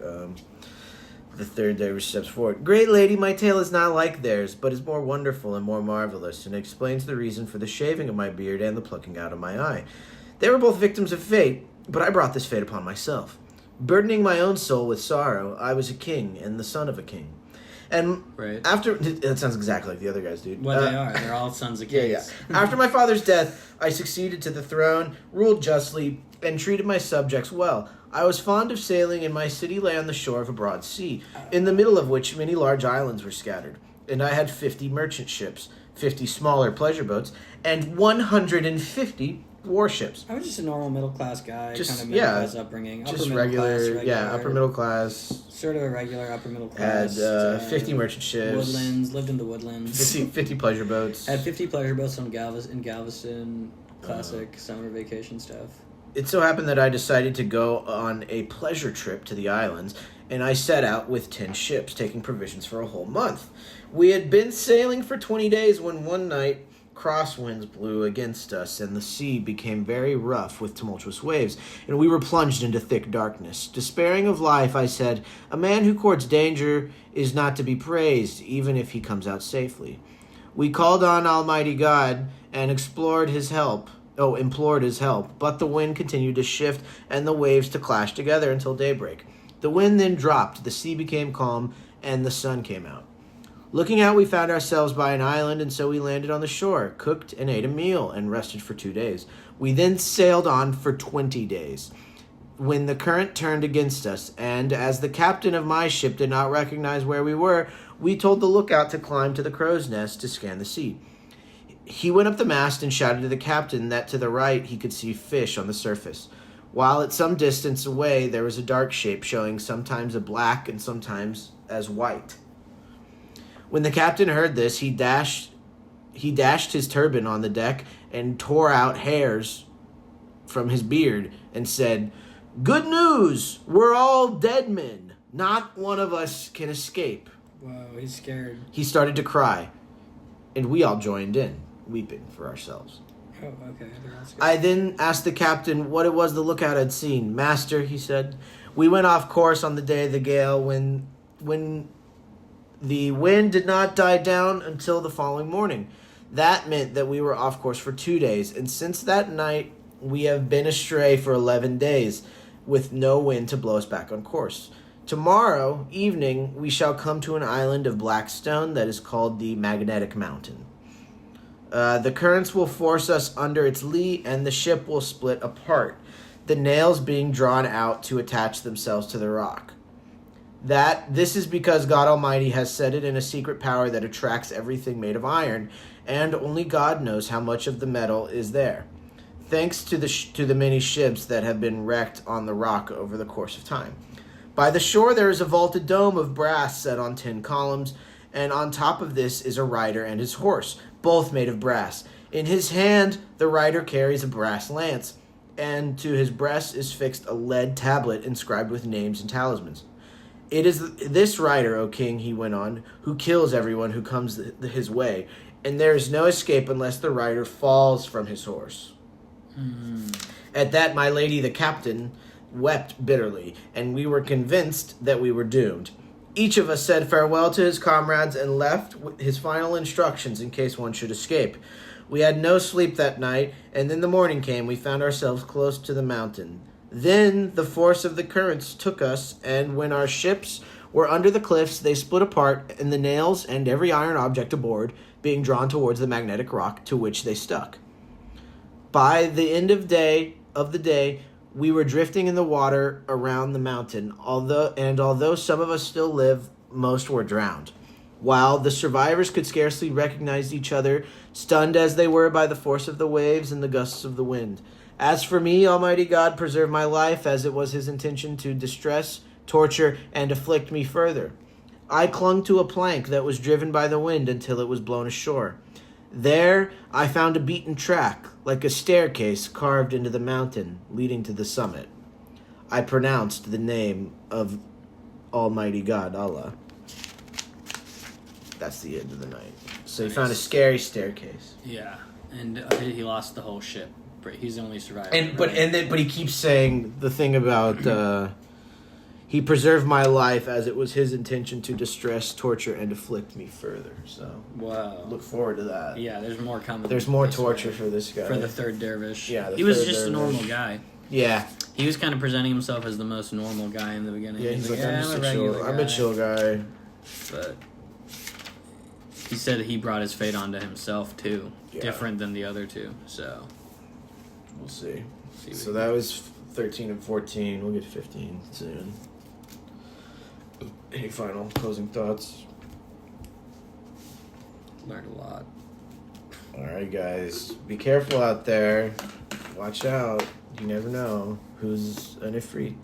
S1: The third day steps forward. Great lady, my tale is not like theirs, but is more wonderful and more marvelous, and explains the reason for the shaving of my beard and the plucking out of my eye. They were both victims of fate. But I brought this fate upon myself. Burdening my own soul with sorrow, I was a king and the son of a king. And after... That sounds exactly like the other guys, dude.
S2: Well, they are. They're all sons of kings.
S1: Yeah. After my father's death, I succeeded to the throne, ruled justly, and treated my subjects well. I was fond of sailing, and my city lay on the shore of a broad sea, in the middle of which many large islands were scattered. And I had 50 merchant ships, 50 smaller pleasure boats, and 150 warships.
S2: I was just a normal middle-class guy, kind of middle-class upbringing.
S1: Just regular, upper middle class.
S2: Sort of a regular upper middle class.
S1: Had 50 merchant ships.
S2: Woodlands, lived in the woodlands.
S1: 50 pleasure boats.
S2: Had 50 pleasure boats in Galveston, classic summer vacation stuff.
S1: It so happened that I decided to go on a pleasure trip to the islands, and I set out with 10 ships, taking provisions for a whole month. We had been sailing for 20 days when one night crosswinds blew against us, and the sea became very rough with tumultuous waves, and we were plunged into thick darkness. Despairing of life, I said, "A man who courts danger is not to be praised, even if he comes out safely." We called on Almighty God and implored his help, but the wind continued to shift and the waves to clash together until daybreak. The wind then dropped, the sea became calm, and the sun came out. Looking out, we found ourselves by an island, and so we landed on the shore, cooked and ate a meal, and rested for 2 days. We then sailed on for 20 days, when the current turned against us, and as the captain of my ship did not recognize where we were, we told the lookout to climb to the crow's nest to scan the sea. He went up the mast and shouted to the captain that to the right he could see fish on the surface, while at some distance away there was a dark shape showing sometimes a black and sometimes as white. When the captain heard this, he dashed his turban on the deck and tore out hairs from his beard and said, "Good news! We're all dead men. Not one of us can escape."
S2: Whoa, he's scared.
S1: He started to cry, and we all joined in, weeping for ourselves.
S2: Oh, okay.
S1: I then asked the captain what it was the lookout had seen. "Master," he said, "we went off course on the day of the gale when the wind did not die down until the following morning. That meant that we were off course for 2 days, and since that night we have been astray for 11 days, with no wind to blow us back on course. Tomorrow evening we shall come to an island of black stone that is called the Magnetic Mountain. The currents will force us under its lee, and the ship will split apart, the nails being drawn out to attach themselves to the rock. This is because God Almighty has set it in a secret power that attracts everything made of iron, and only God knows how much of the metal is there, thanks to the many ships that have been wrecked on the rock over the course of time. By the shore there is a vaulted dome of brass set on 10 columns, and on top of this is a rider and his horse, both made of brass. In his hand the rider carries a brass lance, and to his breast is fixed a lead tablet inscribed with names and talismans. It is this rider, O king," he went on, "who kills everyone who comes his way, and there is no escape unless the rider falls from his horse." At that, my lady, the captain, wept bitterly, and we were convinced that we were doomed. Each of us said farewell to his comrades and left his final instructions in case one should escape. We had no sleep that night, and then the morning came. We found ourselves close to the mountain. Then the force of the currents took us, and when our ships were under the cliffs, they split apart, and the nails and every iron object aboard being drawn towards the magnetic rock to which they stuck. By the end of the day, we were drifting in the water around the mountain, although some of us still live, most were drowned. While the survivors could scarcely recognize each other, stunned as they were by the force of the waves and the gusts of the wind. As for me, Almighty God preserved my life, as it was his intention to distress, torture, and afflict me further. I clung to a plank that was driven by the wind until it was blown ashore. There I found a beaten track, like a staircase carved into the mountain, leading to the summit. I pronounced the name of Almighty God, Allah. That's the end of the night. So he found a scary staircase.
S2: Yeah, and he lost the whole ship. He's the only survivor.
S1: But he keeps saying the thing about he preserved my life as it was his intention to distress, torture, and afflict me further. So
S2: wow,
S1: look forward to that.
S2: Yeah, there's more coming.
S1: There's more torture for this guy.
S2: For the third dervish.
S1: Yeah,
S2: he was just a normal guy.
S1: Yeah.
S2: He was kind of presenting himself as the most normal guy in the beginning.
S1: Yeah, he's like, I'm just
S2: a
S1: a
S2: regular
S1: chill.
S2: guy.
S1: I'm a chill guy.
S2: But he said he brought his fate onto himself too,
S1: Yeah.
S2: different than the other two. So
S1: We'll see.
S2: what
S1: So
S2: he
S1: that was 13 and 14. We'll get 15 soon. Any final closing thoughts?
S2: learned a lot.
S1: All right, guys. Be careful out there. Watch out. You never know who's an ifrit.